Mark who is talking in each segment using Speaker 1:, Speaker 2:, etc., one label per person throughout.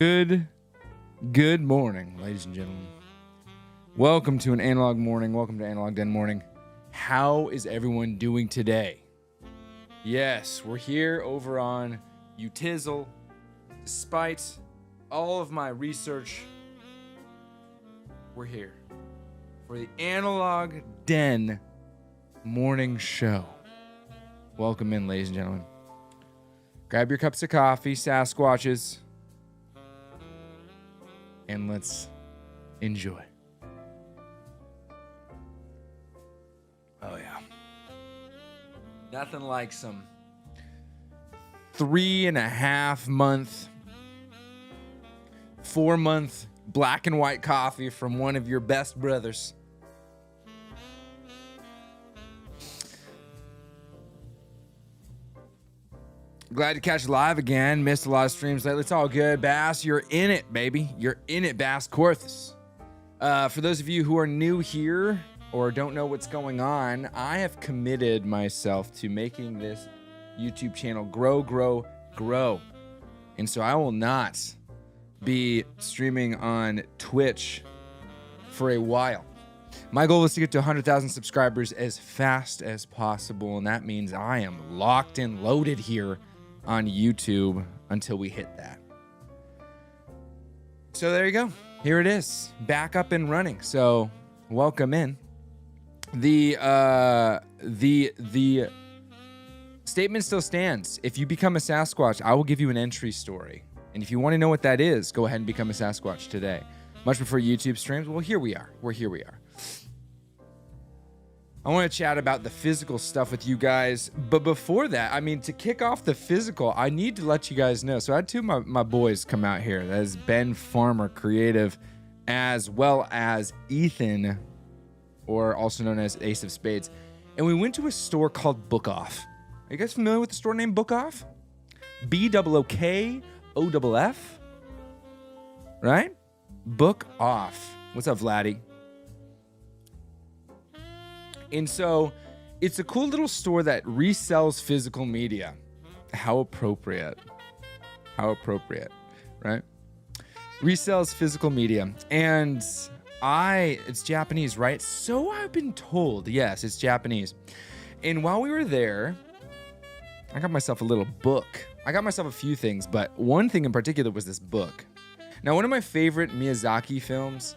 Speaker 1: Good morning, ladies and gentlemen. Welcome to an analog morning. Welcome to Analog Den Morning. How is everyone doing today? Yes, we're here over on Utizzle. Despite all of my research, we're here for the Analog Den Morning Show. Welcome in, ladies and gentlemen. Grab your cups of coffee, Sasquatches, and let's enjoy. Oh, yeah. Nothing like some 3.5 month, 4 month black and white coffee from one of your best brothers. Glad to catch live again. Missed a lot of streams lately. It's all good. Bass, you're in it, baby. You're in it, Bass Corthus. For those of you who are new here or don't know what's going on, I have committed myself to making this YouTube channel grow. And so I will not be streaming on Twitch for a while. My goal is to get to 100,000 subscribers as fast as possible, and that means I am locked and loaded here on YouTube until we hit that. So there you go. Here it is, back up and running. So welcome in. The statement still stands. If you become a Sasquatch, I will give you an entry story. And if you want to know what that is, go ahead and become a Sasquatch today. Much prefer YouTube streams? Well, here we are. Here we are. I want to chat about the physical stuff with you guys. But before that, to kick off the physical, I need to let you guys know. So I had two of my boys come out here. That is Ben Farmer Creative, as well as Ethan, or also known as Ace of Spades. And we went to a store called Book Off. Are you guys familiar with the store named Book Off? BOOKOFF? Right? Book Off. What's up, Vladdy? And so it's a cool little store that resells physical media. How appropriate, right? Resells physical media. And it's Japanese, right? So I've been told. Yes, it's Japanese. And while we were there, I got myself a little book. I got myself a few things, but one thing in particular was this book. Now, one of my favorite Miyazaki films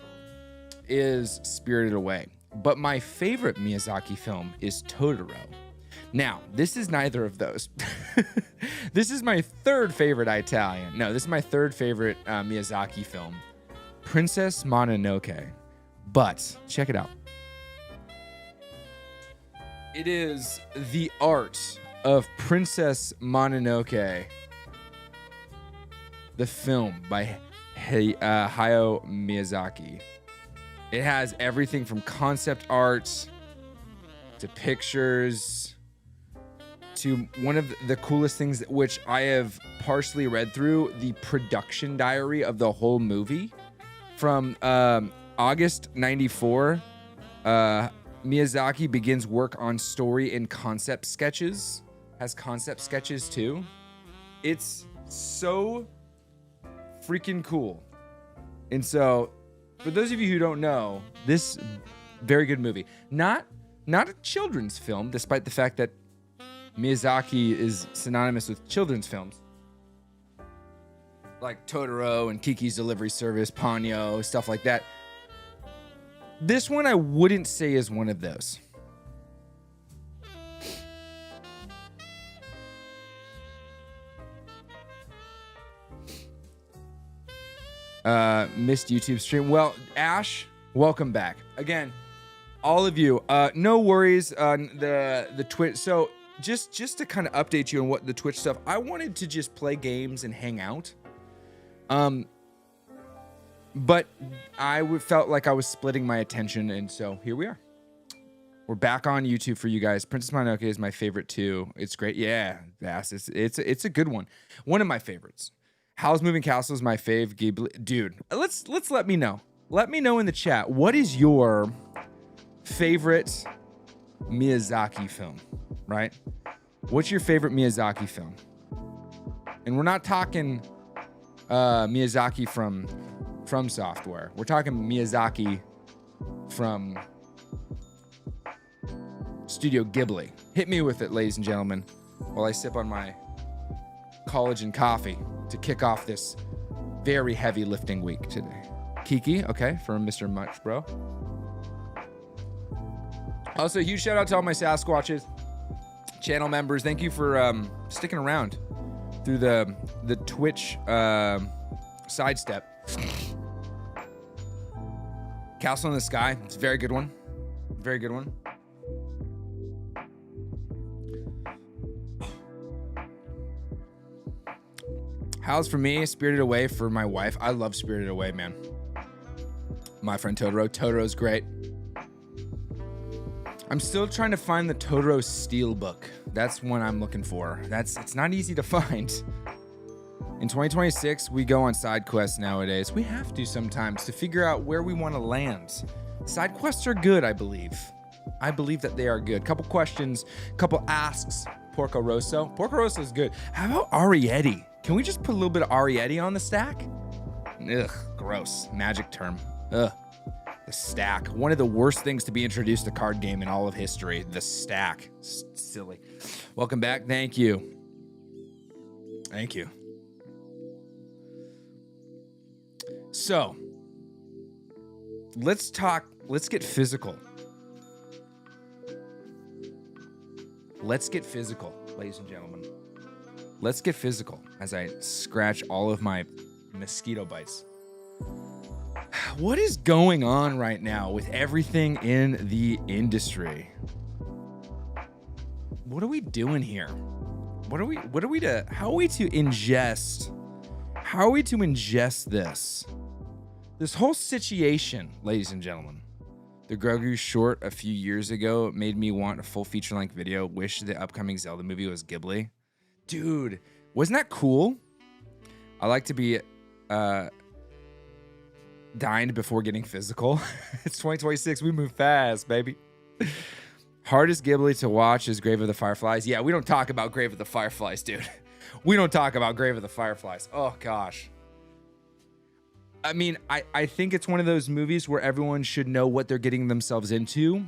Speaker 1: is Spirited Away. But my favorite Miyazaki film is Totoro. Now, this is neither of those. This is my third favorite Italian. No, this is my third favorite Miyazaki film, Princess Mononoke. But check it out. It is the art of Princess Mononoke, the film by Hayao Miyazaki. It has everything from concept art to pictures to one of the coolest things, which I have partially read through, the production diary of the whole movie. From August 94, Miyazaki begins work on story and concept sketches. Has concept sketches too. It's so freaking cool. And so, for those of you who don't know, this very good movie. Not a children's film, despite the fact that Miyazaki is synonymous with children's films. Like Totoro and Kiki's Delivery Service, Ponyo, stuff like that. This one I wouldn't say is one of those. Missed YouTube stream. Well, Ash, welcome back again. All of you, no worries on the Twitch. So just to kind of update you on what the Twitch stuff, I wanted to just play games and hang out. But I felt like I was splitting my attention, and so here we are. We're back on YouTube for you guys. Princess Mononoke is my favorite too. It's great. Yeah, Bass. It's a good one. One of my favorites. Howl's Moving Castle is my fave. Ghibli. Dude, let's let me know. Let me know in the chat. What is your favorite Miyazaki film, right? What's your favorite Miyazaki film? And we're not talking Miyazaki from Software. We're talking Miyazaki from Studio Ghibli. Hit me with it, ladies and gentlemen, while I sip on my collagen coffee to kick off this very heavy lifting week today. Kiki, okay, from Mr. Much Bro. Also, a huge shout out to all my Sasquatches, channel members. Thank you for sticking around through the Twitch sidestep. Castle in the Sky, it's a very good one. Very good one. How's for me? Spirited Away for my wife. I love Spirited Away, man. My Friend Totoro. Totoro's great. I'm still trying to find the Totoro Steelbook. That's one I'm looking for. It's not easy to find. In 2026, we go on side quests nowadays. We have to sometimes to figure out where we want to land. Side quests are good, I believe. I believe that they are good. Couple questions, couple asks. Porco Rosso. Porco Rosso is good. How about Arietti? Can we just put a little bit of Arietti on the stack? Ugh, gross. Magic term. Ugh. The stack. One of the worst things to be introduced to card game in all of history. The stack. Silly. Welcome back. Thank you. Thank you. So, let's get physical. Let's get physical, ladies and gentlemen. Let's get physical as I scratch all of my mosquito bites. What is going on right now with everything in the industry? What are we doing here? How are we to ingest this whole situation, ladies and gentlemen? The Grogu short a few years ago made me want a full feature-length video. Wish the upcoming Zelda movie was Ghibli. Dude, wasn't that cool? I like to be dined before getting physical. It's 2026. We move fast, baby. Hardest Ghibli to watch is Grave of the Fireflies. Yeah, we don't talk about Grave of the Fireflies, dude. We don't talk about Grave of the Fireflies. Oh, gosh. I mean, I think it's one of those movies where everyone should know what they're getting themselves into.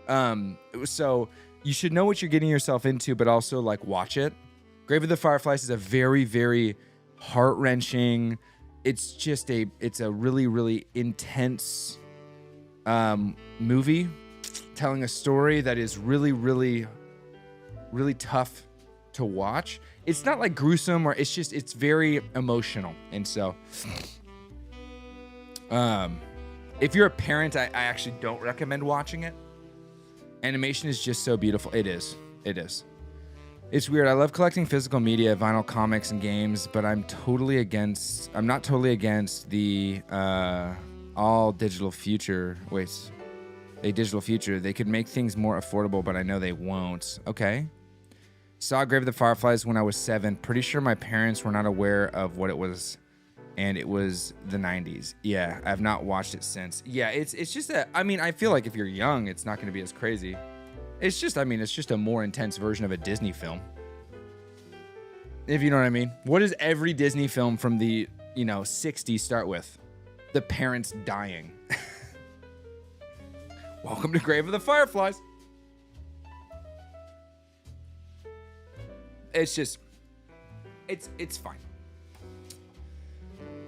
Speaker 1: So you should know what you're getting yourself into, but also, like, watch it. Grave of the Fireflies is a very, very heart-wrenching... It's a really, really intense movie telling a story that is really, really, really tough to watch. It's not like gruesome or it's very emotional. And so, if you're a parent, I actually don't recommend watching it. Animation is just so beautiful. It is. It's weird. I love collecting physical media, vinyl comics and games, but I'm not totally against the all digital future. Digital future. They could make things more affordable, but I know they won't. Okay. Saw Grave of the Fireflies when I was 7. Pretty sure my parents were not aware of what it was, and it was the 90s. Yeah, I have not watched it since. Yeah, it's just that, I mean, I feel like if you're young, it's not going to be as crazy. It's just a more intense version of a Disney film. If you know what I mean. What does every Disney film from the, 60s start with? The parents dying. Welcome to Grave of the Fireflies. It's just, it's fine.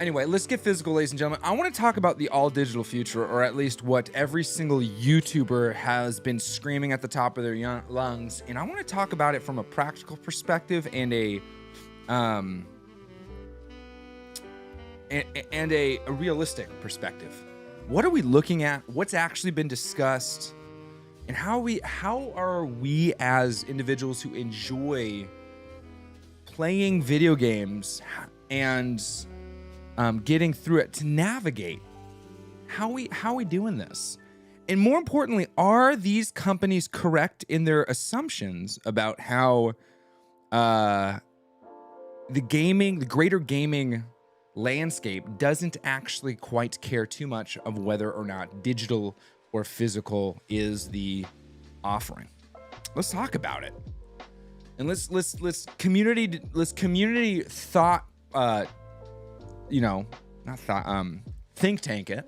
Speaker 1: Anyway, let's get physical, ladies and gentlemen. I want to talk about the all-digital future, or at least what every single YouTuber has been screaming at the top of their lungs. And I want to talk about it from a practical perspective and a realistic perspective. What are we looking at? What's actually been discussed? And how are we as individuals who enjoy playing video games and getting through it to navigate? How are we doing this? And more importantly, are these companies correct in their assumptions about how the greater gaming landscape doesn't actually quite care too much of whether or not digital or physical is the offering? Let's talk about it. And let's community thought not thought, think tank it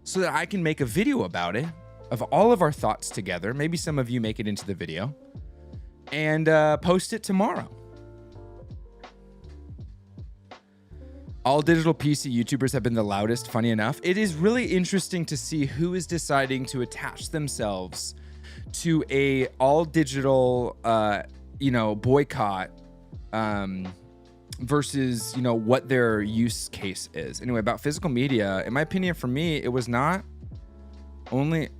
Speaker 1: so that I can make a video about it of all of our thoughts together. Maybe some of you make it into the video and post it tomorrow. All digital PC YouTubers have been the loudest, funny enough. It is really interesting to see who is deciding to attach themselves to a all digital, boycott versus, what their use case is. Anyway, about physical media, in my opinion, for me, it was not only,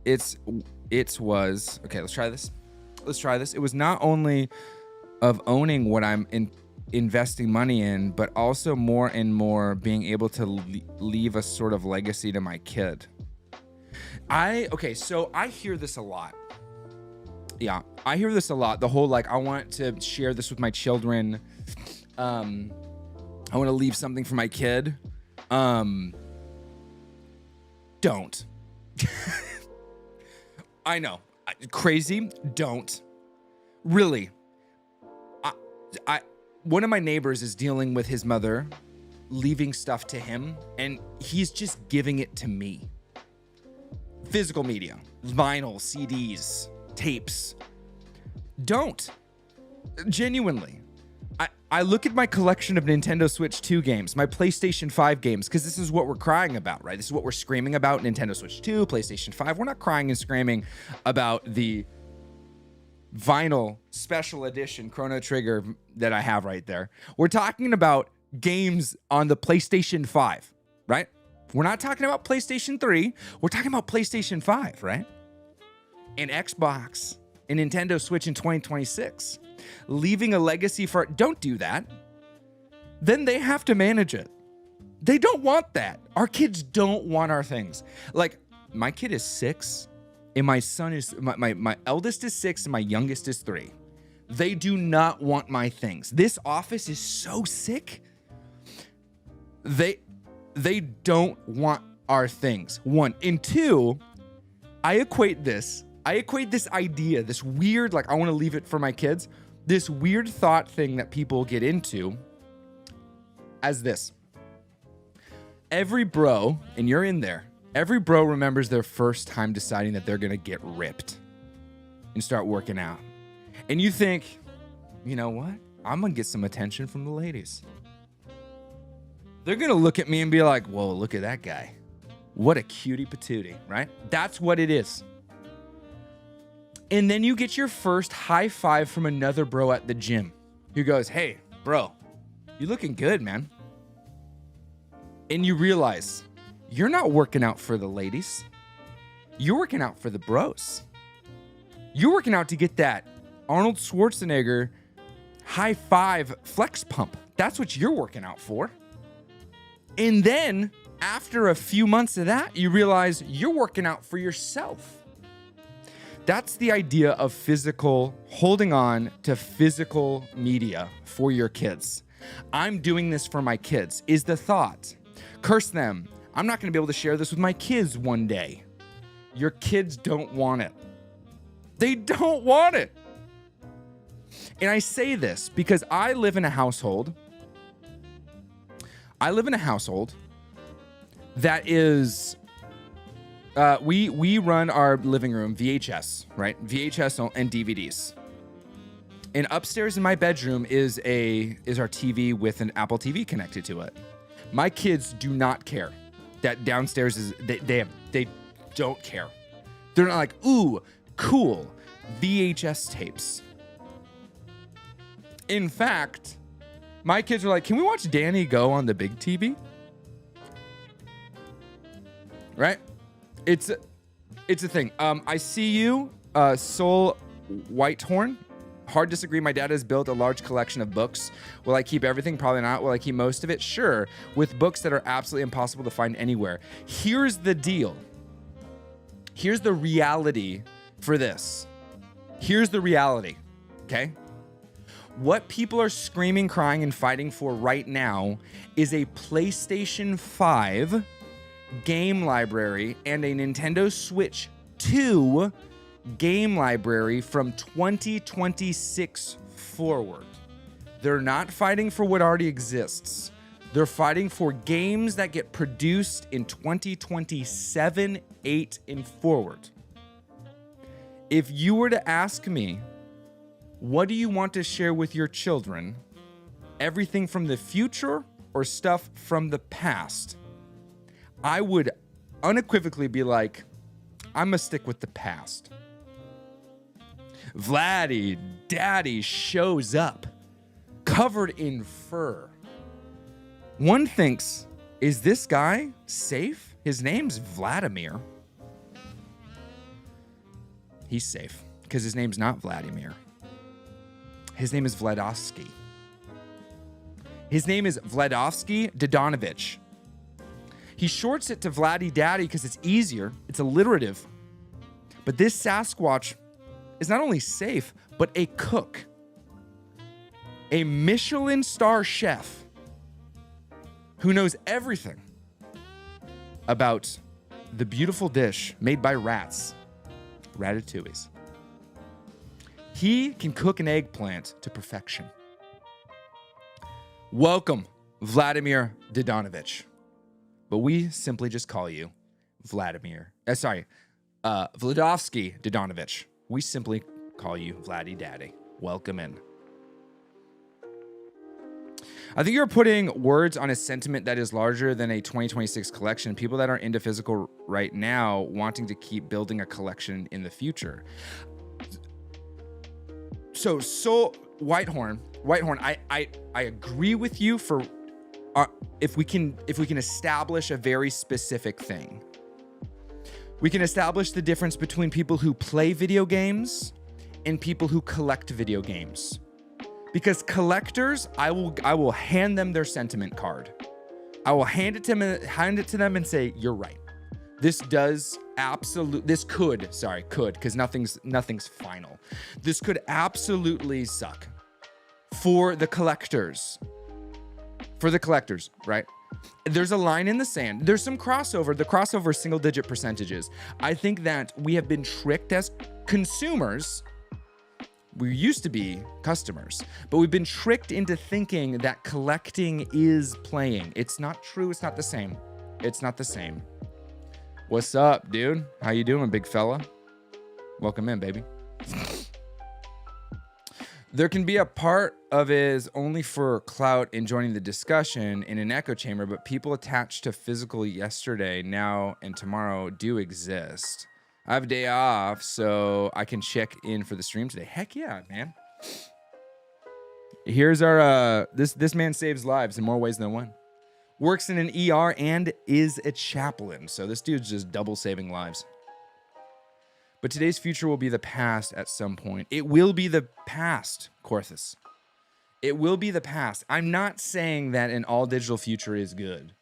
Speaker 1: okay, let's try this. It was not only of owning what I'm investing money in, but also more and more being able to leave a sort of legacy to my kid. So I hear this a lot. Yeah, I hear this a lot. The whole, I want to share this with my children. I want to leave something for my kid. Don't. I know. Crazy. Don't. Really. One of my neighbors is dealing with his mother leaving stuff to him, and he's just giving it to me. Physical media, vinyl, CDs, tapes. Don't. Genuinely. I look at my collection of Nintendo Switch 2 games, my PlayStation 5 games, because this is what we're crying about, right? This is what we're screaming about, Nintendo Switch 2, PlayStation 5. We're not crying and screaming about the vinyl special edition Chrono Trigger that I have right there. We're talking about games on the PlayStation 5, right? We're not talking about PlayStation 3. We're talking about PlayStation 5, right? And Xbox and Nintendo Switch in 2026. Leaving a legacy for... Don't do that. Then they have to manage it. They don't want that. Our kids don't want our things. My kid is 6. And my son is, my eldest is 6 and my youngest is 3. They do not want my things. This office is so sick. They don't want our things. 1. And 2, I equate this idea, this weird, I want to leave it for my kids, this weird thought thing that people get into as this. Every bro, and you're in there, every bro remembers their first time deciding that they're going to get ripped and start working out. And you think, you know what? I'm going to get some attention from the ladies. They're going to look at me and be like, whoa, look at that guy. What a cutie patootie, right? That's what it is. And then you get your first high five from another bro at the gym who goes, hey, bro, you looking good, man. And you realize, you're not working out for the ladies. You're working out for the bros. You're working out to get that Arnold Schwarzenegger high five flex pump. That's what you're working out for. And then after a few months of that, you realize you're working out for yourself. That's the idea of holding on to physical media for your kids. I'm doing this for my kids is the thought. Curse them. I'm not going to be able to share this with my kids one day. Your kids don't want it. They don't want it. And I say this because I live in a household that is, we run our living room VHS, right? VHS and DVDs. And upstairs in my bedroom is our TV with an Apple TV connected to it. My kids do not care that downstairs is, they don't care. They're not like, ooh, cool, VHS tapes. In fact, my kids are like, can we watch Danny Go on the big TV? Right? It's a thing. I see you, Soul Whitehorn. Hard disagree. My dad has built a large collection of books. Will I keep everything? Probably not. Will I keep most of it? Sure. With books that are absolutely impossible to find anywhere. Here's the deal. Here's the reality for this. Here's the reality. Okay? What people are screaming, crying, and fighting for right now is a PlayStation 5 game library and a Nintendo Switch 2 game library from 2026 forward. They're not fighting for what already exists. They're fighting for games that get produced in 2027, 8, and forward. If you were to ask me, what do you want to share with your children? Everything from the future or stuff from the past? I would unequivocally be like, I'm gonna stick with the past. Vladdy Daddy shows up, covered in fur. One thinks, is this guy safe? His name's Vladimir. He's safe, because his name's not Vladimir. His name is Vladovsky. His name is Vladovsky Dodanovich. He shorts it to Vladdy Daddy because it's easier, it's alliterative. But this Sasquatch is not only safe, but a cook. A Michelin star chef who knows everything about the beautiful dish made by rats, ratatouilles. He can cook an eggplant to perfection. Welcome, Vladimir Dodanovich. But we simply just call you Vladimir. Vladovsky Dodanovich. We simply call you Vladdy Daddy. Welcome in. I think you're putting words on a sentiment that is larger than a 2026 collection. People that are into physical right now wanting to keep building a collection in the future. So Whitehorn, I agree with you for if we can establish a very specific thing. We can establish the difference between people who play video games and people who collect video games. Because collectors, I will hand them their sentiment card. I will hand it to them and say, you're right. This could, because nothing's final. This could absolutely suck for the collectors. For the collectors, right? There's a line in the sand. There's some crossover. The crossover is single-digit percentages. I think that we have been tricked as consumers. We used to be customers, but we've been tricked into thinking that collecting is playing. It's not true. It's not the same. It's not the same. What's up, dude? How you doing, big fella? Welcome in, baby. There can be a part of it is only for clout and joining the discussion in an echo chamber, but people attached to physical yesterday, now, and tomorrow do exist. I have a day off, so I can check in for the stream today. Heck yeah, man. Here's our, this man saves lives in more ways than one. Works in an ER and is a chaplain. So this dude's just double saving lives. But today's future will be the past at some point. It will be the past, Corthus. It will be the past. I'm not saying that an all digital future is good.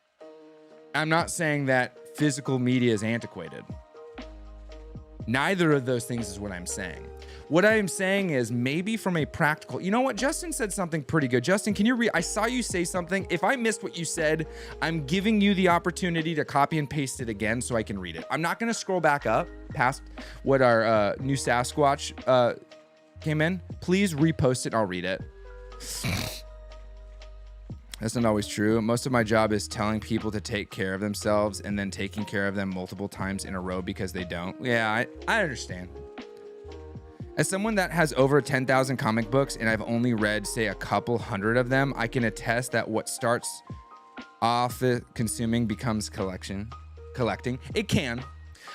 Speaker 1: I'm not saying that physical media is antiquated. Neither of those things is what I'm saying. What I am saying is maybe from a practical, you know what? Justin said something pretty good. Justin, can you read? I saw you say something. If I missed what you said, I'm giving you the opportunity to copy and paste it again so I can read it. I'm not going to scroll back up past what our new Sasquatch came in. Please repost it. I'll read it. That's not always true. Most of my job is telling people to take care of themselves and then taking care of them multiple times in a row because they don't. Yeah, I understand. As someone that has over 10,000 comic books and I've only read, say, a couple hundred of them, I can attest that what starts off consuming becomes collecting. It can.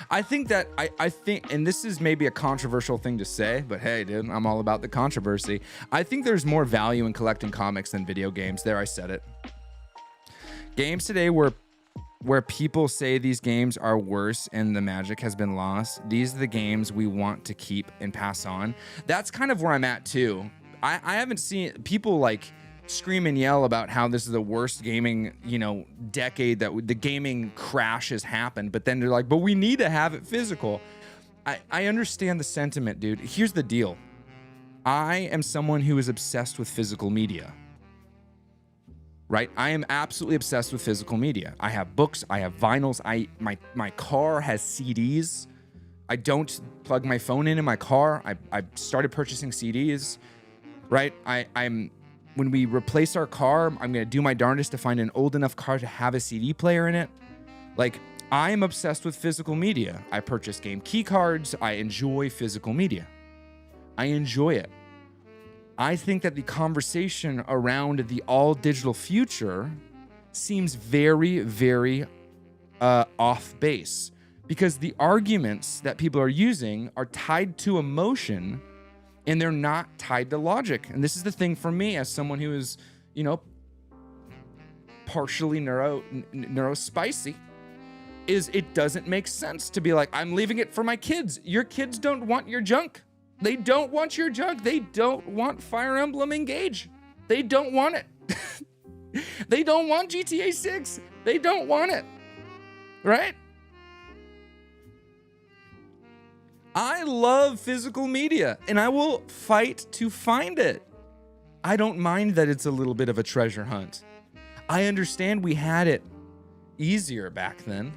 Speaker 1: I think that, I think, and this is maybe a controversial thing to say, but hey, dude, I'm all about the controversy. I think there's more value in collecting comics than video games. There, I said it. Games today where people say these games are worse and the magic has been lost, these are the games we want to keep and pass on. That's kind of where I'm at too. I haven't seen people like scream and yell about how this is the worst gaming, decade that the gaming crash has happened. But then they're like, but we need to have it physical. I understand the sentiment, dude. Here's the deal. I am someone who is obsessed with physical media. Right? I am absolutely obsessed with physical media. I have books, I have vinyls, my car has CDs. I don't plug my phone in my car. I started purchasing CDs, right? when we replace our car, I'm going to do my darndest to find an old enough car to have a CD player in it. Like, I am obsessed with physical media. I purchase game key cards. I enjoy physical media. I enjoy it. I think that the conversation around the all digital future seems very, very off base, because the arguments that people are using are tied to emotion and they're not tied to logic. And this is the thing for me as someone who is, partially neuro spicy, is it doesn't make sense to be like, I'm leaving it for my kids. Your kids don't want your junk. They don't want your junk. They don't want Fire Emblem Engage. They don't want it. They don't want GTA 6. They don't want it. Right? I love physical media, and I will fight to find it. I don't mind that it's a little bit of a treasure hunt. I understand we had it easier back then.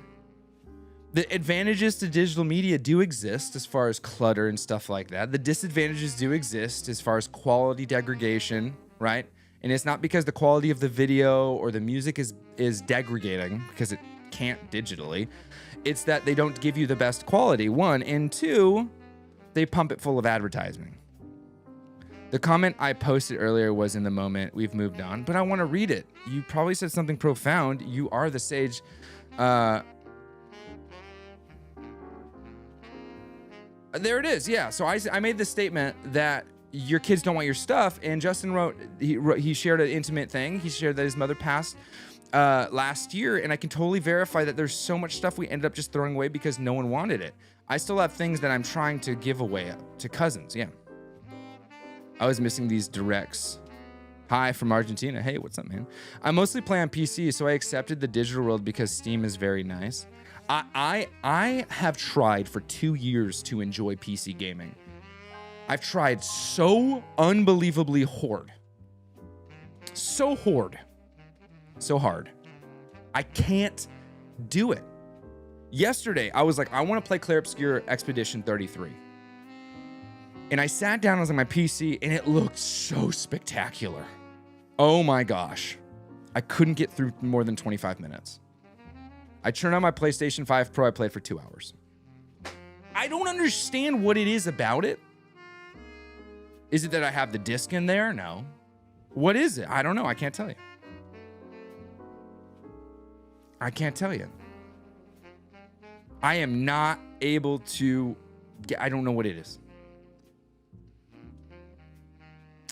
Speaker 1: The advantages to digital media do exist as far as clutter and stuff like that. The disadvantages do exist as far as quality degradation, right? And it's not because the quality of the video or the music is degrading, because it can't digitally. It's that they don't give you the best quality, one. And two, they pump it full of advertising. The comment I posted earlier was in the moment. We've moved on, but I want to read it. You probably said something profound. You are the sage. There it is. Yeah. So I made the statement that your kids don't want your stuff. And Justin he shared an intimate thing. He shared that his mother passed last year. And I can totally verify that there's so much stuff we ended up just throwing away because no one wanted it. I still have things that I'm trying to give away to cousins. Yeah. I was missing these directs. Hi from Argentina. Hey, what's up, man? I mostly play on PC, so I accepted the digital world because Steam is very nice. I have tried for 2 years to enjoy PC gaming. I've tried so unbelievably hard. So hard. I can't do it. Yesterday, I was like, I want to play Clair Obscur Expedition 33. And I sat down, I was on my PC, and it looked so spectacular. Oh my gosh. I couldn't get through more than 25 minutes. I turned on my PlayStation 5 Pro, I played for 2 hours. I don't understand what it is about it. Is it that I have the disc in there? No. What is it? I don't know. I can't tell you. I am not able to I don't know what it is.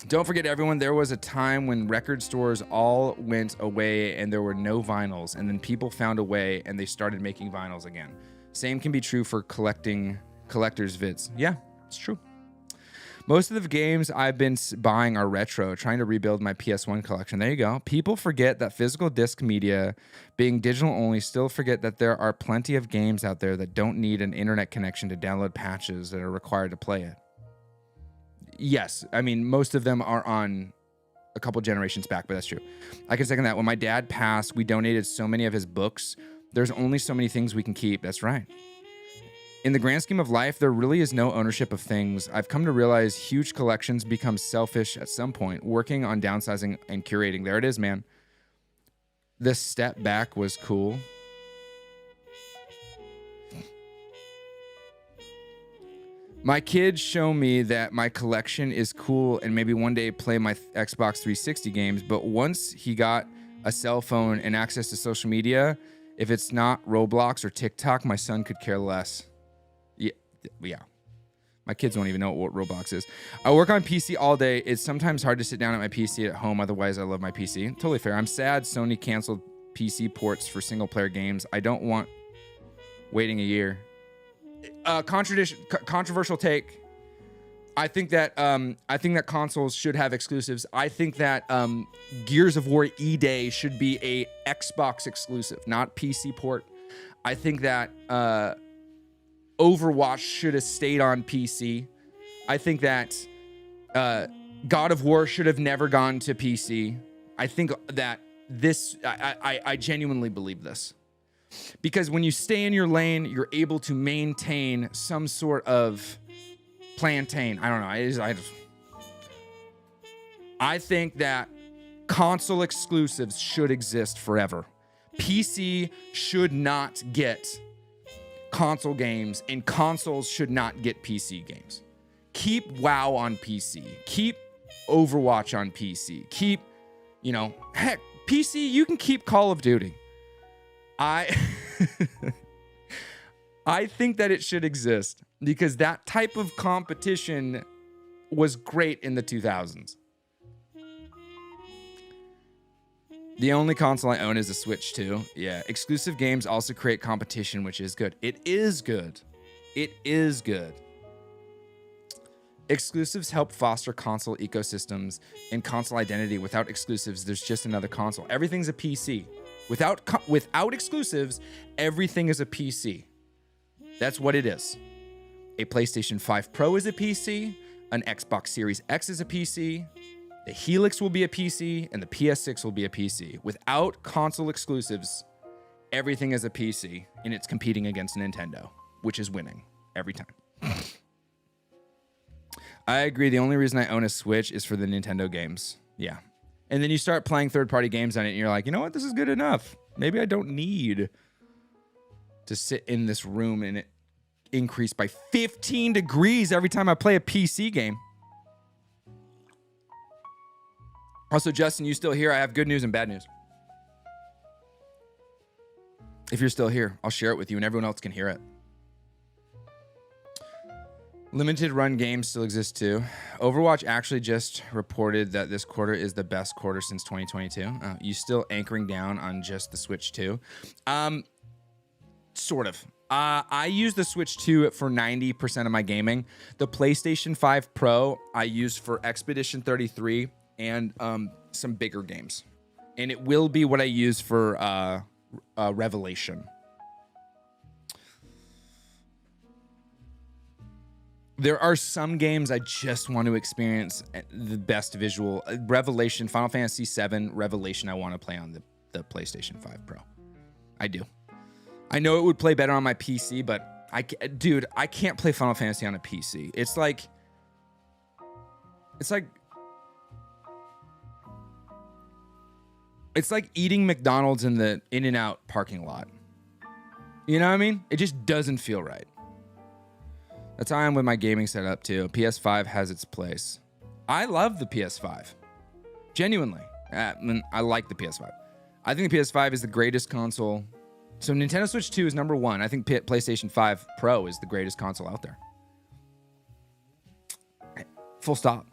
Speaker 1: Don't forget, everyone, there was a time when record stores all went away and there were no vinyls, and then people found a way and they started making vinyls again. Same can be true for collectors' vids. Yeah, it's true. Most of the games I've been buying are retro, trying to rebuild my PS1 collection. There you go. People forget that physical disc media, being digital only, still forget that there are plenty of games out there that don't need an internet connection to download patches that are required to play it. Yes, I mean, most of them are on a couple generations back, but that's true. I can second that. When my dad passed, we donated so many of his books. There's only so many things we can keep. That's right. In the grand scheme of life, there really is no ownership of things. I've come to realize huge collections become selfish at some point. Working on downsizing and curating. There it is, man. This step back was cool. My kids show me that my collection is cool and maybe one day play my Xbox 360 games, but once he got a cell phone and access to social media, if it's not Roblox or TikTok, my son could care less. Yeah. My kids don't even know what Roblox is. I work on PC all day. It's sometimes hard to sit down at my PC at home. Otherwise, I love my PC. Totally fair. I'm sad Sony canceled PC ports for single-player games. I don't want waiting a year. Controversial take. I think that consoles should have exclusives. I think that Gears of War E-Day should be a Xbox exclusive, not PC port. I think that Overwatch should have stayed on PC. I think that God of War should have never gone to PC. I think that I genuinely believe this. Because when you stay in your lane, you're able to maintain some sort of plantain. I don't know. I think that Console exclusives should exist forever. PC should not get console games, and consoles should not get PC games. Keep WoW on PC. Keep Overwatch on PC. Keep, heck, PC, you can keep Call of Duty. I think that it should exist because that type of competition was great in the 2000s. The only console I own is a Switch 2. Yeah, exclusive games also create competition, which is good. It is good. It is good. Exclusives help foster console ecosystems and console identity. Without exclusives, there's just another console. Everything's a PC. Without exclusives, everything is a PC. That's what it is. A PlayStation 5 Pro is a PC. An Xbox Series X is a PC. The Helix will be a PC, and the PS6 will be a PC. Without console exclusives, everything is a PC, and it's competing against Nintendo, which is winning every time. I agree. The only reason I own a Switch is for the Nintendo games. Yeah. And then you start playing third-party games on it, and you're like, you know what? This is good enough. Maybe I don't need to sit in this room and it increase by 15 degrees every time I play a PC game. Also, Justin, you still here? I have good news and bad news. If you're still here, I'll share it with you and everyone else can hear it. Limited run games still exist too. Overwatch actually just reported that this quarter is the best quarter since 2022. You still anchoring down on just the Switch 2? Sort of. I use the Switch 2 for 90% of my gaming. The PlayStation 5 Pro I use for Expedition 33 and some bigger games. And it will be what I use for Revelation. There are some games I just want to experience the best visual. Revelation, Final Fantasy VII, Revelation, I want to play on the PlayStation 5 Pro. I do. I know it would play better on my PC, but I can't play Final Fantasy on a PC. It's like eating McDonald's in the In-N-Out parking lot. You know what I mean? It just doesn't feel right. That's how I am with my gaming setup too. PS5 has its place. I love the PS5. Genuinely. I like the PS5. I think the PS5 is the greatest console. So Nintendo Switch 2 is number one. I think PlayStation 5 Pro is the greatest console out there. Full stop.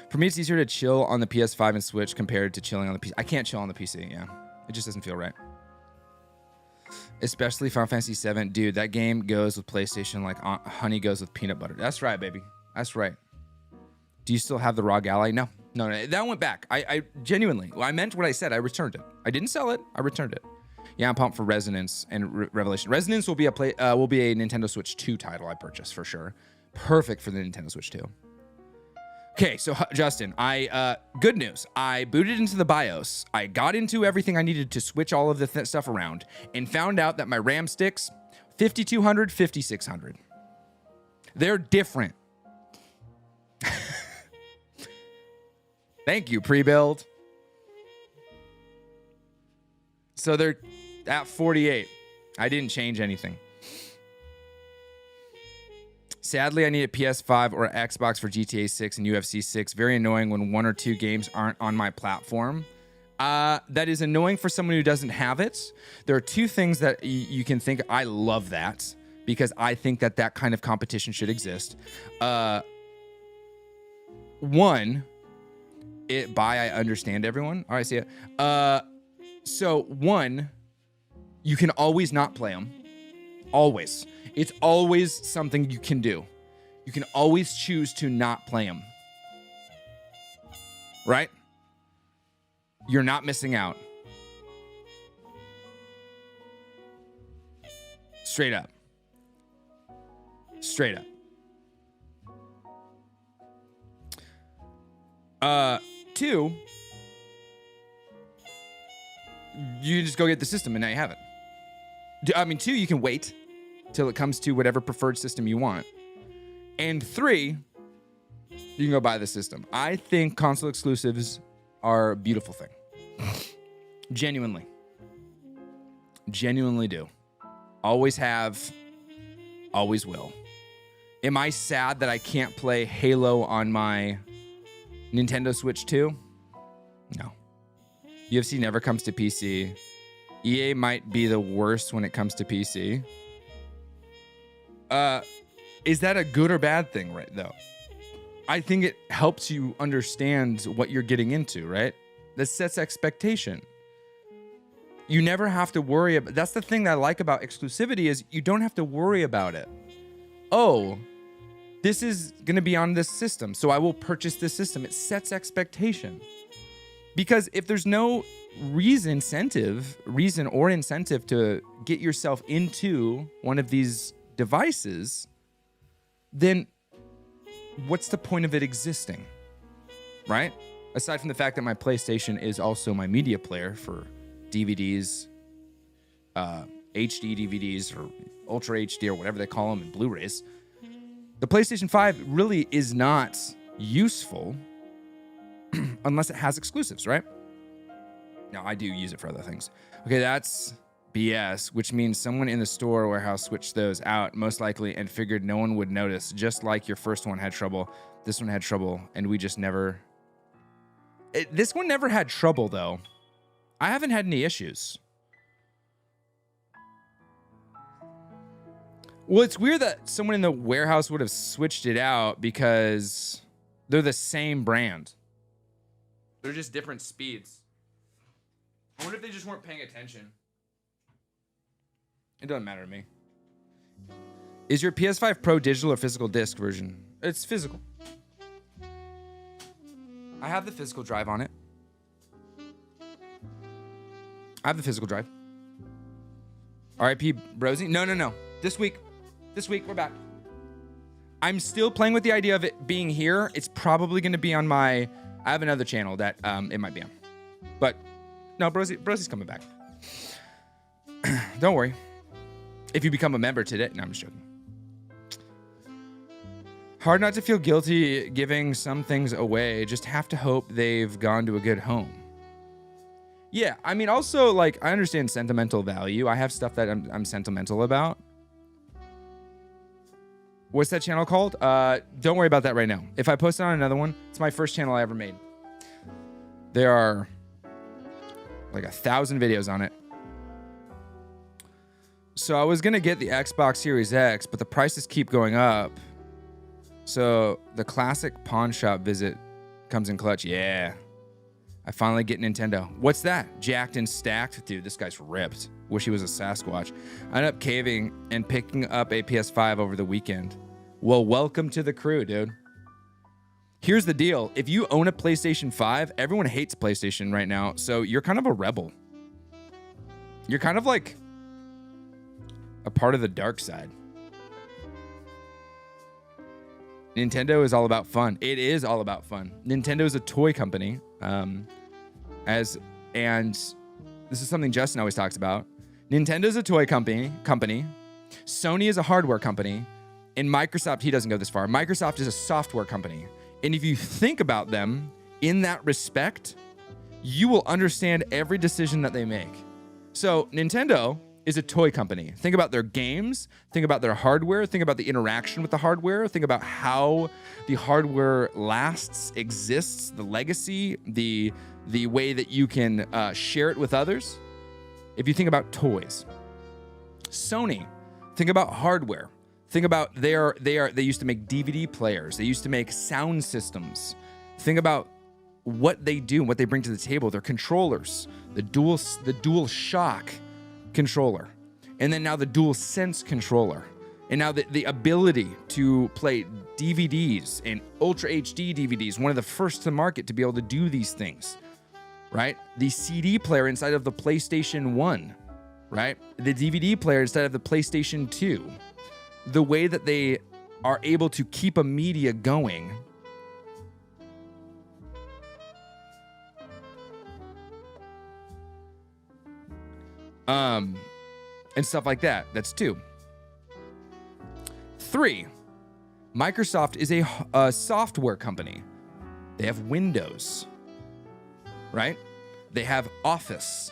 Speaker 1: For me, it's easier to chill on the PS5 and Switch compared to chilling on the PC. I can't chill on the PC, yeah. It just doesn't feel right. Especially Final Fantasy VII. Dude, that game goes with PlayStation like honey goes with peanut butter. That's right, baby. That's right. Do you still have the ROG Ally? No, that went back. I genuinely, I meant what I said. I returned it. I didn't sell it. I returned it. Yeah, I'm pumped for Resonance and Revelation. Resonance will be a Nintendo Switch 2 title I purchased for sure. Perfect for the Nintendo Switch 2. Okay, so Justin, good news. I booted into the BIOS. I got into everything I needed to switch all of the stuff around and found out that my RAM sticks, 5200, 5600. They're different. Thank you, pre-build. So they're at 48. I didn't change anything. Sadly, I need a PS5 or Xbox for GTA 6 and UFC 6. Very annoying when one or two games aren't on my platform. That is annoying for someone who doesn't have it. There are two things that you can think. I love that because I think that kind of competition should exist. One, I understand everyone. All right, see ya. So one, you can always not play them. Always. It's always something you can do. You can always choose to not play them. Right? You're not missing out. Straight up. Straight up. Two, you just go get the system and now you have it. Two, you can wait till it comes to whatever preferred system you want. And three, you can go buy the system. I think console exclusives are a beautiful thing. Genuinely do. Always have, always will. Am I sad that I can't play Halo on my Nintendo Switch 2? No. UFC never comes to PC. EA might be the worst when it comes to PC. Is that a good or bad thing, right, though? I think it helps you understand what you're getting into, right? That sets expectation. You never have to worry about. That's the thing that I like about exclusivity is you don't have to worry about it. Oh, this is going to be on this system, so I will purchase this system. It sets expectation. Because if there's no reason or incentive to get yourself into one of these devices, then what's the point of it existing, right? Aside from the fact that my PlayStation is also my media player for DVDs, HD DVDs or Ultra HD or whatever they call them, and Blu-rays, the PlayStation 5 really is not useful unless it has exclusives, right? Now, I do use it for other things. Okay, that's BS, which means someone in the store or warehouse switched those out, most likely, and figured no one would notice, just like your first one had trouble. This one had trouble, and we just never... This one never had trouble, though. I haven't had any issues. Well, it's weird that someone in the warehouse would have switched it out because they're the same brand. They're just different speeds. I wonder if they just weren't paying attention. It doesn't matter to me. Is your PS5 Pro digital or physical disc version? It's physical. I have the physical drive on it. I have the physical drive. RIP Brosy? No. This week, we're back. I'm still playing with the idea of it being here. It's probably going to be on my... I have another channel that it might be on. But, no, Brosy's coming back. Don't worry. If you become a member today... No, I'm just joking. Hard not to feel guilty giving some things away. Just have to hope they've gone to a good home. Yeah, I mean, also, like, I understand sentimental value. I have stuff that I'm sentimental about. What's that channel called? Don't worry about that right now. If I post it on another one, it's my first channel I ever made. There are like 1,000 videos on it. So I was going to get the Xbox Series X, but the prices keep going up. So the classic pawn shop visit comes in clutch. Yeah. I finally get Nintendo. What's that? Jacked and stacked? Dude, this guy's ripped. Wish he was a Sasquatch. I ended up caving and picking up a PS5 over the weekend. Well, welcome to the crew, dude. Here's the deal. If you own a PlayStation 5, everyone hates PlayStation right now, so you're kind of a rebel. You're kind of like a part of the dark side. Nintendo is all about fun. It is all about fun. Nintendo is a toy company, and this is something Justin always talks about. Nintendo is a toy company. Sony is a hardware company, and Microsoft, he doesn't go this far. Microsoft is a software company. And if you think about them in that respect, you will understand every decision that they make. So Nintendo is a toy company. Think about their games, think about their hardware, think about the interaction with the hardware, think about how the hardware lasts, exists, the legacy, the way that you can share it with others. If you think about toys, Sony, think about hardware. Think about they used to make DVD players. They used to make sound systems. Think about what they do and what they bring to the table. Their controllers, the Dual Shock controller, and then now the Dual Sense controller, and now the ability to play DVDs and Ultra HD DVDs, one of the first to market to be able to do these things, right? The CD player inside of the PlayStation 1, right? The DVD player inside of the PlayStation 2. The way that they are able to keep a media going. And stuff like that. That's 2. 3, Microsoft is a software company. They have Windows. right? They have Office.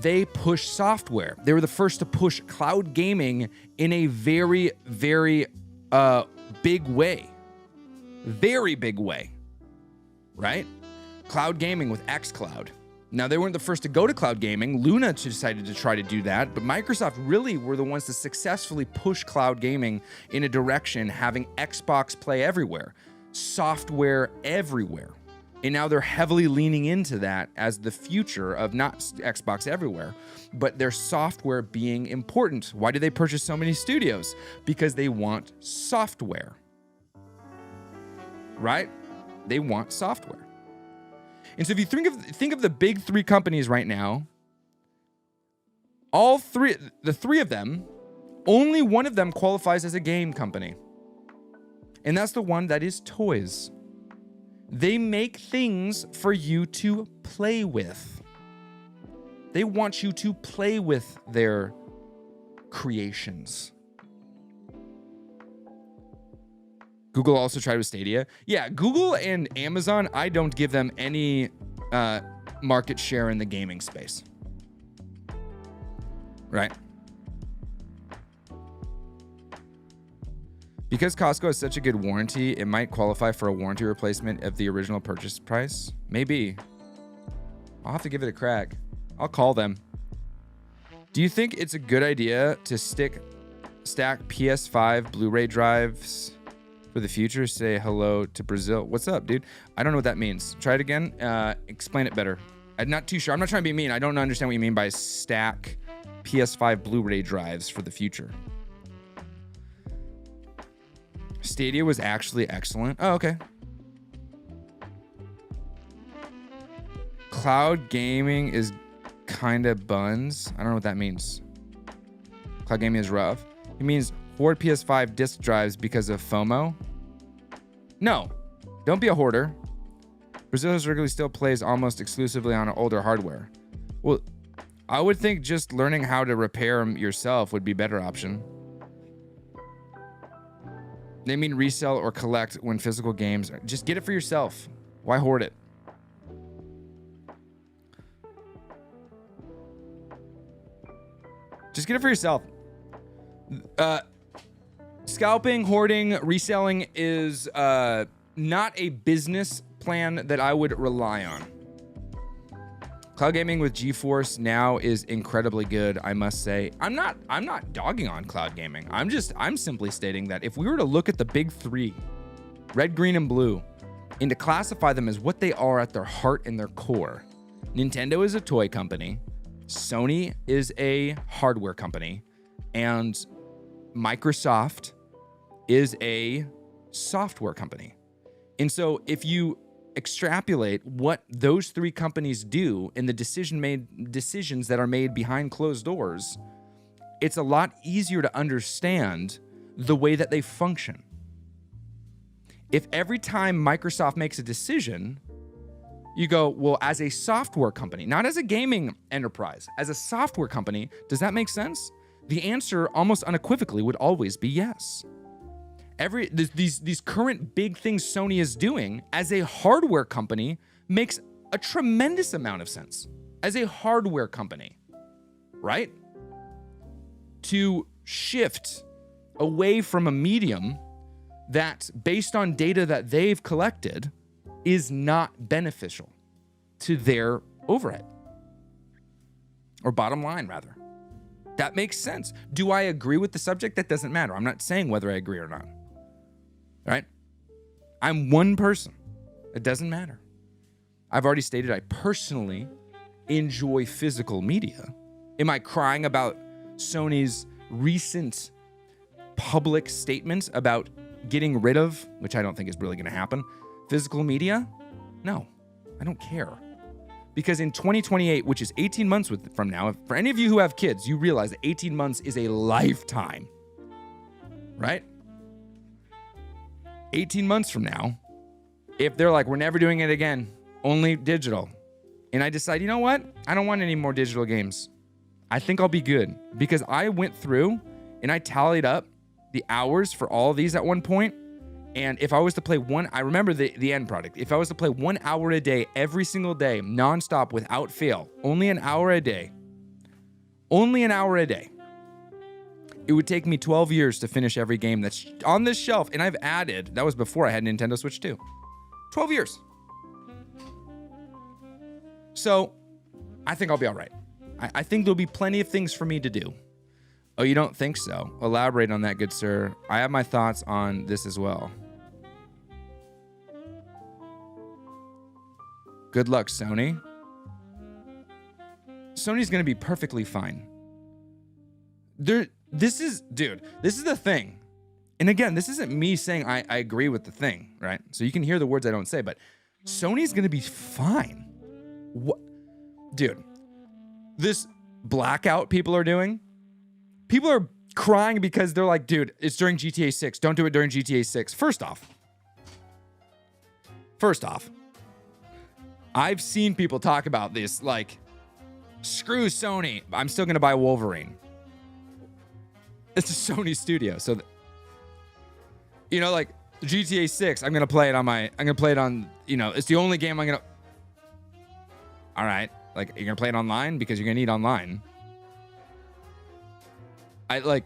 Speaker 1: They push software. They were the first to push cloud gaming in a very, very big way. Very big way, right? Cloud gaming with xCloud. Now, they weren't the first to go to cloud gaming. Luna decided to try to do that, but Microsoft really were the ones to successfully push cloud gaming in a direction, having Xbox Play everywhere, software everywhere. And now they're heavily leaning into that as the future of not Xbox everywhere, but their software being important. Why do they purchase so many studios? Because they want software, right? They want software. And so if you think of the big three companies right now, the three of them, only one of them qualifies as a game company. And that's the one that is toys. They make things for you to play with. They want you to play with their creations. Google also tried with Stadia. Yeah, Google and Amazon, I don't give them any market share in the gaming space. Right? Because Costco has such a good warranty, it might qualify for a warranty replacement of the original purchase price. Maybe. I'll have to give it a crack. I'll call them. Do you think it's a good idea to stack PS5 Blu-ray drives for the future? Say hello to Brazil. What's up, dude? I don't know what that means. Try it again. Explain it better. I'm not too sure. I'm not trying to be mean. I don't understand what you mean by stack PS5 Blu-ray drives for the future. Stadia was actually excellent. Oh, okay. Cloud gaming is kind of buns. I don't know what that means. Cloud gaming is rough. It means hoard PS5 disc drives because of FOMO. No, don't be a hoarder. Brazil historically still plays almost exclusively on older hardware. Well, I would think just learning how to repair them yourself would be a better option. They mean resell or collect when physical games. Just get it for yourself. Why hoard it? Just get it for yourself. Scalping, hoarding, reselling is not a business plan that I would rely on. Cloud gaming with GeForce Now is incredibly good, I must say. I'm not dogging on cloud gaming. I'm simply stating that if we were to look at the big three, red, green, and blue, and to classify them as what they are at their heart and their core, Nintendo is a toy company, Sony is a hardware company, and Microsoft is a software company. And so if you extrapolate what those three companies do and the decisions that are made behind closed doors, it's a lot easier to understand the way that they function. If every time Microsoft makes a decision, you go, well, as a software company, not as a gaming enterprise, as a software company, does that make sense? The answer almost unequivocally would always be yes. These current big things Sony is doing as a hardware company makes a tremendous amount of sense. As a hardware company, right? To shift away from a medium that, based on data that they've collected, is not beneficial to their overhead. Or bottom line, rather. That makes sense. Do I agree with the subject? That doesn't matter. I'm not saying whether I agree or not. Right? I'm one person. It doesn't matter. I've already stated I personally enjoy physical media. Am I crying about Sony's recent public statement about getting rid of, which I don't think is really going to happen, physical media? No, I don't care. Because in 2028, which is 18 months from now, for any of you who have kids, you realize that 18 months is a lifetime, right? 18 months from now, if they're like, we're never doing it again, only digital, and I decide, you know what? I don't want any more digital games. I think I'll be good, because I went through and I tallied up the hours for all of these at one point, And if I was to play I remember the end product. If I was to play 1 hour a day, every single day, nonstop, without fail, only an hour a day, it would take me 12 years to finish every game that's on this shelf. And I've added, that was before I had Nintendo Switch 2. 12 years. So I think I'll be all right. I think there'll be plenty of things for me to do. Oh, you don't think so? Elaborate on that, good sir. I have my thoughts on this as well. Good luck, Sony. Sony's going to be perfectly fine. This is the thing. And again, this isn't me saying I agree with the thing, right? So you can hear the words I don't say, but Sony's going to be fine. What? Dude, this blackout people are doing, people are crying because they're like, dude, it's during GTA 6. Don't do it during GTA 6. First off, I've seen people talk about this like, screw Sony. I'm still going to buy Wolverine. It's a Sony studio. So, like GTA 6, I'm going to play it on, it's the only game I'm going to. All right. Like, you're going to play it online because you're going to need online. The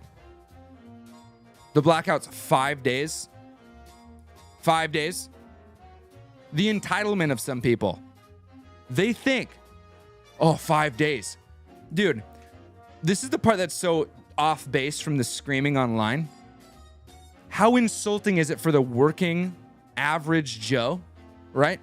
Speaker 1: blackout's 5 days. 5 days. The entitlement of some people. They think, 5 days. Dude, this is the part that's so off base from the screaming online. How insulting is it for the working average Joe, right?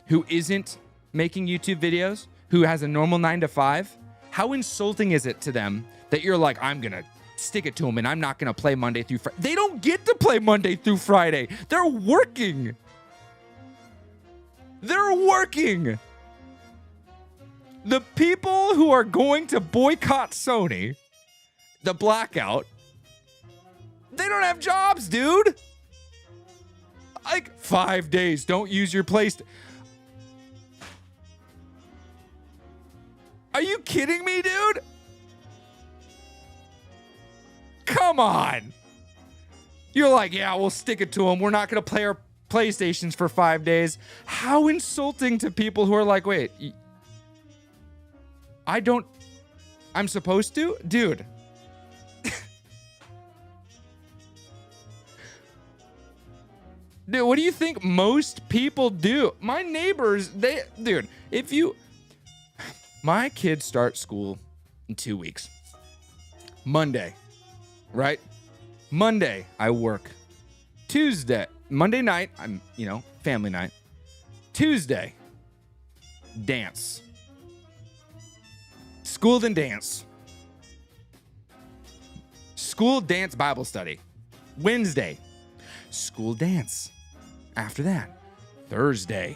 Speaker 1: Who isn't making YouTube videos, who has a normal 9 to 5? How insulting is it to them that you're like, I'm going to stick it to them and I'm not going to play Monday through Friday? They don't get to play Monday through Friday. They're working. The people who are going to boycott Sony, the blackout, they don't have jobs, dude. Like, 5 days, don't use your PlayStation. Are you kidding me, dude? Come on. You're like, yeah, we'll stick it to them. We're not going to play our PlayStations for 5 days. How insulting to people who are like, wait, I'm supposed to? Dude. Dude, what do you think most people do? My neighbors, my kids start school in 2 weeks. Monday, right? Monday, I work. Monday night, I'm, family night. Tuesday, dance. School, then dance. School, dance, Bible study. Wednesday, school, dance. After that, Thursday,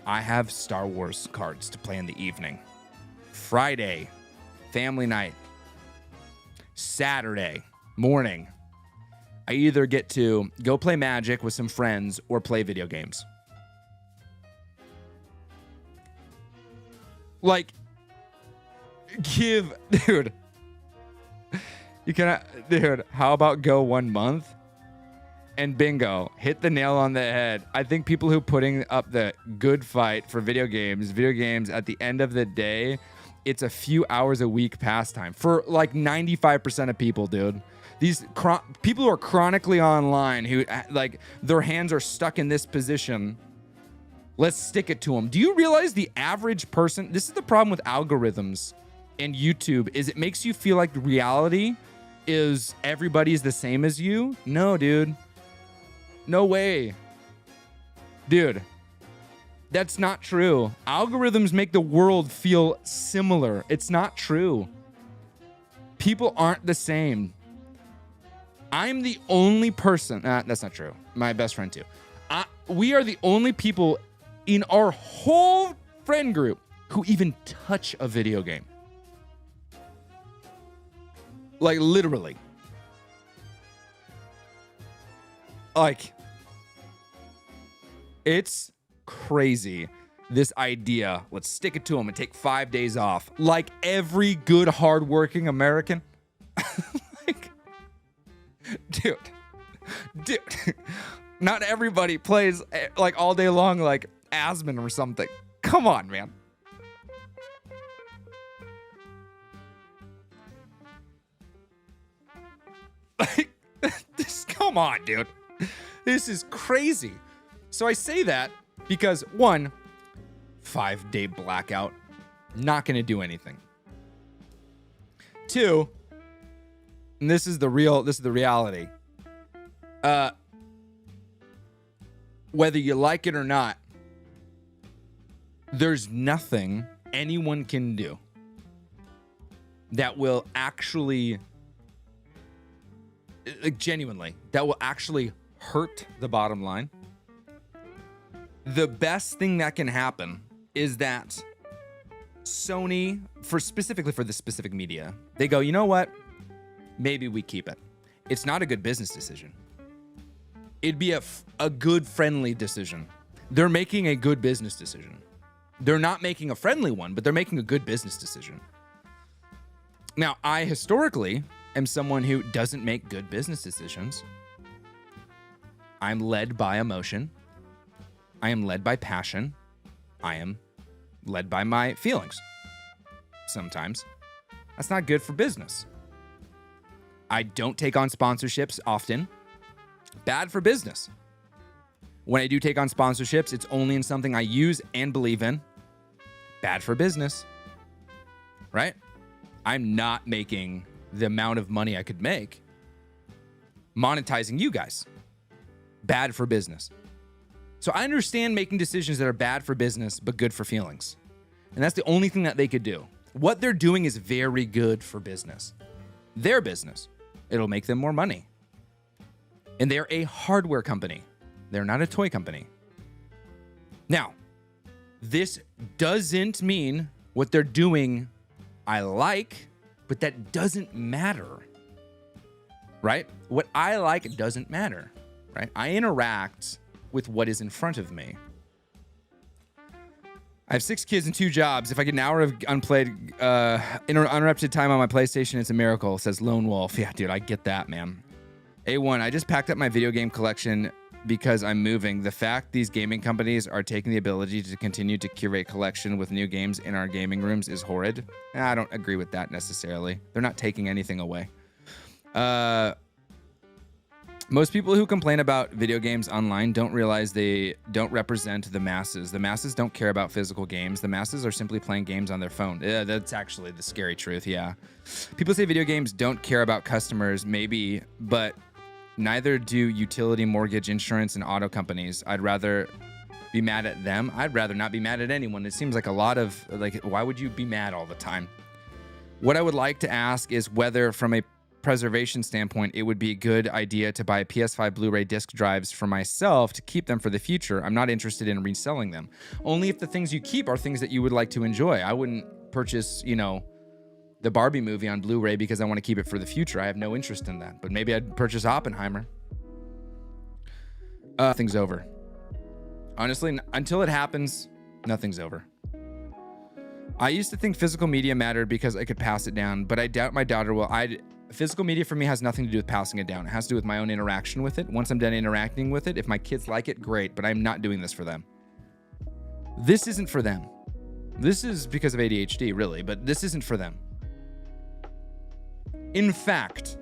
Speaker 1: I have Star Wars cards to play in the evening. Friday, family night. Saturday morning, I either get to go play Magic with some friends or play video games. Like, dude, how about go 1 month? And bingo, hit the nail on the head. I think people who putting up the good fight for video games at the end of the day, it's a few hours a week pastime for like 95% of people, dude. These people who are chronically online, who like their hands are stuck in this position. Let's stick it to them. Do you realize the average person, this is the problem with algorithms and YouTube, is it makes you feel like reality is everybody's the same as you? No, dude. No way. Dude, that's not true. Algorithms make the world feel similar. It's not true. People aren't the same. I'm the only person. That's not true. My best friend too. We are the only people in our whole friend group who even touch a video game. Like, literally. Like, it's crazy, this idea. Let's stick it to them and take 5 days off. Like every good, hardworking American. Like, dude. Not everybody plays like all day long like Asmon or something. Come on, man. Come on, dude. This is crazy. So I say that because 1, 5-day blackout, not going to do anything. 2, and this is the reality. Whether you like it or not, there's nothing anyone can do that will actually, like, genuinely, that will actually hurt the bottom line. The best thing that can happen is that Sony, specifically for the specific media, they go, you know what? Maybe we keep it. It's not a good business decision. It'd be a good, friendly decision. They're making a good business decision. They're not making a friendly one, but they're making a good business decision. Now, I historically am someone who doesn't make good business decisions. I'm led by emotion. I am led by passion. I am led by my feelings. Sometimes. That's not good for business. I don't take on sponsorships often. Bad for business. When I do take on sponsorships, it's only in something I use and believe in. Bad for business. Right? I'm not making the amount of money I could make monetizing you guys. Bad for business. So I understand making decisions that are bad for business, but good for feelings. And that's the only thing that they could do. What they're doing is very good for business. Their business. It'll make them more money. And they're a hardware company. They're not a toy company. Now, this doesn't mean what they're doing I like, but that doesn't matter. Right? What I like doesn't matter. Right? I interact with what is in front of me. I have 6 kids and 2 jobs. If I get an hour of uninterrupted time on my PlayStation, it's a miracle, says Lone Wolf. Yeah, dude, I get that, man. A1, I just packed up my video game collection because I'm moving. The fact these gaming companies are taking the ability to continue to curate collection with new games in our gaming rooms is horrid. I don't agree with that necessarily. They're not taking anything away. Most people who complain about video games online don't realize they don't represent the masses. The masses don't care about physical games. The masses are simply playing games on their phone. Yeah, that's actually the scary truth, yeah. People say video games don't care about customers, maybe, but neither do utility, mortgage, insurance, and auto companies. I'd rather be mad at them. I'd rather not be mad at anyone. It seems like a lot of, why would you be mad all the time? What I would like to ask is whether, from a preservation standpoint, it would be a good idea to buy PS5 Blu-ray disc drives for myself to keep them for the future. I'm not interested in reselling them. Only if the things you keep are things that you would like to enjoy. I wouldn't purchase, the Barbie movie on Blu-ray because I want to keep it for the future. I have no interest in that. But maybe I'd purchase Oppenheimer. Nothing's over. Honestly, until it happens, nothing's over. I used to think physical media mattered because I could pass it down, but I doubt my daughter will. Physical media for me has nothing to do with passing it down. It has to do with my own interaction with it. Once I'm done interacting with it, if my kids like it, great, but I'm not doing this for them. This isn't for them. This is because of ADHD, really, but this isn't for them. In fact,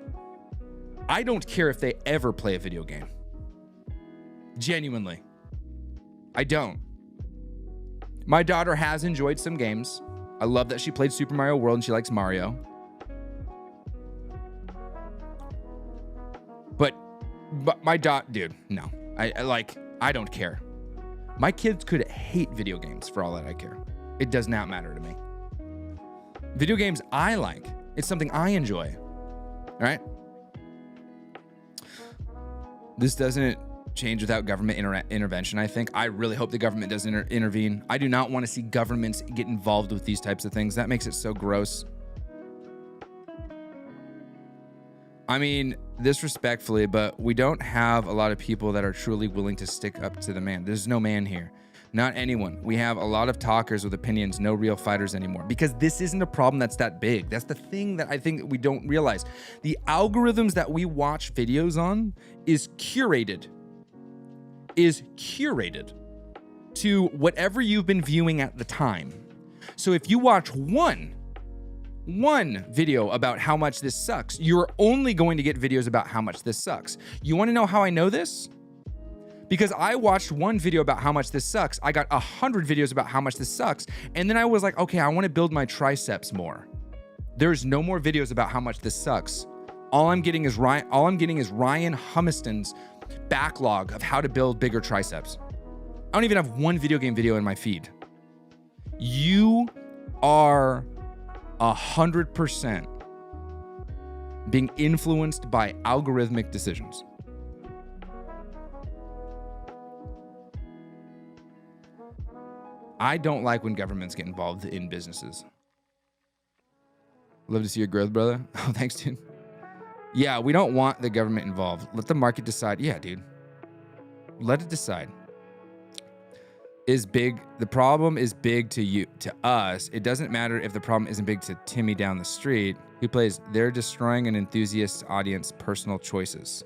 Speaker 1: I don't care if they ever play a video game. Genuinely. I don't. My daughter has enjoyed some games. I love that she played Super Mario World and she likes Mario. But my dude, no. I don't care. My kids could hate video games for all that I care. It does not matter to me. Video games I like. It's something I enjoy. All right? This doesn't change without government intervention, I think. I really hope the government doesn't intervene. I do not want to see governments get involved with these types of things. That makes it so gross. I mean, disrespectfully, but we don't have a lot of people that are truly willing to stick up to the man. There's no man here. Not anyone. We have a lot of talkers with opinions, no real fighters anymore. Because this isn't a problem that's that big. That's the thing that I think we don't realize. The algorithms that we watch videos on is curated. is curated to whatever you've been viewing at the time. So if you watch one video about how much this sucks, you're only going to get videos about how much this sucks. You want to know how I know this? Because I watched one video about how much this sucks. I got 100 videos about how much this sucks. And then I was like, okay, I want to build my triceps more. There's no more videos about how much this sucks. All I'm getting is Ryan Humiston's backlog of how to build bigger triceps. I don't even have one video game video in my feed. You are 100% being influenced by algorithmic decisions. I don't like when governments get involved in businesses. Love to see your growth, brother. Oh, thanks, dude. Yeah, we don't want the government involved. Let the market decide. Yeah, dude. Let it decide. The problem is big to us. It doesn't matter if the problem isn't big to Timmy down the street who plays. They're destroying an enthusiast audience personal choices.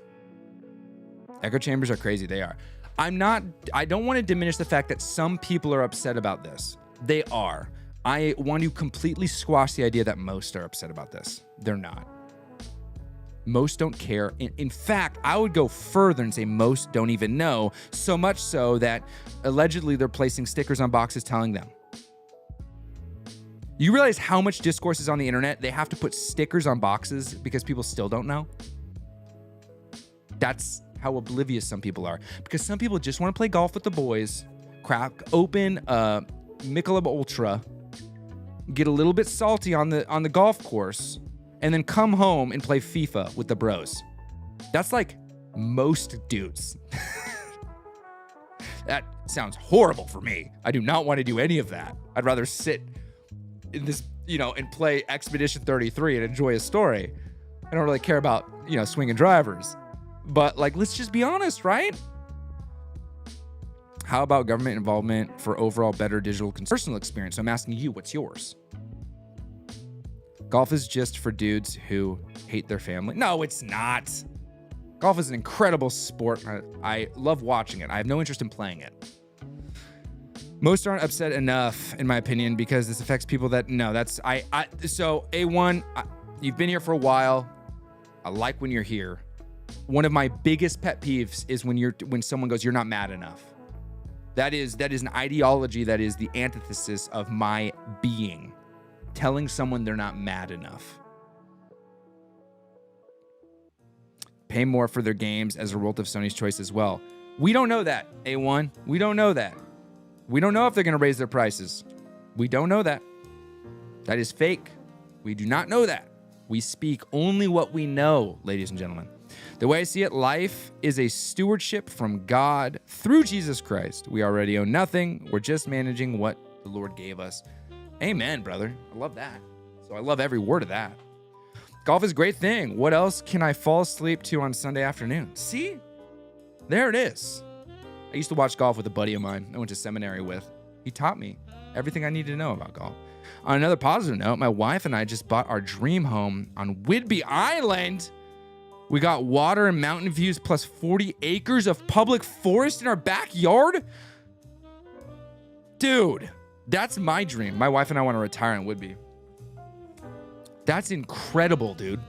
Speaker 1: Echo chambers are crazy. They are. I don't want to diminish the fact that some people are upset about this. They are. I want to completely squash the idea that most are upset about this. They're not. Most don't care. In fact, I would go further and say most don't even know, so much so that allegedly they're placing stickers on boxes telling them. You realize how much discourse is on the internet? They have to put stickers on boxes because people still don't know. That's how oblivious some people are. Because some people just want to play golf with the boys, crack open a Michelob Ultra, get a little bit salty on the golf course, and then come home and play FIFA with the bros. That's like most dudes. That sounds horrible for me. I do not want to do any of that. I'd rather sit in this, and play Expedition 33 and enjoy a story. I don't really care about, swinging drivers. But let's just be honest, right? How about government involvement for overall better digital personal experience? So I'm asking you, what's yours? Golf is just for dudes who hate their family. No, it's not. Golf is an incredible sport. I love watching it. I have no interest in playing it. Most aren't upset enough, in my opinion, because this affects people so A1, you've been here for a while. I like when you're here. One of my biggest pet peeves is when someone goes, "You're not mad enough." That is an ideology that is the antithesis of my being. Telling someone they're not mad enough. Pay more for their games as a result of Sony's choice as well. We don't know that, A1. We don't know that. We don't know if they're going to raise their prices. We don't know that. That is fake. We do not know that. We speak only what we know, ladies and gentlemen. The way I see it, life is a stewardship from God through Jesus Christ. We already own nothing. We're just managing what the Lord gave us. Amen, brother. I love that. So I love every word of that. Golf is a great thing. What else can I fall asleep to on Sunday afternoon? See? There it is. I used to watch golf with a buddy of mine I went to seminary with. He taught me everything I needed to know about golf. On another positive note, my wife and I just bought our dream home on Whidbey Island. We got water and mountain views plus 40 acres of public forest in our backyard. Dude, that's my dream. My wife and I want to retire in Whidbey. That's incredible, dude.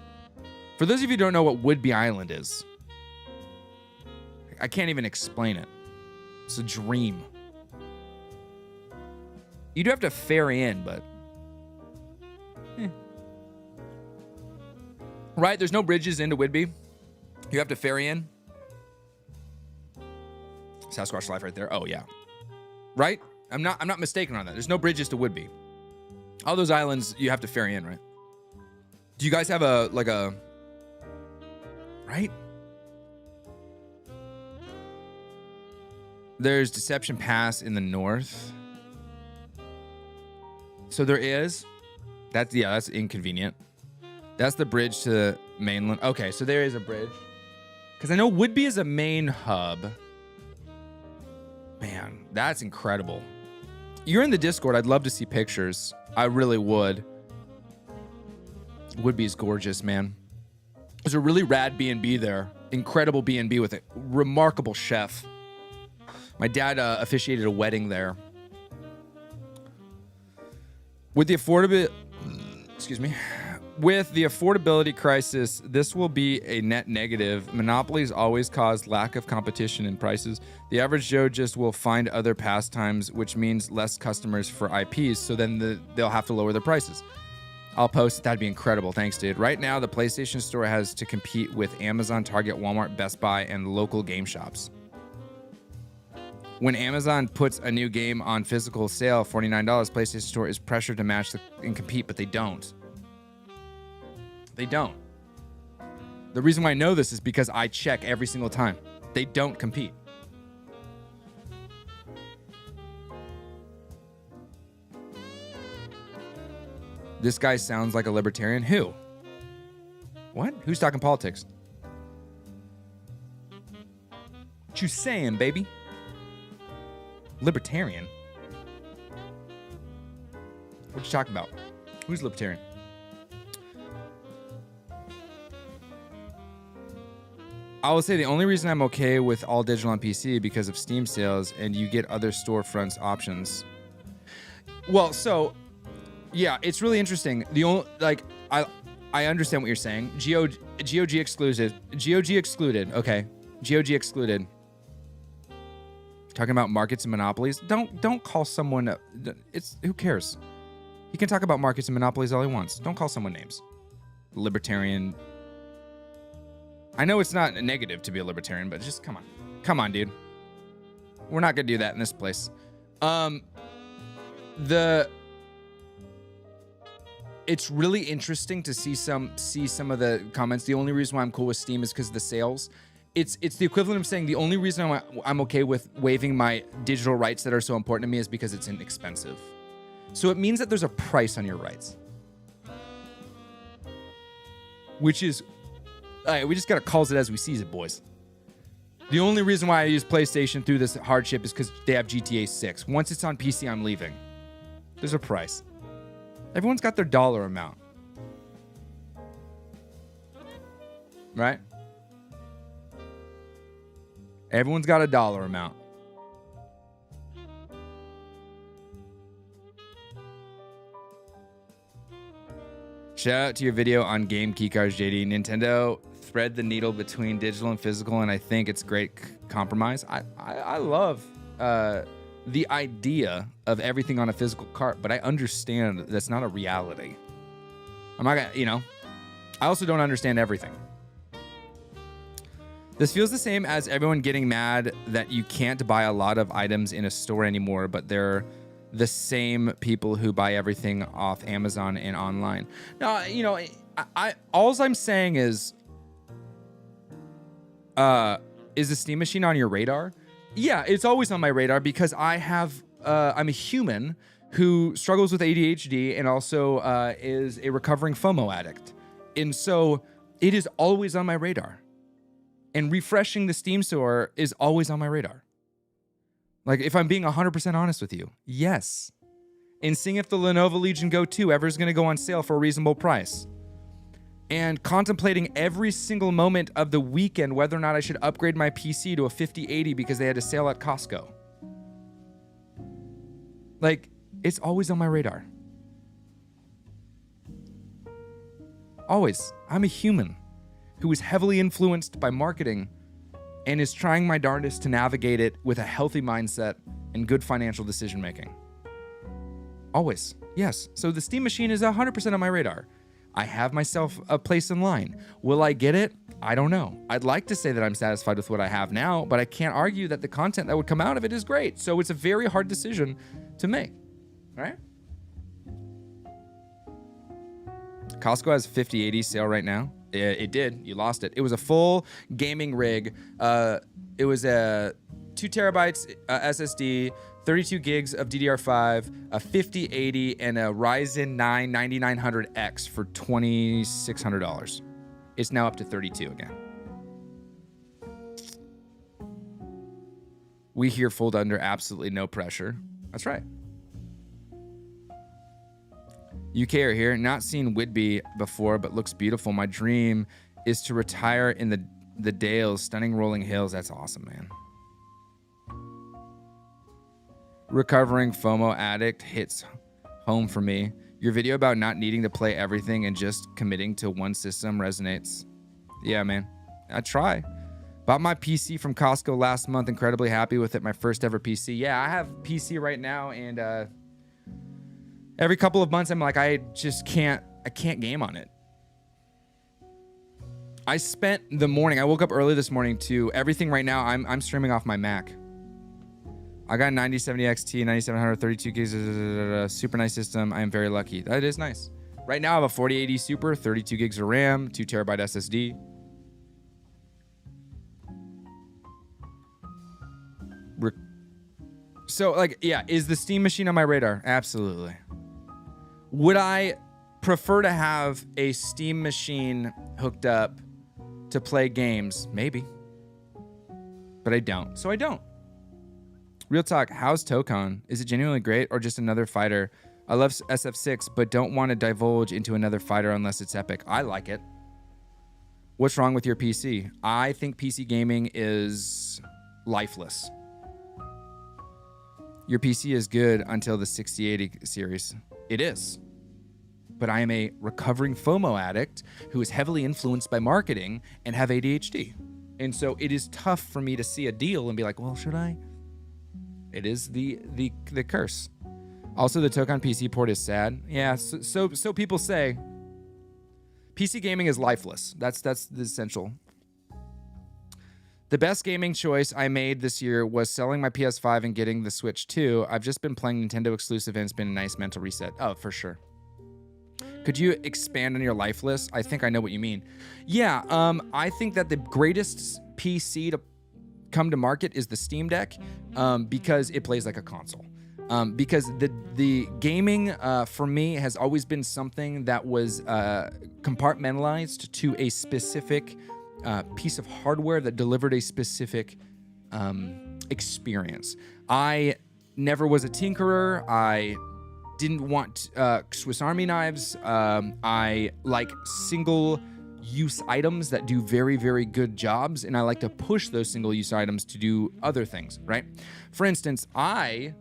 Speaker 1: For those of you who don't know what Whidbey Island is, I can't even explain it. It's a dream. You do have to ferry in, but... Right? There's no bridges into Whidbey. You have to ferry in. Sasquatch Life right there. Oh, yeah. Right? I'm not mistaken on that. There's no bridges to Whidbey. All those islands, you have to ferry in, right? Do you guys have right? There's Deception Pass in the north. So there is. That's inconvenient. That's the bridge to mainland. Okay, so there is a bridge. Because I know Whidbey is a main hub. Man, that's incredible. You're in the Discord. I'd love to see pictures. I really would. Whidbey's gorgeous, man. There's a really rad B&B there. Incredible B&B with a remarkable chef. My dad officiated a wedding there. With the affordability crisis, this will be a net negative. Monopolies always cause lack of competition in prices. The average Joe just will find other pastimes, which means less customers for IPs, so then they'll have to lower their prices. I'll post it. That'd be incredible. Thanks, dude. Right now, the PlayStation Store has to compete with Amazon, Target, Walmart, Best Buy, and local game shops. When Amazon puts a new game on physical sale, $49, PlayStation Store is pressured to match and compete, but they don't. They don't. The reason why I know this is because I check every single time. They don't compete. This guy sounds like a libertarian. Who? What? Who's talking politics? What you saying, baby? Libertarian? What you talking about? Who's libertarian? I will say the only reason I'm okay with all digital on PC because of Steam sales and you get other storefronts options. Well, so yeah, it's really interesting. The only I understand what you're saying. GOG excluded. GOG excluded. Okay. GOG excluded. Talking about markets and monopolies. Don't call someone. It's who cares? He can talk about markets and monopolies all he wants. Don't call someone names. Libertarian. I know it's not negative to be a libertarian, but just come on, dude. We're not gonna do that in this place. It's really interesting to see some of the comments. The only reason why I'm cool with Steam is because of the sales. It's the equivalent of saying the only reason I'm okay with waiving my digital rights that are so important to me is because it's inexpensive. So it means that there's a price on your rights, which is, we just gotta call it as we sees it, boys. The only reason why I use PlayStation through this hardship is because they have GTA 6. Once it's on PC, I'm leaving. There's a price. Everyone's got their dollar amount, right? Everyone's got a dollar amount. Shout out to your video on game keycards, JD. Nintendo thread the needle between digital and physical, and I think it's great compromise. I love the idea of everything on a physical cart, but I understand that's not a reality. I'm not gonna, I also don't understand everything. This feels the same as everyone getting mad that you can't buy a lot of items in a store anymore, but they're the same people who buy everything off Amazon and online. Now, all I'm saying is the Steam Machine on your radar? Yeah, it's always on my radar because I'm a human who struggles with ADHD and also is a recovering FOMO addict. And so it is always on my radar. And refreshing the Steam store is always on my radar. Like, if I'm being 100% honest with you, yes. And seeing if the Lenovo Legion Go 2 ever is going to go on sale for a reasonable price. And contemplating every single moment of the weekend whether or not I should upgrade my PC to a 5080 because they had a sale at Costco. Like, it's always on my radar. Always. I'm a human who is heavily influenced by marketing and is trying my darndest to navigate it with a healthy mindset and good financial decision making. Always. Yes. So the Steam Machine is 100% on my radar. I have myself a place in line. Will I get it? I don't know. I'd like to say that I'm satisfied with what I have now, but I can't argue that the content that would come out of it is great. So it's a very hard decision to make. All right? Costco has 5080 sale right now. It did. You lost it. It was a full gaming rig. It was a 2 terabytes SSD, 32 gigs of DDR5, a 5080, and a Ryzen 9 9900X for $2,600. It's now up to 32 again. We here fold under absolutely no pressure. That's right. UK are here. Not seen Whitby before, but looks beautiful. My dream is to retire in the Dales, stunning rolling hills. That's awesome, man. Recovering FOMO addict hits home for me. Your video about not needing to play everything and just committing to one system resonates. Yeah, man. I try. Bought my PC from Costco last month. Incredibly happy with it. My first ever PC. Yeah, I have PC right now, and every couple of months I'm like, I can't game on it. I spent the morning, I woke up early this morning to everything right now. I'm streaming off my Mac. I got 9070 XT, 9700, 32 gigs, super nice system. I am very lucky. That is nice. Right now I have a 4080 Super, 32 gigs of RAM, 2 terabyte SSD. So like, yeah, is the Steam machine on my radar? Absolutely. Would I prefer to have a Steam machine hooked up to play games? Maybe. But I don't. So I don't. Real talk, how's Tokon? Is it genuinely great or just another fighter? I love SF6, but don't want to divulge into another fighter unless it's epic. I like it. What's wrong with your PC? I think PC gaming is lifeless. Your PC is good until the 6080 series. It is. But I am a recovering FOMO addict who is heavily influenced by marketing and have ADHD. And so it is tough for me to see a deal and be like, well, should I? It is the curse. Also, the Tokon PC port is sad. Yeah, so people say PC gaming is lifeless. That's the essential. The best gaming choice I made this year was selling my PS5 and getting the Switch 2. I've just been playing Nintendo exclusive and it's been a nice mental reset. Oh, for sure. Could you expand on your lifeless? I think I know what you mean. Yeah, I think that the greatest PC to come to market is the Steam Deck because it plays like a console. Because the gaming for me has always been something that was compartmentalized to a specific piece of hardware that delivered a specific experience. I never was a tinkerer. I didn't want Swiss Army knives. I like single-use items that do very, very good jobs, and I like to push those single-use items to do other things, right? For instance, I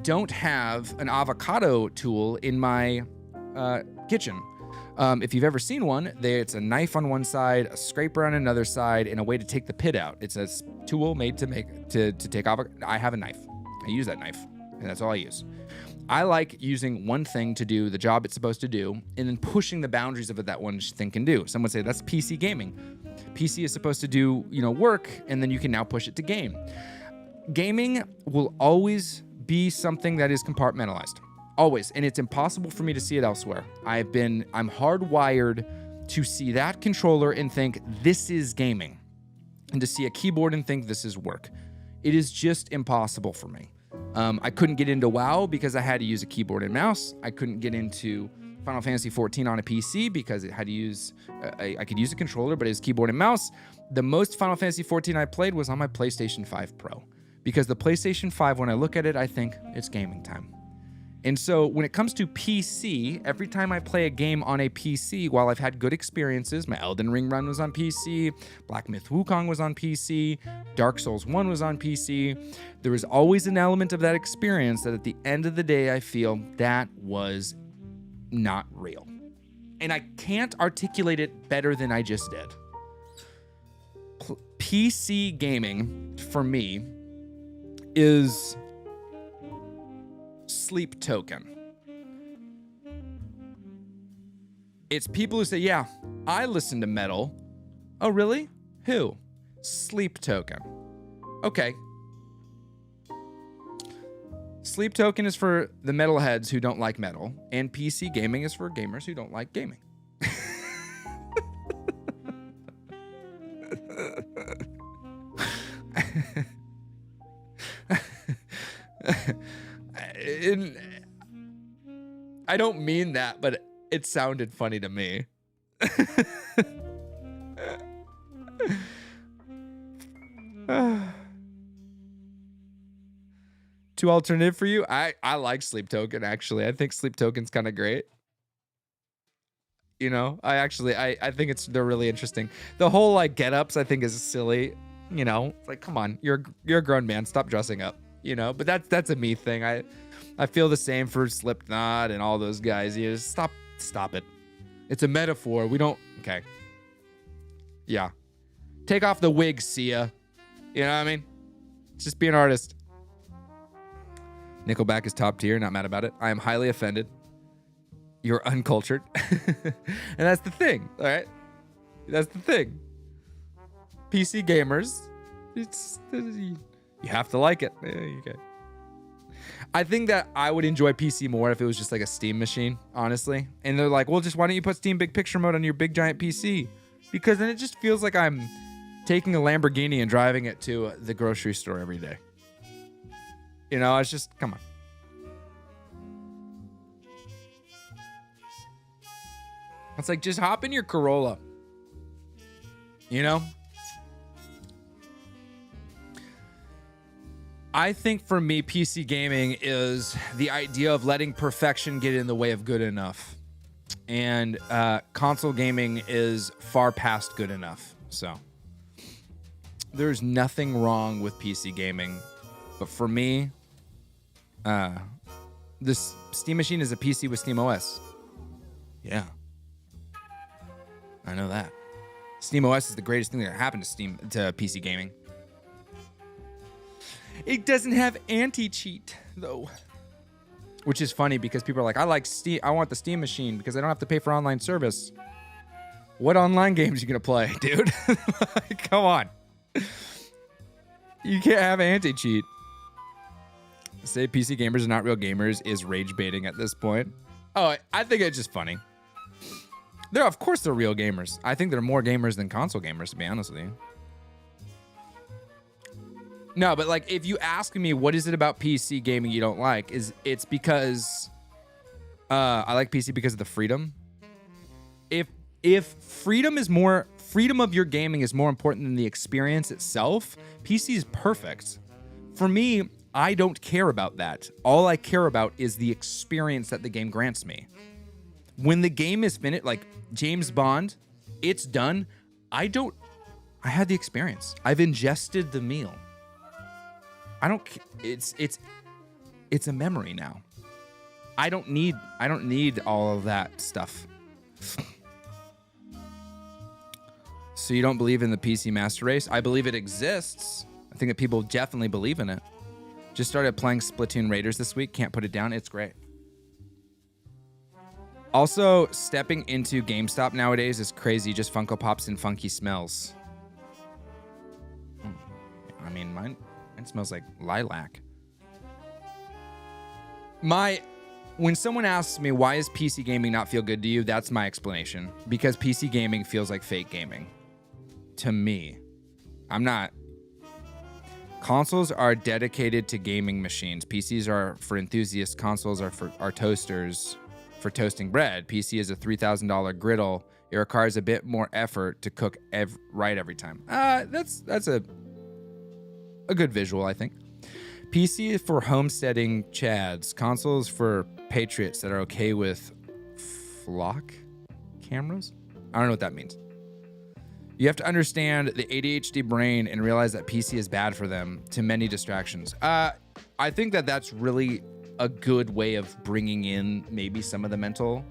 Speaker 1: don't have an avocado tool in my kitchen. If you've ever seen one, it's a knife on one side, a scraper on another side, and a way to take the pit out. It's a tool made to take avocado. I have a knife. I use that knife, and that's all I use. I like using one thing to do the job it's supposed to do, and then pushing the boundaries of what that one thing can do. Some would say that's PC gaming. PC is supposed to do, work, and then you can now push it to game. Gaming will always be something that is compartmentalized. Always. And it's impossible for me to see it elsewhere. I'm hardwired to see that controller and think this is gaming, and to see a keyboard and think this is work. It is just impossible for me. I couldn't get into WoW because I had to use a keyboard and mouse. I couldn't get into Final Fantasy 14 on a PC because it had to use, I could use a controller, but it was keyboard and mouse. The most Final Fantasy 14 I played was on my PlayStation 5 Pro, because the PlayStation 5, when I look at it, I think it's gaming time. And so when it comes to PC, every time I play a game on a PC, while I've had good experiences, my Elden Ring run was on PC, Black Myth Wukong was on PC, Dark Souls 1 was on PC, there was always an element of that experience that at the end of the day, I feel that was not real. And I can't articulate it better than I just did. PC gaming, for me, is Sleep Token. It's people who say, yeah, I listen to metal. Oh, really? Who? Sleep Token. Okay. Sleep Token is for the metalheads who don't like metal, and PC gaming is for gamers who don't like gaming. I don't mean that, but it sounded funny to me. Too alternative for you? I like Sleep Token, actually. I think Sleep Token's kind of great. I think they're really interesting. The whole like get-ups I think is silly. It's like, come on, you're a grown man, stop dressing up. But that's a me thing. I feel the same for Slipknot and all those guys. You just stop it. It's a metaphor. We don't. Okay. Yeah. Take off the wig, Sia. You know what I mean? Just be an artist. Nickelback is top tier. Not mad about it. I am highly offended. You're uncultured. And that's the thing. All right. That's the thing. PC gamers. You have to like it. Okay. I think that I would enjoy PC more if it was just like a Steam machine, honestly. And they're like, well, just why don't you put Steam Big Picture Mode on your big giant PC? Because then it just feels like I'm taking a Lamborghini and driving it to the grocery store every day. It's just, come on. It's like, just hop in your Corolla. I think for me, PC gaming is the idea of letting perfection get in the way of good enough. And console gaming is far past good enough. So there's nothing wrong with PC gaming. But for me, this Steam machine is a PC with Steam OS. Yeah. I know that. Steam OS is the greatest thing that happened to PC gaming. It doesn't have anti-cheat though, which is funny because people are like, I like Steam. I want the Steam machine because I don't have to pay for online service. What online games are you gonna play, dude? Come on. You can't have anti-cheat. Say PC gamers are not real gamers is rage baiting at this point. Oh, I think it's just funny. Of course they're real gamers. I think they're more gamers than console gamers, to be honest with you. No, but like, if you ask me what is it about PC gaming you don't like, it's because I like PC because of the freedom. If freedom of your gaming is more important than the experience itself, PC is perfect. For me, I don't care about that. All I care about is the experience that the game grants me. When the game is finished, like James Bond, it's done. I had the experience. I've ingested the meal. It's a memory now. I don't need all of that stuff. So you don't believe in the PC Master Race? I believe it exists. I think that people definitely believe in it. Just started playing Splatoon Raiders this week. Can't put it down. It's great. Also, stepping into GameStop nowadays is crazy. Just Funko Pops and funky smells. I mean, mine smells like lilac. When someone asks me, why does PC gaming not feel good to you? That's my explanation. Because PC gaming feels like fake gaming. To me. Consoles are dedicated to gaming machines. PCs are for enthusiasts. Consoles are toasters for toasting bread. PC is a $3,000 griddle. It requires a bit more effort to cook right every time. That's a good visual, I think. PC is for homesteading chads. Consoles for patriots that are okay with flock cameras. I don't know what that means. You have to understand the ADHD brain and realize that PC is bad for them. Too many distractions. I think that's really a good way of bringing in maybe some of the mental.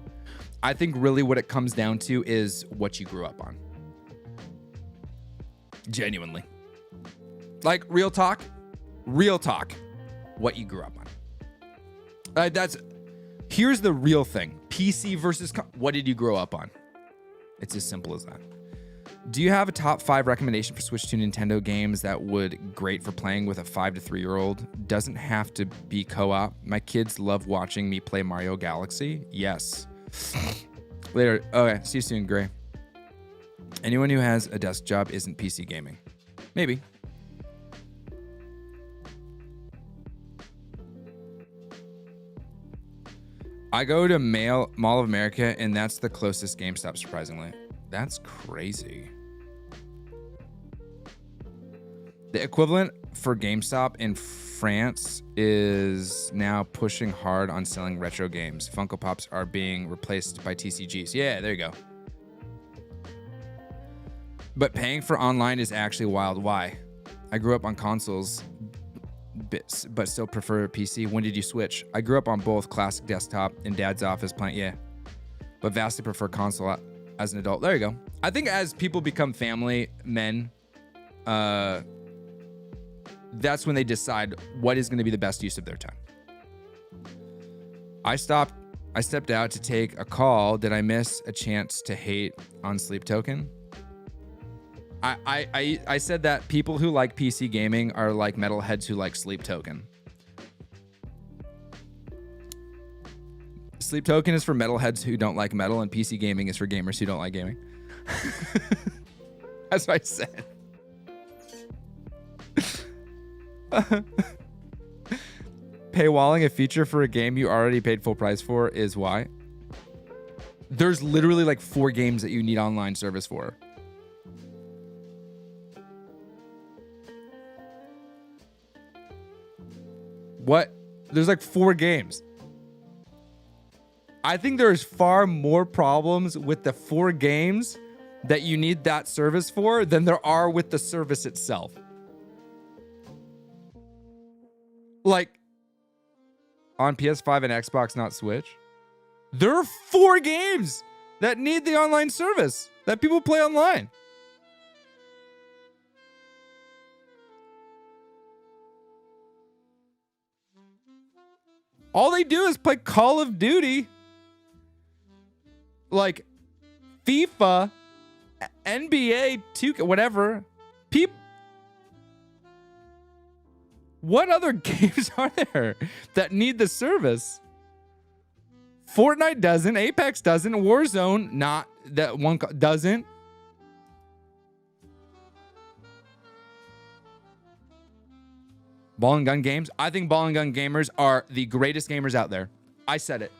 Speaker 1: I think really what it comes down to is what you grew up on. Genuinely. Like, real talk, what you grew up on. Here's the real thing. PC versus, what did you grow up on? It's as simple as that. Do you have a top 5 recommendation for Switch to Nintendo games that would great for playing with a 5 to 3-year-old? Doesn't have to be co-op. My kids love watching me play Mario Galaxy. Yes. Later. Okay, see you soon, Gray. Anyone who has a desk job isn't PC gaming. Maybe. I go to Mall of America, and that's the closest GameStop, surprisingly. That's crazy. The equivalent for GameStop in France is now pushing hard on selling retro games. Funko Pops are being replaced by TCGs. Yeah, there you go. But paying for online is actually wild. Why? I grew up on consoles. but still prefer PC. When did you switch? I grew up on both classic desktop and dad's office playing, yeah, but vastly prefer console as an adult. There you go. I think as people become family men, that's when they decide what is going to be the best use of their time. I stepped out to take a call. Did I miss a chance to hate on Sleep Token? I said that people who like PC gaming are like metalheads who like Sleep Token. Sleep Token is for metalheads who don't like metal, and PC gaming is for gamers who don't like gaming. That's what I said. Paywalling a feature for a game you already paid full price for is why. There's literally like 4 games that you need online service for. What? There's like 4 games. I think there's far more problems with the 4 games that you need that service for than there are with the service itself. Like, on PS5 and Xbox, not Switch, there are 4 games that need the online service that people play online. All they do is play Call of Duty, like FIFA, NBA 2K, whatever. What other games are there that need the service? Fortnite doesn't, Apex doesn't, Warzone, not that one doesn't. Ball and gun games. I think ball and gun gamers are the greatest gamers out there. I said it.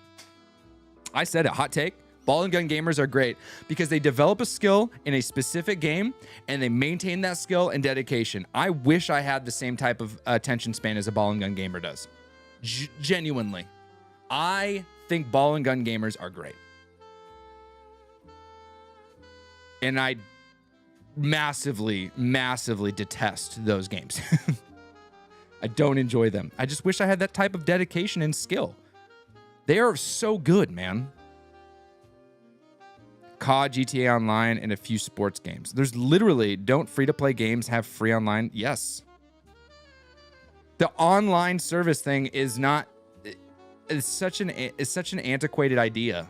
Speaker 1: Hot take. Ball and gun gamers are great because they develop a skill in a specific game and they maintain that skill and dedication. I wish I had the same type of attention span as a ball and gun gamer does. Genuinely. I think ball and gun gamers are great. And I massively, massively detest those games. I don't enjoy them. I just wish I had that type of dedication and skill. They are so good, man. COD, GTA Online, and a few sports games. There's literally, don't free-to-play games have free online? Yes. The online service thing is not, it's such an antiquated idea.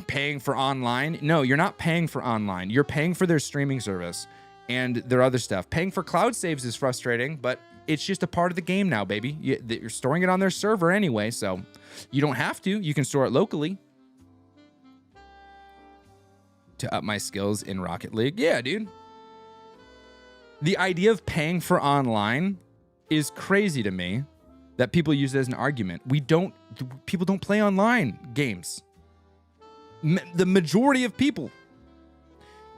Speaker 1: Paying for online? No, you're not paying for online. You're paying for their streaming service and their other stuff. Paying for cloud saves is frustrating, but it's just a part of the game now, baby. You're storing it on their server anyway, so you don't have to. You can store it locally. To up my skills in Rocket League. Yeah, dude. The idea of paying for online is crazy to me that people use it as an argument. People don't play online games. The majority of people.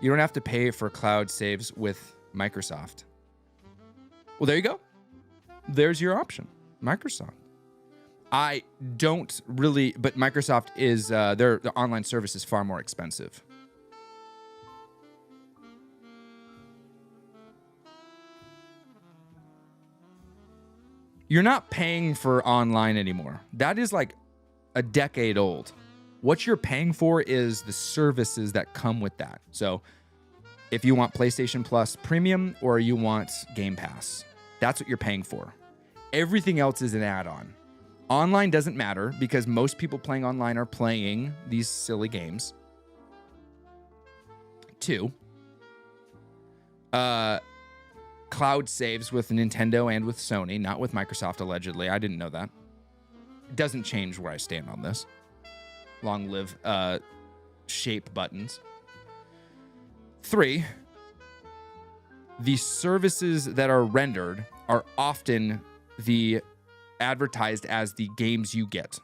Speaker 1: You don't have to pay for cloud saves with Microsoft. Well, there you go. There's your option. Microsoft. I don't really, but Microsoft is, their online service is far more expensive. You're not paying for online anymore. That is like a decade old. What you're paying for is the services that come with that. So if you want PlayStation Plus Premium or you want Game Pass, that's what you're paying for. Everything else is an add-on. Online doesn't matter because most people playing online are playing these silly games. 2, cloud saves with Nintendo and with Sony, not with Microsoft, allegedly. I didn't know that. It doesn't change where I stand on this. Long live shape buttons. 3, the services that are rendered are often advertised as the games you get,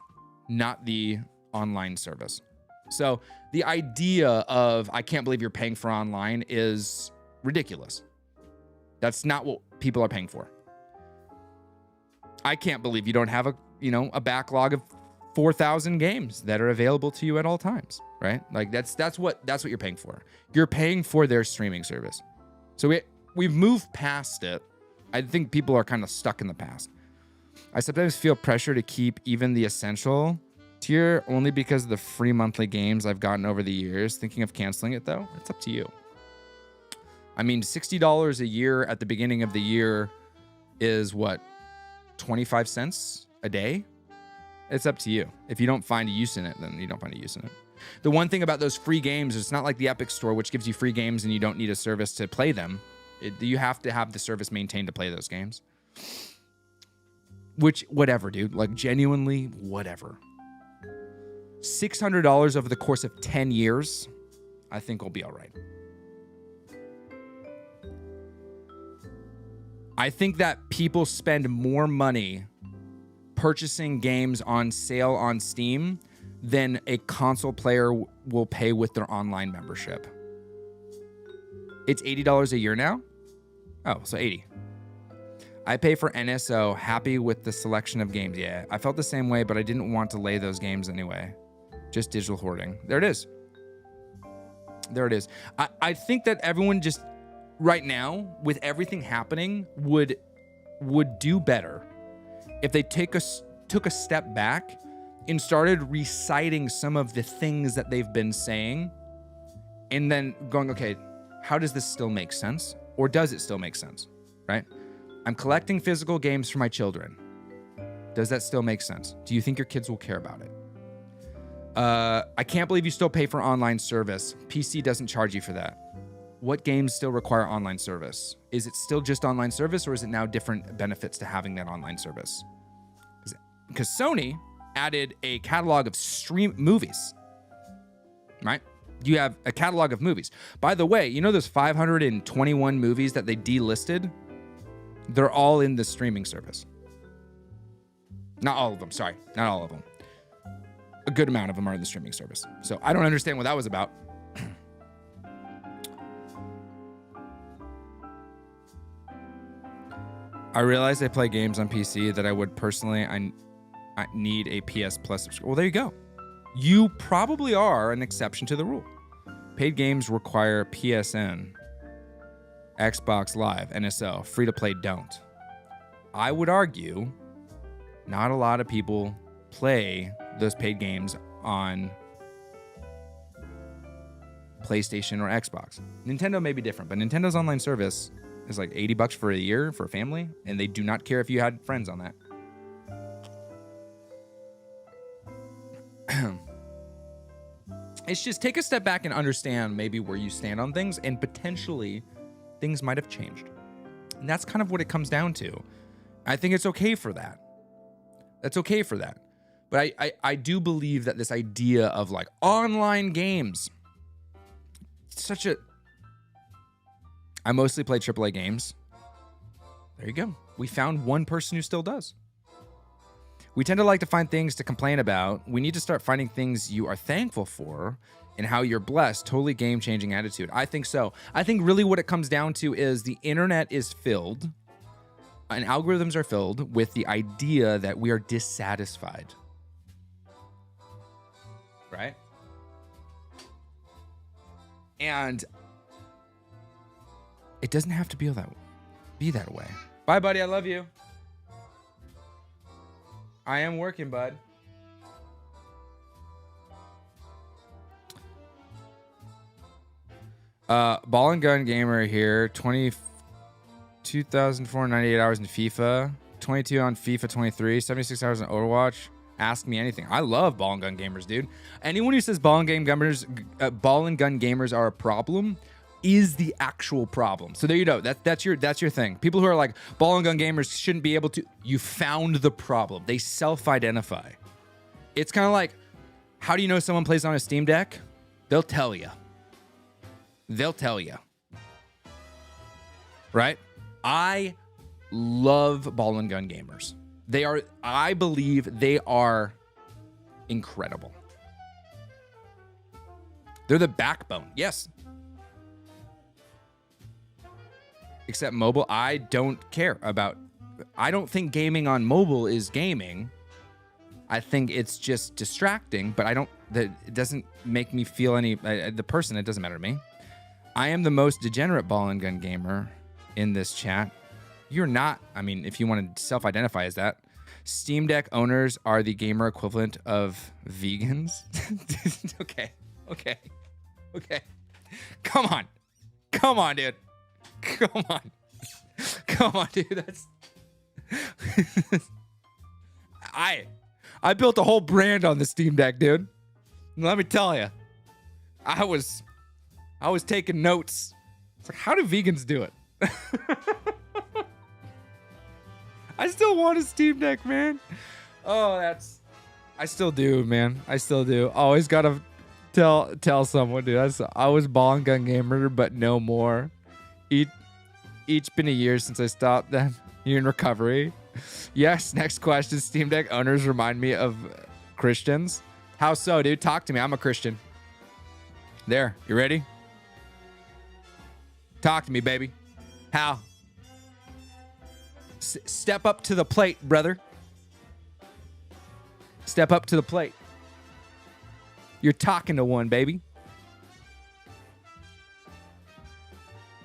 Speaker 1: not the online service. So the idea of, I can't believe you're paying for online is ridiculous. That's not what people are paying for. I can't believe you don't have a backlog of 4,000 games that are available to you at all times, right? Like that's what you're paying for. You're paying for their streaming service. So we've moved past it I think people are kind of stuck in the past. I sometimes feel pressure to keep even the essential tier only because of the free monthly games I've gotten over the years. Thinking of canceling it though, it's up to you. I mean, $60 a year at the beginning of the year is what, 25 cents a day? It's up to you. If you don't find a use in it, then you don't find a use in it. The one thing about those free games, it's not like the Epic Store, which gives you free games and you don't need a service to play them. You have to have the service maintained to play those games. Which, whatever, dude. Like, genuinely, whatever. $600 over the course of 10 years, I think we'll be all right. I think that people spend more money purchasing games on sale on Steam than a console player will pay with their online membership. It's $80 a year now? Oh, so 80. I pay for NSO, happy with the selection of games. Yeah, I felt the same way, but I didn't want to lay those games anyway. Just digital hoarding. There it is. There it is. I think that everyone just, right now, with everything happening, would do better if they took a step back and started reciting some of the things that they've been saying and then going, okay, how does this still make sense? Or does it still make sense, right? I'm collecting physical games for my children. Does that still make sense? Do you think your kids will care about it? I can't believe you still pay for online service. PC doesn't charge you for that. What games still require online service? Is it still just online service, or is it now different benefits to having that online service? Because Sony added a catalog of stream movies, right? You have a catalog of movies. By the way, you know those 521 movies that they delisted? They're all in the streaming service. Not all of them, sorry. Not all of them. A good amount of them are in the streaming service. So I don't understand what that was about. I realize I play games on PC that I would personally, I need a PS Plus subscription. Well, there you go. You probably are an exception to the rule. Paid games require PSN, Xbox Live, NSO. Free to play don't. I would argue not a lot of people play those paid games on PlayStation or Xbox. Nintendo may be different, but Nintendo's online service is like $80 for a year for a family, and they do not care if you had friends on that. It's just take a step back and understand maybe where you stand on things, and potentially things might have changed. And that's kind of what it comes down to. I think it's okay for that. That's okay for that. But I do believe that this idea of like online games, such a... I mostly play AAA games. There you go. We found one person who still does. We tend to like to find things to complain about. We need to start finding things you are thankful for and how you're blessed. Totally game-changing attitude. I think so. I think really what it comes down to is the internet is filled and algorithms are filled with the idea that we are dissatisfied. Right? And it doesn't have to be that way. Bye, buddy. I love you. I am working, bud. Ball and Gun Gamer here. 2,498 hours in FIFA. 22 on FIFA 23. 76 hours in Overwatch. Ask me anything. I love Ball and Gun Gamers, dude. Anyone who says Ball and Gun Gamers are a problem is the actual problem. So there you go. That's your thing. People who are like, Ball and Gun Gamers shouldn't be able to. You found the problem. They self-identify. It's kind of like, how do you know someone plays on a Steam Deck? They'll tell you. They'll tell you. Right? I love Ball and Gun Gamers. I believe they are incredible. They're the backbone. Yes. Except mobile, I don't care about. I don't think gaming on mobile is gaming. I think it's just distracting, but it doesn't make me feel any, the person, it doesn't matter to me. I am the most degenerate Ball and Gun gamer in this chat. You're not. I mean, if you want to self-identify as that. Steam Deck owners are the gamer equivalent of vegans. Okay. Come on, dude. Come on, dude. That's I built a whole brand on the Steam Deck, dude. Let me tell you, I was taking notes. It's like, how do vegans do it? I still want a Steam Deck, man. Oh, I still do, man. I still do. Always gotta tell someone, dude. I was ball and gun gamer, but no more. Each been a year since I stopped them. You're in recovery. Yes. Next question. Steam Deck owners remind me of Christians. How so, dude? Talk to me. I'm a Christian. There. You ready? Talk to me, baby. How? Step up to the plate, brother. Step up to the plate. You're talking to one, baby.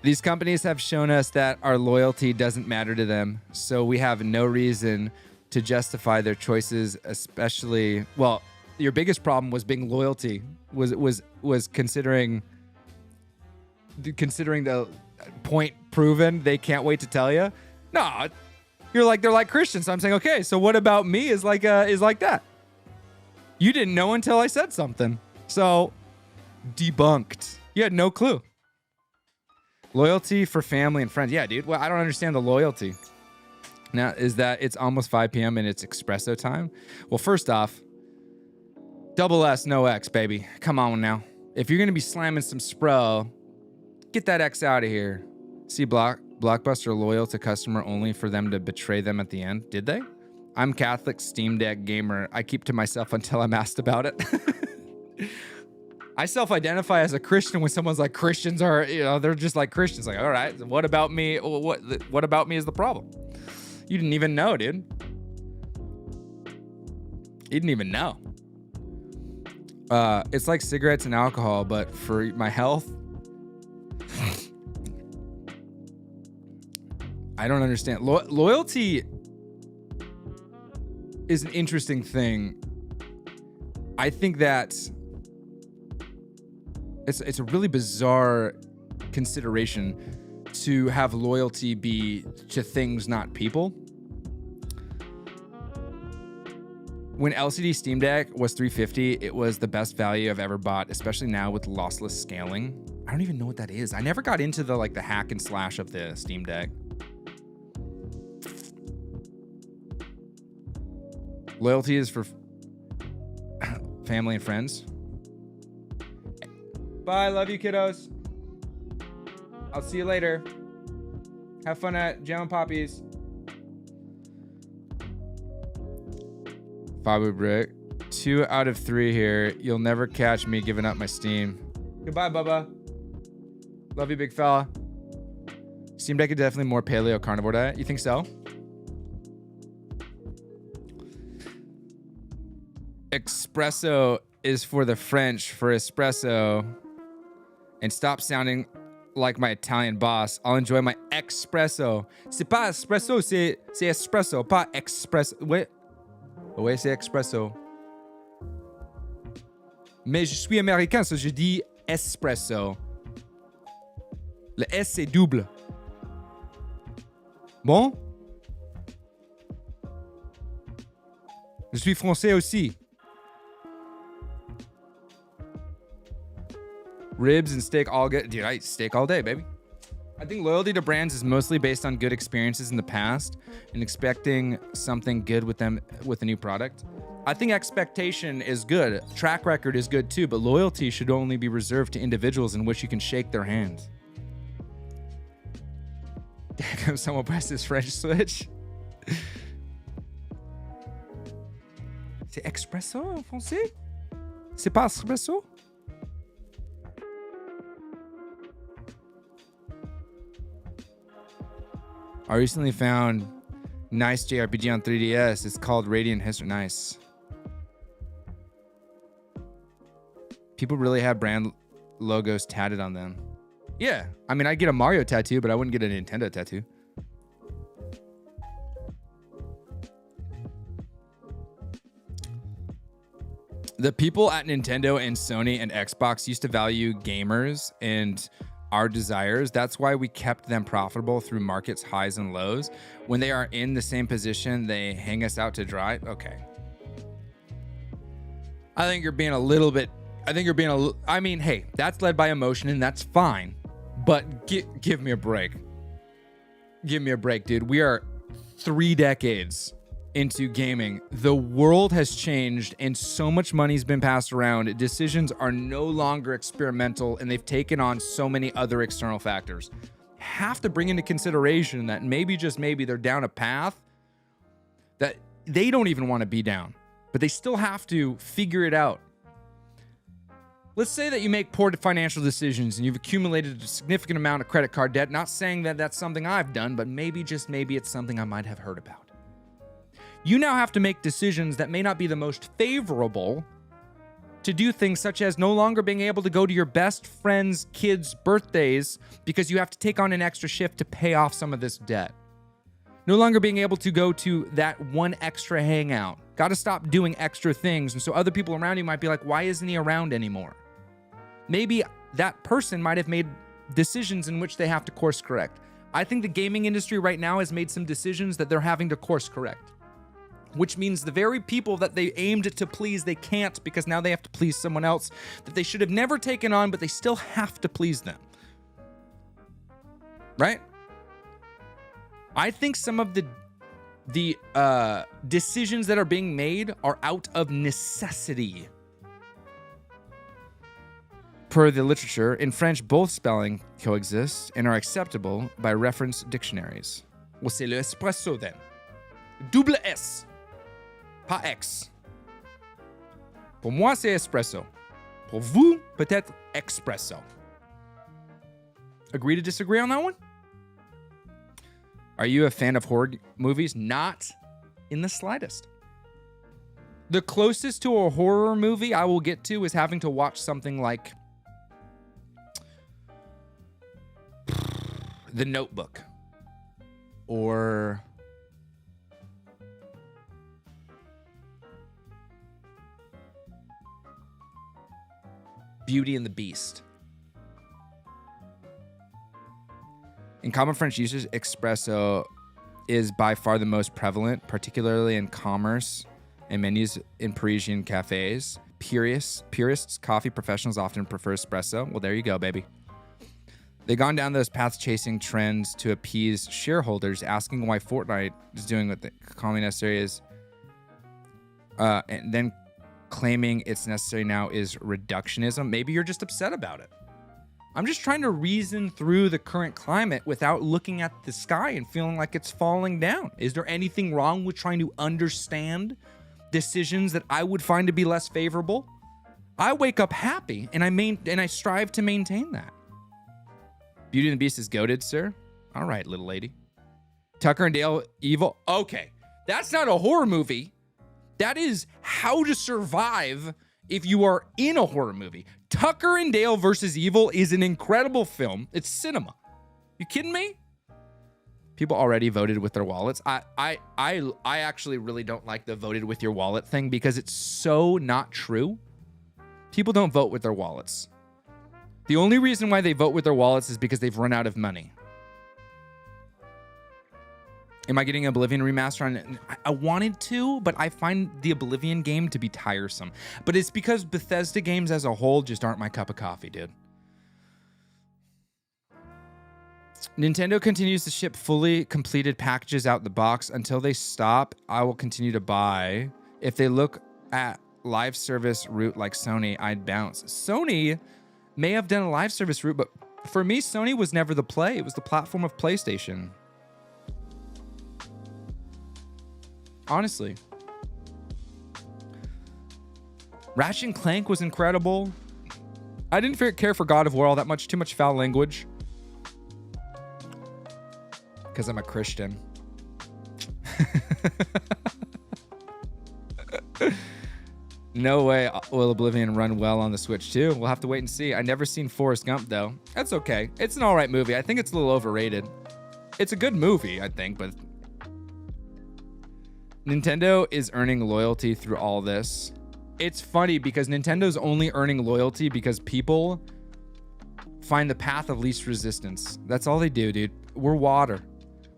Speaker 1: These companies have shown us that our loyalty doesn't matter to them, so we have no reason to justify their choices, especially, well, your biggest problem was being loyalty, was considering the point proven, they can't wait to tell you. No, they're like Christians. So I'm saying, okay, so what about me is like that? You didn't know until I said something. So debunked. You had no clue. Loyalty for family and friends. Yeah, dude. Well, I don't understand the loyalty. Now, is that it's almost 5 p.m. and it's espresso time? Well, first off, double S, no X, baby. Come on now. If you're going to be slamming some Spro, get that X out of here. See, Blockbuster loyal to customer only for them to betray them at the end. Did they? I'm Catholic Steam Deck gamer. I keep to myself until I'm asked about it. I self-identify as a Christian when someone's like, Christians are, they're just like Christians. Like, all right, what about me? What about me is the problem? You didn't even know, dude. You didn't even know. It's like cigarettes and alcohol, but for my health, I don't understand. Loyalty is an interesting thing. I think that it's a really bizarre consideration to have loyalty be to things, not people. When LCD Steam Deck was $350, it was the best value I've ever bought, especially now with lossless scaling. I don't even know what that is. I never got into the hack and slash of the Steam Deck. Loyalty is for family and friends. Bye, love you, kiddos. I'll see you later. Have fun at Jam and Poppies. Fabu Brick. 2 out of 3 here. You'll never catch me giving up my Steam. Goodbye, Bubba. Love you, big fella. Steam Deck is definitely more paleo carnivore diet. You think so? Espresso is for the French for espresso. And stop sounding like my Italian boss. I'll enjoy my espresso. C'est pas espresso, c'est espresso, pas expresso. Ouais, c'est espresso. Mais je suis américain, so je dis espresso. Le S, c'est double. Bon? Je suis français aussi. Ribs and steak all good. Dude, I eat steak all day, baby. I think loyalty to brands is mostly based on good experiences in the past and expecting something good with them with a new product. I think expectation is good. Track record is good too, but loyalty should only be reserved to individuals in which you can shake their hands. Damn, someone pressed this French switch. C'est espresso en français? C'est pas espresso? I recently found nice JRPG on 3DS. It's called Radiant History. Nice. People really have brand logos tatted on them. Yeah. I mean, I'd get a Mario tattoo, but I wouldn't get a Nintendo tattoo. The people at Nintendo and Sony and Xbox used to value gamers and our desires. That's why we kept them profitable through markets highs and lows. When they are in the same position, they hang us out to dry. Okay. I think you're being a little bit, I mean, hey, that's led by emotion and that's fine, but give me a break. Give me a break, dude. We are 3 decades into gaming. The world has changed and so much money's been passed around. Decisions are no longer experimental and they've taken on so many other external factors. Have to bring into consideration that maybe, just maybe, they're down a path that they don't even want to be down, but they still have to figure it out. Let's say that you make poor financial decisions and you've accumulated a significant amount of credit card debt. Not saying that that's something I've done, but maybe, just maybe, it's something I might have heard about. You now have to make decisions that may not be the most favorable to do things such as no longer being able to go to your best friend's kids' birthdays because you have to take on an extra shift to pay off some of this debt. No longer being able to go to that one extra hangout. Got to stop doing extra things. And so other people around you might be like, why isn't he around anymore? Maybe that person might have made decisions in which they have to course correct. I think the gaming industry right now has made some decisions that they're having to course correct, which means the very people that they aimed to please, they can't, because now they have to please someone else that they should have never taken on, but they still have to please them. Right? I think some of the decisions that are being made are out of necessity. Per the literature, in French, both spelling coexist and are acceptable by reference dictionaries. Well, c'est le espresso then. Double S. Pas X. Pour moi, c'est espresso. Pour vous, peut-être expresso. Agree to disagree on that one? Are you a fan of horror movies? Not in the slightest. The closest to a horror movie I will get to is having to watch something like The Notebook or Beauty and the Beast. In common French usage, espresso is by far the most prevalent, particularly in commerce and menus in Parisian cafes. Purists, coffee professionals often prefer espresso. Well, there you go, baby. They've gone down those paths chasing trends to appease shareholders, asking why Fortnite is doing what the calling necessary is, and then claiming it's necessary now is reductionism. Maybe you're just upset about it. I'm just trying to reason through the current climate without looking at the sky and feeling like it's falling down. Is there anything wrong with trying to understand decisions that I would find to be less favorable? I wake up happy and I strive to maintain that. Beauty and the Beast is goated, sir. All right, little lady. Tucker and Dale Evil. Okay, that's not a horror movie. That is how to survive if you are in a horror movie. Tucker and Dale versus Evil is an incredible film. It's cinema. You kidding me? People already voted with their wallets. I actually really don't like the voted with your wallet thing because it's so not true. People don't vote with their wallets. The only reason why they vote with their wallets is because they've run out of money. Am I getting Oblivion remaster on? I wanted to, but I find the Oblivion game to be tiresome. But it's because Bethesda games as a whole just aren't my cup of coffee, dude. Nintendo continues to ship fully completed packages out the box. Until they stop, I will continue to buy. If they look at live service route like Sony, I'd bounce. Sony may have done a live service route, but for me, Sony was never the play. It was the platform of PlayStation. Honestly. Ratchet and Clank was incredible. I didn't care for God of War all that much. Too much foul language. Because I'm a Christian. No way will Oblivion run well on the Switch too. We'll have to wait and see. I never seen Forrest Gump though. That's okay. It's an all right movie. I think it's a little overrated. It's a good movie, I think, but Nintendo is earning loyalty through all this. It's funny because Nintendo's only earning loyalty because people find the path of least resistance. That's all they do, dude. We're water.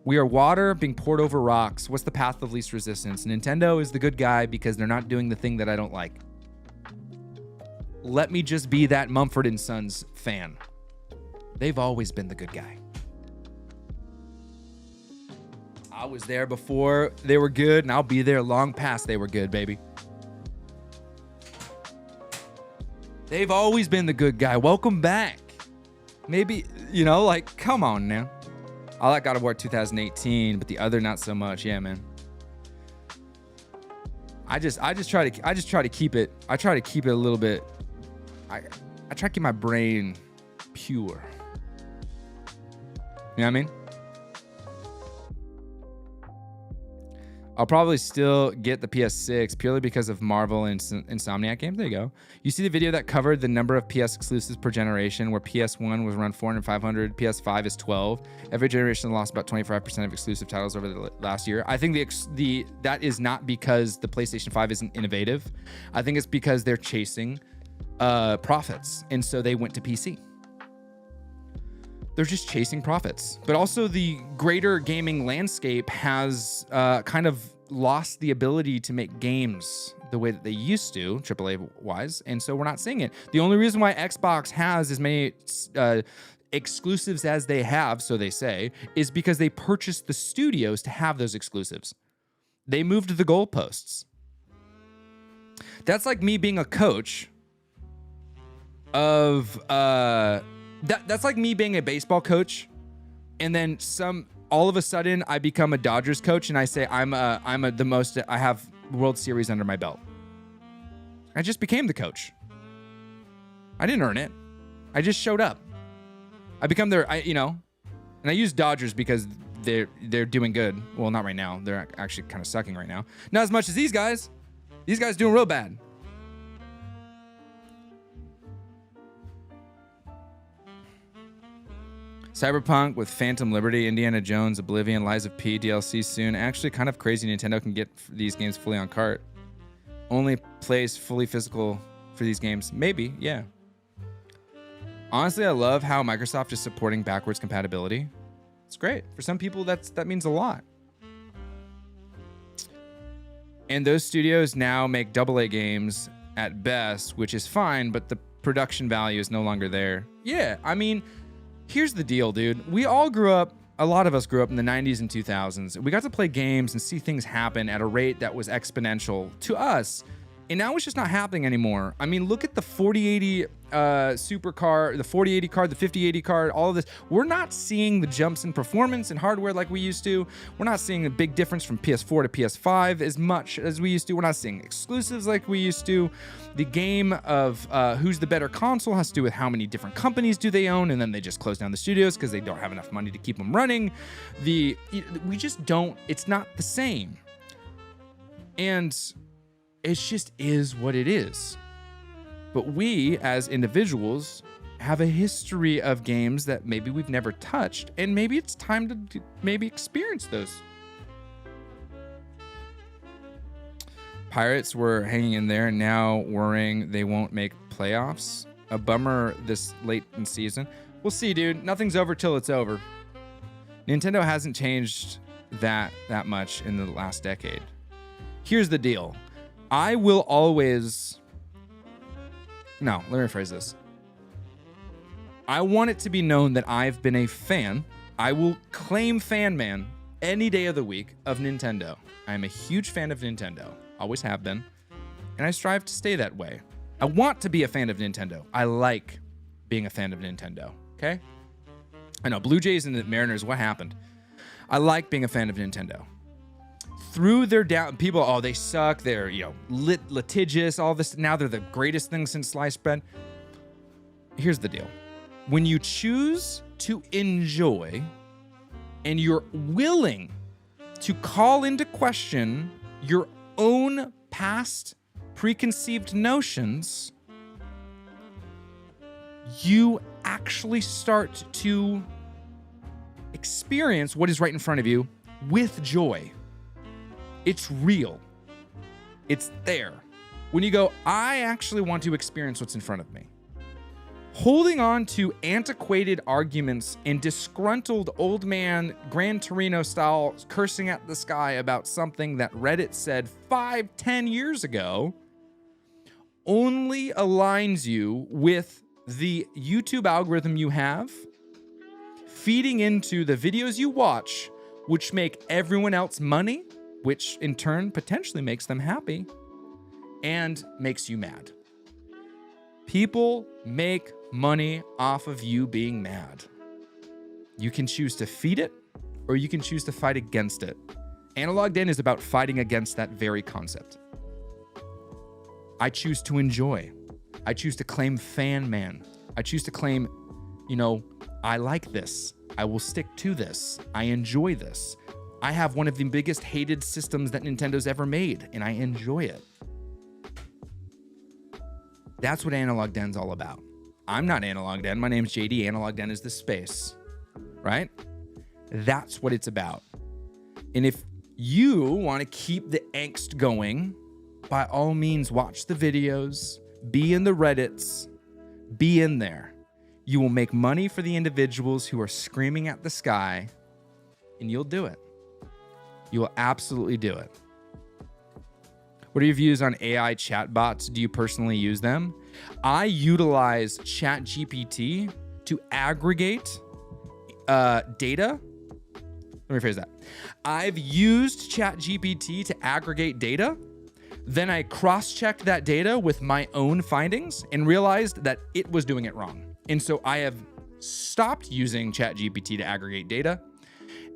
Speaker 1: We are water being poured over rocks. What's the path of least resistance? Nintendo is the good guy because they're not doing the thing that I don't like. Let me just be that Mumford & Sons fan. They've always been the good guy. I was there before they were good, and I'll be there long past they were good, baby. They've always been the good guy. Welcome back. Maybe, you know, like, come on now. I like God of War 2018, but the other not so much. Yeah, man. I just try to keep it. I try to keep it a little bit. I try to keep my brain pure. You know what I mean? I'll probably still get the PS6 purely because of Marvel and Insomniac games. There you go. You see the video that covered the number of PS exclusives per generation, where PS1 was around 400, 500, PS5 is 12. Every generation lost about 25% of exclusive titles over the last year. I think that is not because the PlayStation 5 isn't innovative. I think it's because they're chasing profits, and so they went to PC. They're just chasing profits. But also the greater gaming landscape has kind of lost the ability to make games the way that they used to, AAA wise, and so we're not seeing it. The only reason why Xbox has as many exclusives as they have, so they say, is because they purchased the studios to have those exclusives. They moved the goalposts. That's like me being a coach of... That's like me being a baseball coach, and then all of a sudden I become a Dodgers coach, and I say I have World Series under my belt. I just became the coach. I didn't earn it. I just showed up. I become and I use Dodgers because they're doing good. Well, not right now. They're actually kind of sucking right now. Not as much as these guys. These guys doing real bad. Cyberpunk with Phantom Liberty, Indiana Jones, Oblivion, Lies of P, DLC soon. Actually, kind of crazy Nintendo can get these games fully on cart. Only plays fully physical for these games. Maybe, yeah. Honestly, I love how Microsoft is supporting backwards compatibility. It's great. For some people, that means a lot. And those studios now make AA games at best, which is fine, but the production value is no longer there. Yeah, I mean... Here's the deal, dude. A lot of us grew up in the 90s and 2000s. We got to play games and see things happen at a rate that was exponential to us. And now it's just not happening anymore. I mean, look at the 4080 supercar, the 4080 card, the 5080 card, all of this. We're not seeing the jumps in performance and hardware like we used to. We're not seeing a big difference from PS4 to PS5 as much as we used to. We're not seeing exclusives like we used to. The game of who's the better console has to do with how many different companies do they own, and then they just close down the studios because they don't have enough money to keep them running. We just don't, it's not the same. And it just is what it is. But we, as individuals, have a history of games that maybe we've never touched, and maybe it's time to maybe experience those. Pirates were hanging in there, and now worrying they won't make playoffs. A bummer this late in season. We'll see, dude. Nothing's over till it's over. Nintendo hasn't changed that much in the last decade. Here's the deal. I will always... No, let me rephrase this. I want it to be known that I've been a fan. I will claim fan man any day of the week of Nintendo. I am a huge fan of Nintendo. Always have been. And I strive to stay that way. I want to be a fan of Nintendo. I like being a fan of Nintendo. Okay? I know, Blue Jays and the Mariners, what happened? I like being a fan of Nintendo. Through their down, people, they suck. They're, litigious, all this. Now they're the greatest thing since sliced bread. Here's the deal. When you choose to enjoy and you're willing to call into question your own past preconceived notions, you actually start to experience what is right in front of you with joy. It's real. It's there. When you go, I actually want to experience what's in front of me. Holding on to antiquated arguments and disgruntled old man Gran Torino style cursing at the sky about something that Reddit said 5-10 years ago only aligns you with the YouTube algorithm you have, feeding into the videos you watch, which make everyone else money, which in turn potentially makes them happy and makes you mad. People make money off of you being mad. You can choose to feed it or you can choose to fight against it. Analog Den is about fighting against that very concept. I choose to enjoy. I choose to claim fan man. I choose to claim, I like this. I will stick to this. I enjoy this. I have one of the biggest hated systems that Nintendo's ever made, and I enjoy it. That's what Analog Den's all about. I'm not Analog Den. My name's JD. Analog Den is the space, right? That's what it's about. And if you want to keep the angst going, by all means, watch the videos, be in the Reddits, be in there. You will make money for the individuals who are screaming at the sky, and you'll do it. You will absolutely do it. What are your views on AI chatbots? Do you personally use them? I utilize ChatGPT to aggregate data. Let me rephrase that. I've used ChatGPT to aggregate data. Then I cross-checked that data with my own findings and realized that it was doing it wrong. And so I have stopped using ChatGPT to aggregate data,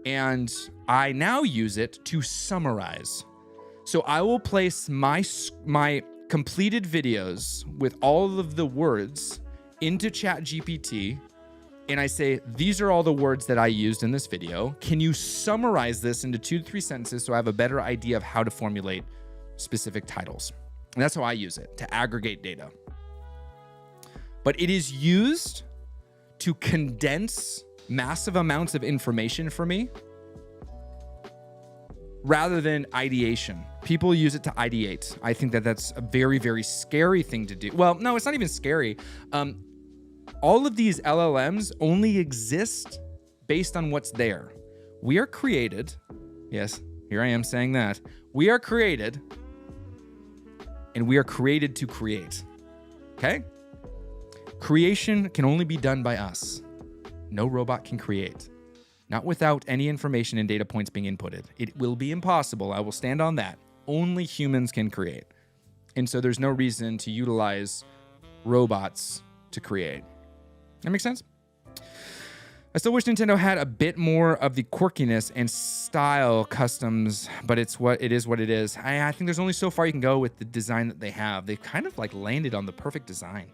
Speaker 1: and I now use it to summarize. So I will place my completed videos with all of the words into ChatGPT, and I say, these are all the words that I used in this video. Can you summarize this into 2-3 sentences so I have a better idea of how to formulate specific titles? And that's how I use it, to aggregate data. But it is used to condense massive amounts of information for me rather than ideation. People use it to ideate. I think that that's a very, very scary thing to do. Well, no, it's not even scary. All of these LLMs only exist based on what's there. We are created. Yes, here I am saying that. We are created, and we are created to create. Okay? Creation can only be done by us. No robot can create. Not without any information and data points being inputted. It will be impossible. I will stand on that. Only humans can create. And so there's no reason to utilize robots to create. That makes sense? I still wish Nintendo had a bit more of the quirkiness and style customs, but it is what it is. I think there's only so far you can go with the design that they have. They've kind of like landed on the perfect design.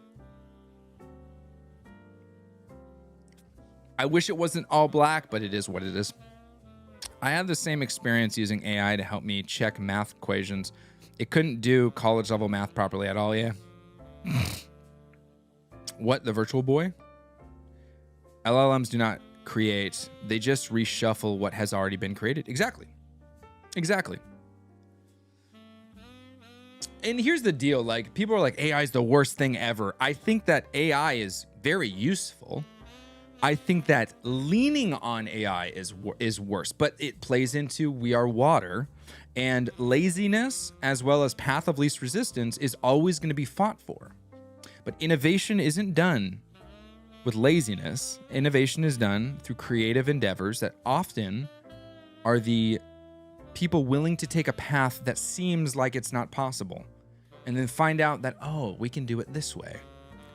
Speaker 1: I wish it wasn't all black, but it is what it is. I had the same experience using AI to help me check math equations. It couldn't do college level math properly at all, yeah. What, the Virtual Boy? LLMs do not create. They just reshuffle what has already been created. Exactly. And here's the deal. Like, people are like, AI is the worst thing ever. I think that AI is very useful. I think that leaning on AI is worse, but it plays into we are water, and laziness as well as path of least resistance is always going to be fought for. But innovation isn't done with laziness. Innovation is done through creative endeavors that often are the people willing to take a path that seems like it's not possible and then find out that, oh, we can do it this way.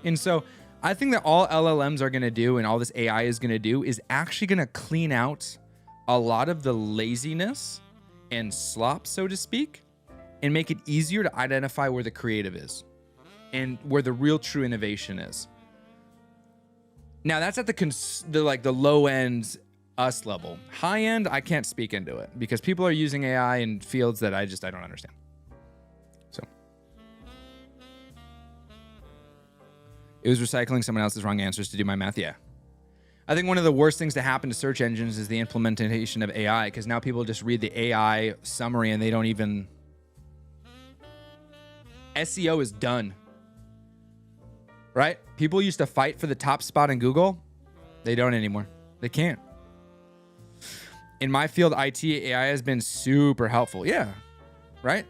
Speaker 1: And so I think that all LLMs are going to do and all this AI is going to do is actually going to clean out a lot of the laziness and slop, so to speak, and make it easier to identify where the creative is and where the real true innovation is. Now, that's at the low end us level. High end, I can't speak into it because people are using AI in fields that I don't understand. So it was recycling someone else's wrong answers to do my math. Yeah. I think one of the worst things to happen to search engines is the implementation of AI, because now people just read the AI summary and they don't even SEO is done. Right? People used to fight for the top spot in Google. They don't anymore. They can't. In my field, IT, AI has been super helpful. Yeah. Right?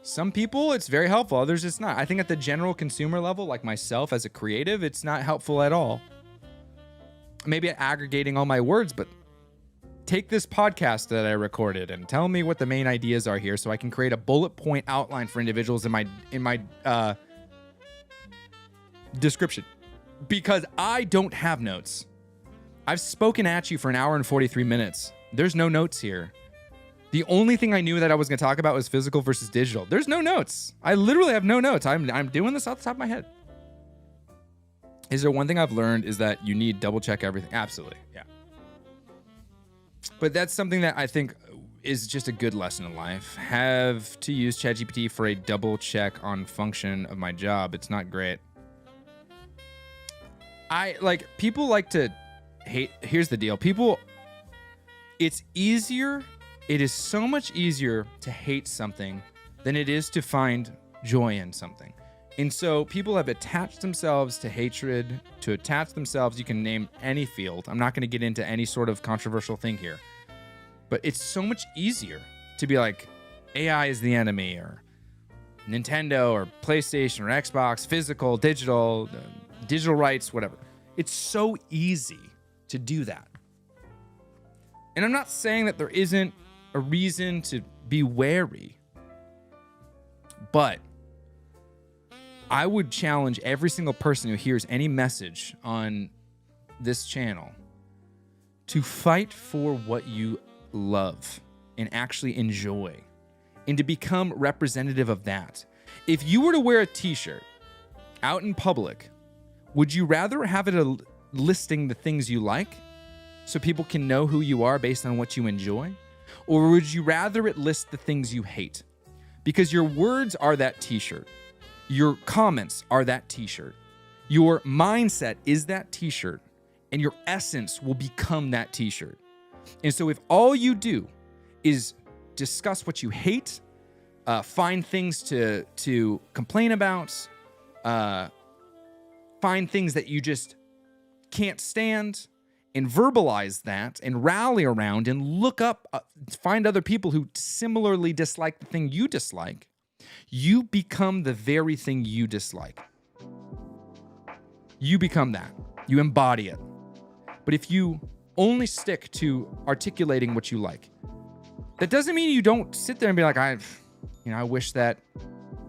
Speaker 1: Some people, it's very helpful. Others, it's not. I think at the general consumer level, like myself as a creative, it's not helpful at all. Maybe aggregating all my words, but take this podcast that I recorded and tell me what the main ideas are here so I can create a bullet point outline for individuals in my description. Because I don't have notes. I've spoken at you for an hour and 43 minutes. There's no notes here. The only thing I knew that I was going to talk about was physical versus digital. There's no notes. I literally have no notes. I'm doing this off the top of my head. Is there one thing I've learned is that you need double check everything? Absolutely. Yeah. But that's something that I think is just a good lesson in life. Have to use ChatGPT for a double check on function of my job. It's not great. People like to hate. Here's the deal. It's easier. It is so much easier to hate something than it is to find joy in something. And so people have attached themselves to hatred, to attach themselves. You can name any field. I'm not going to get into any sort of controversial thing here. But it's so much easier to be like, AI is the enemy, or Nintendo, or PlayStation, or Xbox, physical, digital rights, whatever. It's so easy to do that. And I'm not saying that there isn't a reason to be wary, but I would challenge every single person who hears any message on this channel to fight for what you love and actually enjoy, and to become representative of that. If you were to wear a t-shirt out in public, would you rather have it listing the things you like so people can know who you are based on what you enjoy? Or would you rather it list the things you hate? Because your words are that t-shirt. Your comments are that t-shirt. Your mindset is that t-shirt. And your essence will become that t-shirt. And so if all you do is discuss what you hate, find things to complain about, find things that you just can't stand, and verbalize that and rally around and look up, find other people who similarly dislike the thing you dislike, you become the very thing you dislike. You become that. You embody it. But if you only stick to articulating what you like, that doesn't mean you don't sit there and be like, I wish that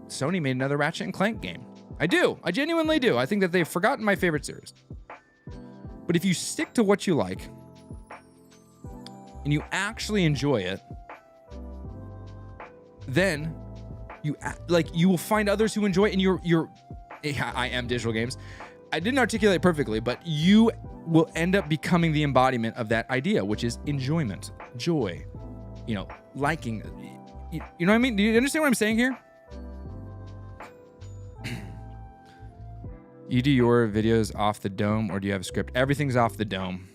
Speaker 1: Sony made another Ratchet and Clank game. I do. I genuinely do. I think that they've forgotten my favorite series. But if you stick to what you like and you actually enjoy it, then you will find others who enjoy it, and I am digital games. I didn't articulate perfectly, but you will end up becoming the embodiment of that idea, which is enjoyment, joy, liking. You know what I mean? Do you understand what I'm saying here? You do your videos off the dome, or do you have a script? Everything's off the dome.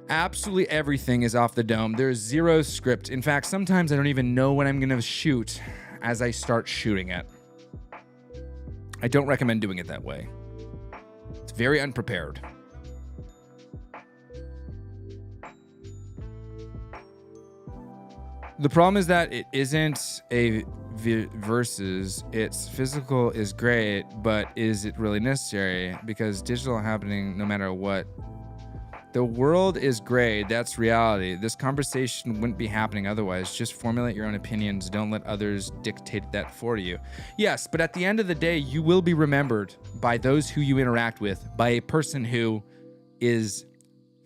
Speaker 1: Absolutely everything is off the dome. There's zero script. In fact, sometimes I don't even know what I'm going to shoot as I start shooting it. I don't recommend doing it that way. It's very unprepared. The problem is that it isn't a versus. It's physical is great, but is it really necessary? Because digital happening no matter what. The world is great. That's reality. This conversation wouldn't be happening otherwise. Just formulate your own opinions. Don't let others dictate that for you. Yes, but at the end of the day, you will be remembered by those who you interact with, by a person who is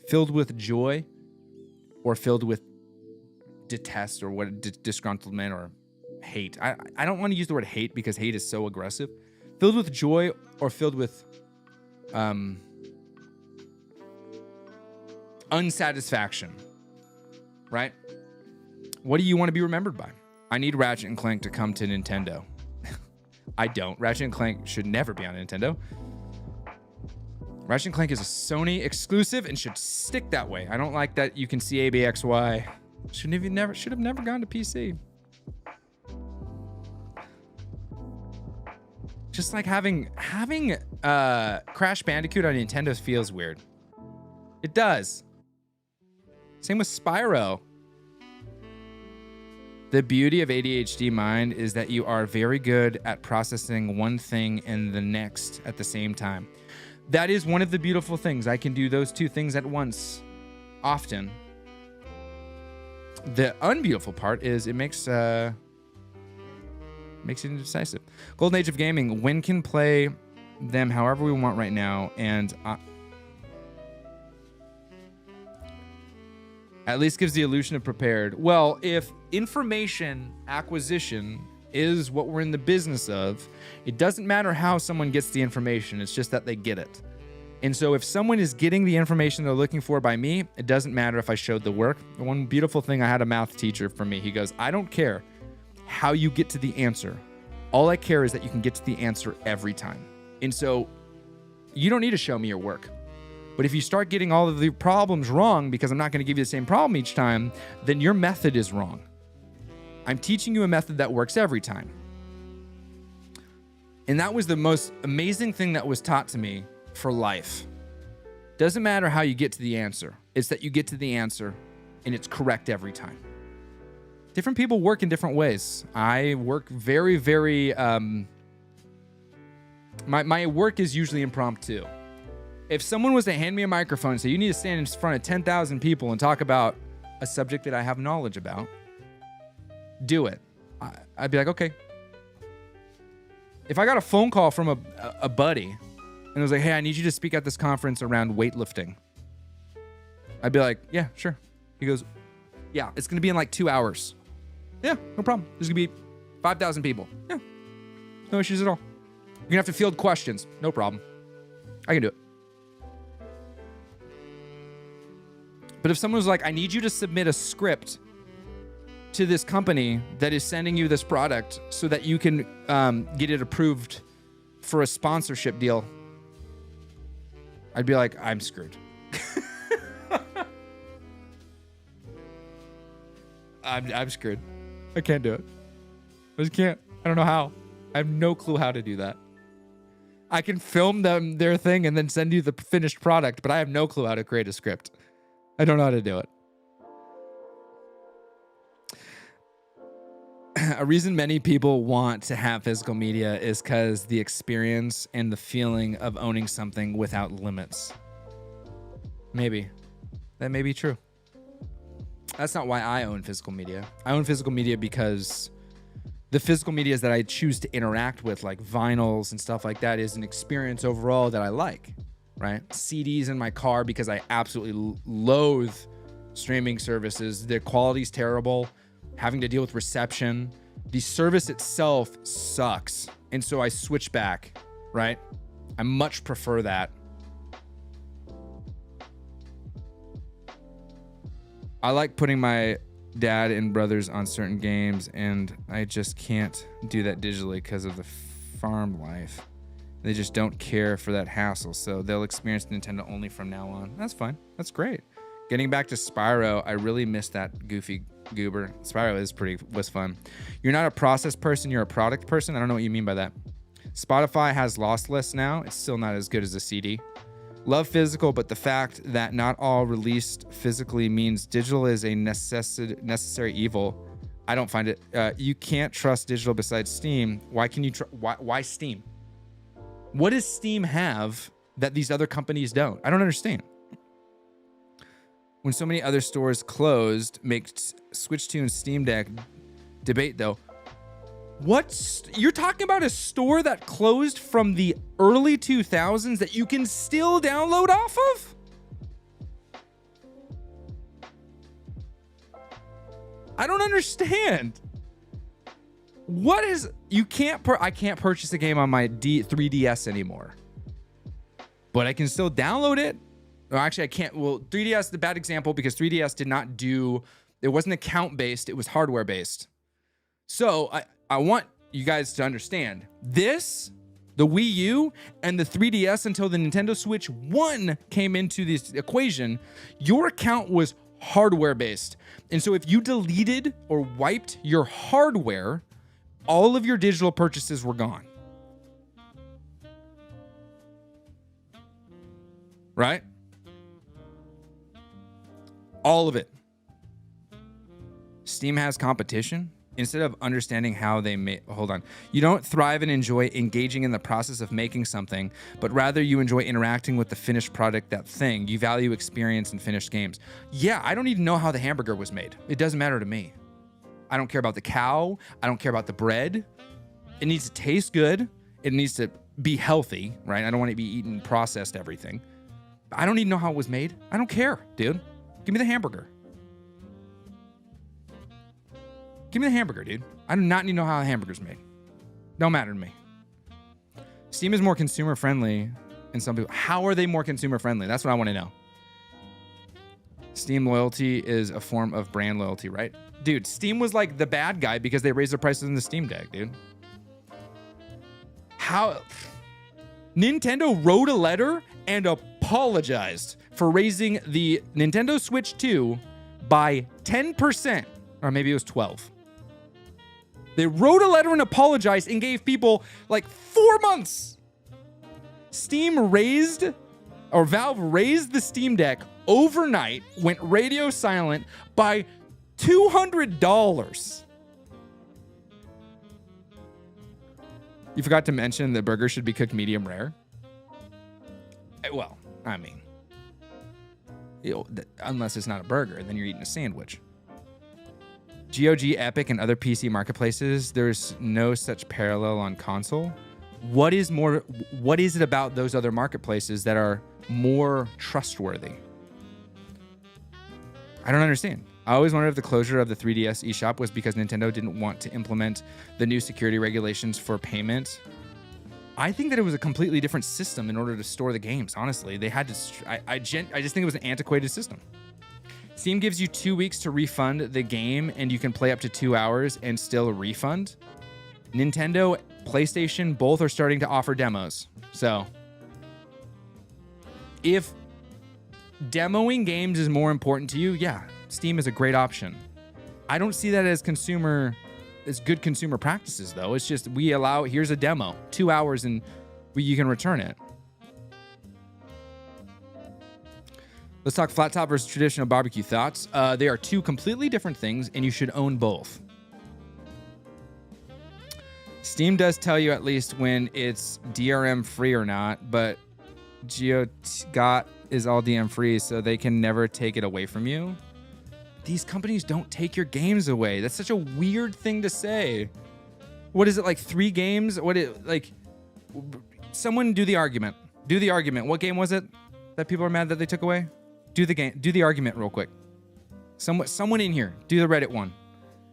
Speaker 1: filled with joy or filled with detest or disgruntlement or hate. I don't want to use the word hate because hate is so aggressive. Filled with joy or filled with unsatisfaction, right? What do you want to be remembered by? I need Ratchet and Clank to come to Nintendo. I don't. Ratchet and Clank should never be on Nintendo. Ratchet and Clank is a Sony exclusive and should stick that way. I don't like that you can see ABXY. Should have never gone to PC. Just like having Crash Bandicoot on Nintendo feels weird. It does. Same with Spyro. The beauty of ADHD mind is that you are very good at processing one thing and the next at the same time. That is one of the beautiful things. I can do those two things at once often. The unbeautiful part is it makes it indecisive. Golden Age of Gaming. When can play them however we want right now, and at least gives the illusion of prepared. Well, if information acquisition is what we're in the business of, it doesn't matter how someone gets the information. It's just that they get it. And so if someone is getting the information they're looking for by me, it doesn't matter if I showed the work. The one beautiful thing, I had a math teacher for me. He goes, I don't care how you get to the answer. All I care is that you can get to the answer every time. And so you don't need to show me your work. But if you start getting all of the problems wrong, because I'm not going to give you the same problem each time, then your method is wrong. I'm teaching you a method that works every time. And that was the most amazing thing that was taught to me for life. Doesn't matter how you get to the answer. It's that you get to the answer and it's correct every time. Different people work in different ways. I work very, very, my work is usually impromptu. If someone was to hand me a microphone and say, you need to stand in front of 10,000 people and talk about a subject that I have knowledge about, do it. I'd be like, okay. If I got a phone call from a buddy and it was like, hey, I need you to speak at this conference around weightlifting, I'd be like, yeah, sure. He goes, yeah, it's going to be in like 2 hours. Yeah, no problem. There's going to be 5,000 people. Yeah, no issues at all. You're going to have to field questions. No problem. I can do it. But if someone was like, I need you to submit a script to this company that is sending you this product so that you can get it approved for a sponsorship deal, I'd be like, I'm screwed. I'm screwed. I can't do it. I just can't. I don't know how. I have no clue how to do that. I can film their thing and then send you the finished product, but I have no clue how to create a script. I don't know how to do it. A reason many people want to have physical media is because the experience and the feeling of owning something without limits. Maybe. That may be true. That's not why I own physical media. I own physical media because the physical media that I choose to interact with, like vinyls and stuff like that, is an experience overall that I like. Right? CDs in my car because I absolutely loathe streaming services. Their quality's terrible. Having to deal with reception. The service itself sucks. And so I switch back, right? I much prefer that. I like putting my dad and brothers on certain games, and I just can't do that digitally because of the farm life. They just don't care for that hassle, so they'll experience Nintendo only from now on. That's fine. That's great. Getting back to Spyro, I really miss that goofy goober. Spyro was fun. You're not a process person, you're a product person? I don't know what you mean by that. Spotify has lossless now. It's still not as good as a CD. Love physical, but the fact that not all released physically means digital is a necessary evil. I don't find it. You can't trust digital besides Steam. Why can you why Steam? What does Steam have that these other companies don't? I don't understand. When so many other stores closed, makes Switch 2 and Steam Deck debate, though. You're talking about a store that closed from the early 2000s that you can still download off of? I don't understand. What is, I can't purchase a game on my 3DS anymore, but I can still download it. Or actually I can't. Well, 3DS, the bad example, because 3DS did not do, it wasn't account based. It was hardware based. So I want you guys to understand this, the Wii U and the 3DS until the Nintendo Switch 1 came into this equation, your account was hardware based. And so if you deleted or wiped your hardware, all of your digital purchases were gone. right? All of it. Steam has competition. Instead of understanding how they make, hold on. You don't thrive and enjoy engaging in the process of making something, but rather you enjoy interacting with the finished product, that thing. You value experience in finished games. Yeah, I don't even know how the hamburger was made. It doesn't matter to me. I don't care about the cow. I don't care about the bread. It needs to taste good. It needs to be healthy, right? I don't want to be eating processed everything. I don't even know how it was made. I don't care, dude. Give me the hamburger. Give me the hamburger, dude. I do not need to know how a hamburger's made. Don't matter to me. Steam is more consumer friendly, and some people, how are they more consumer friendly? That's what I want to know. Steam loyalty is a form of brand loyalty, right? Dude, Steam was like the bad guy because they raised their prices in the Steam Deck, dude. How? Nintendo wrote a letter and apologized for raising the Nintendo Switch 2 by 10%, or maybe it was 12. They wrote a letter and apologized and gave people like 4 months. Valve raised the Steam Deck overnight, went radio silent by $200. You forgot to mention the burger should be cooked medium rare. Well, I mean, unless it's not a burger, then you're eating a sandwich. GOG, Epic, and other PC marketplaces, there's no such parallel on console. What is it about those other marketplaces that are more trustworthy? I don't understand. I always wondered if the closure of the 3DS eShop was because Nintendo didn't want to implement the new security regulations for payment. I think that it was a completely different system in order to store the games, honestly. They had to, I just think it was an antiquated system. Steam gives you 2 weeks to refund the game, and you can play up to 2 hours and still refund. Nintendo, PlayStation, both are starting to offer demos. So if demoing games is more important to you, yeah, Steam is a great option. I don't see that as good consumer practices, though. It's just here's a demo, 2 hours, and you can return it. Let's talk flat top versus traditional barbecue thoughts. They are two completely different things, and you should own both. Steam does tell you at least when it's DRM free or not, but GOT is all DRM free, so they can never take it away from you. These companies don't take your games away. That's such a weird thing to say. What is it, like 3 games? Someone do the argument. Do the argument. What game was it that people are mad that they took away? Do the argument real quick. Someone in here, do the Reddit one.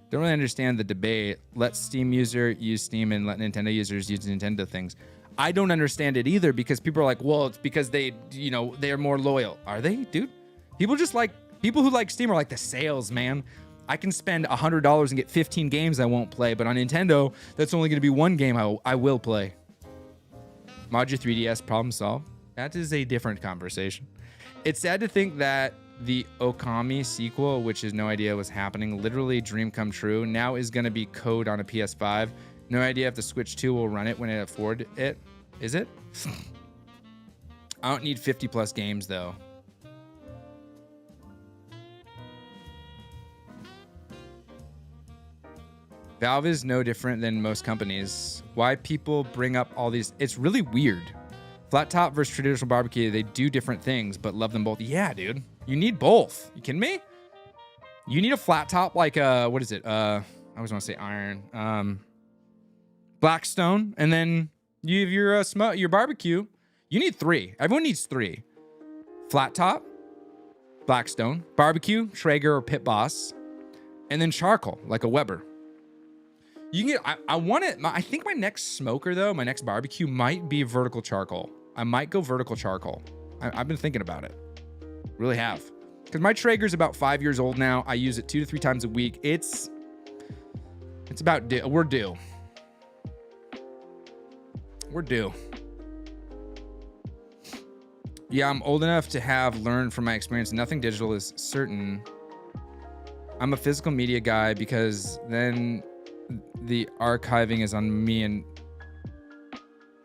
Speaker 1: Don't really understand the debate. Let Steam user use Steam and let Nintendo users use Nintendo things. I don't understand it either because people are like, well, it's because they're more loyal. Are they, dude? People who like Steam are like the sales, man. I can spend $100 and get 15 games I won't play, but on Nintendo, that's only going to be 1 game I will play. Mod your 3DS, problem solved. That is a different conversation. It's sad to think that the Okami sequel, which is no idea what's happening, literally dream come true, now is going to be code on a PS5. No idea if the Switch 2 will run it when it afford it. Is it? I don't need 50 plus games though. Valve is no different than most companies. Why people bring up all these, it's really weird. Flat top versus traditional barbecue, they do different things, but love them both. Yeah, dude. You need both. You kidding me? You need a flat top like, what is it? I always want to say iron. Blackstone. And then you have your barbecue. You need 3. Everyone needs 3. Flat top, Blackstone, barbecue, Traeger or Pit Boss, and then charcoal, like a Weber. You can get, I want it. I think my next smoker though, my next barbecue might be vertical charcoal. I might go vertical charcoal. I've been thinking about it. Really have. Because my Traeger's about 5 years old now. I use it 2 to 3 times a week. It's about due. We're due. We're due. Yeah, I'm old enough to have learned from my experience. Nothing digital is certain. I'm a physical media guy because then the archiving is on me and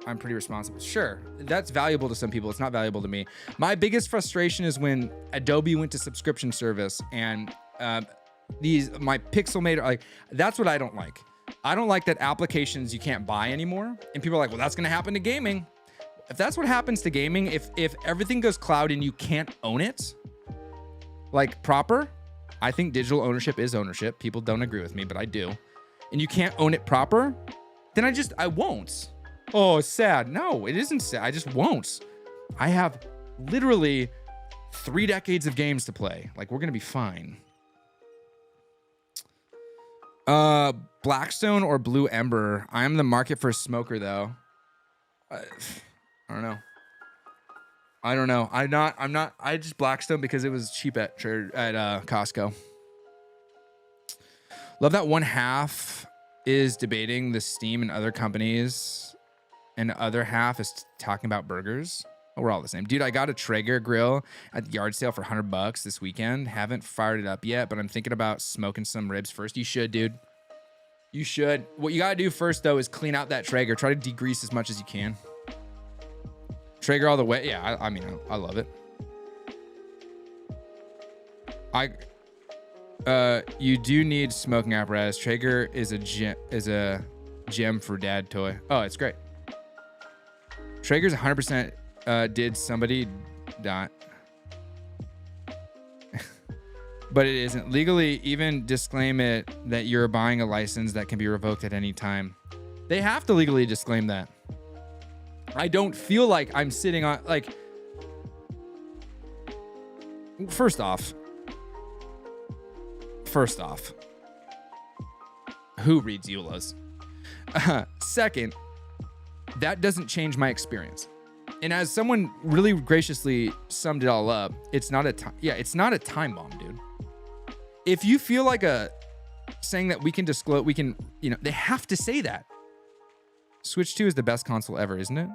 Speaker 1: I'm pretty responsible. Sure, that's valuable to some people. It's not valuable to me. My biggest frustration is when Adobe went to subscription service and my Pixelmator, like that's what I don't like. I don't like that applications you can't buy anymore. And people are like, well, that's going to happen to gaming. If that's what happens to gaming, if everything goes cloud and you can't own it, like proper, I think digital ownership is ownership. People don't agree with me, but I do. And you can't own it proper, then I won't. Oh, it's sad. No, it isn't sad. I just won't. I have literally 3 decades of games to play. Like, we're going to be fine. Blackstone or Blue Ember? I am the market for a smoker, though. I don't know. I'm not. I just Blackstone because it was cheap at Costco. Love that one half is debating the Steam and other companies, and the other half is talking about burgers. Oh, we're all the same. Dude, I got a Traeger grill at the yard sale for $100 this weekend. Haven't fired it up yet, but I'm thinking about smoking some ribs first. You should, dude. You should. What you gotta do first, though, is clean out that Traeger. Try to degrease as much as you can. Traeger all the way. Yeah, I mean, I love it. You do need smoking apparatus. Traeger is a gem for dad toy. Oh, it's great. Traeger's 100% did somebody not. But it isn't legally. Even disclaim it that you're buying a license that can be revoked at any time. They have to legally disclaim that. I don't feel like I'm sitting on, like, first off, who reads EULAs? Second, that doesn't change my experience. And as someone really graciously summed it all up, it's not a time bomb, dude. If you feel like saying that we can disclose, they have to say that. Switch 2 is the best console ever, isn't it?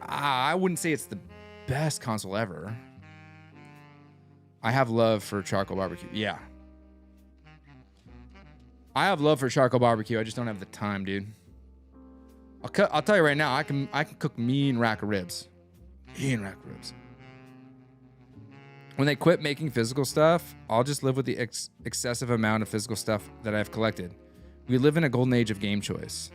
Speaker 1: I wouldn't say it's the best console ever. I have love for charcoal barbecue. Yeah. I have love for charcoal barbecue. I just don't have the time, dude. I'll tell you right now, I can cook mean rack of ribs. When they quit making physical stuff, I'll just live with the excessive amount of physical stuff that I've collected. We live in a golden age of game choice.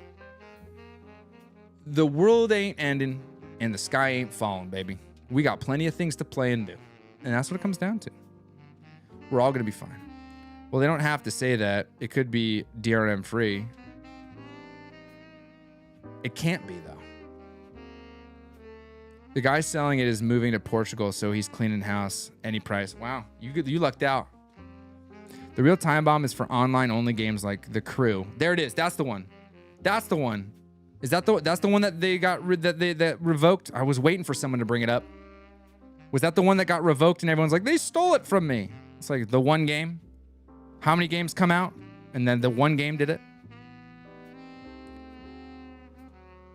Speaker 1: The world ain't ending and the sky ain't falling, baby. We got plenty of things to play and do. And that's what it comes down to. We're all going to be fine. Well, they don't have to say that. It could be DRM free. It can't be, though. The guy selling it is moving to Portugal, so he's cleaning house any price. Wow, you lucked out. The real time bomb is for online-only games like The Crew. There it is. That's the one. That's the one. That's the one that they got that revoked? I was waiting for someone to bring it up. Was that the one that got revoked and everyone's like, they stole it from me? It's like the one game. How many games come out? And then the one game did it?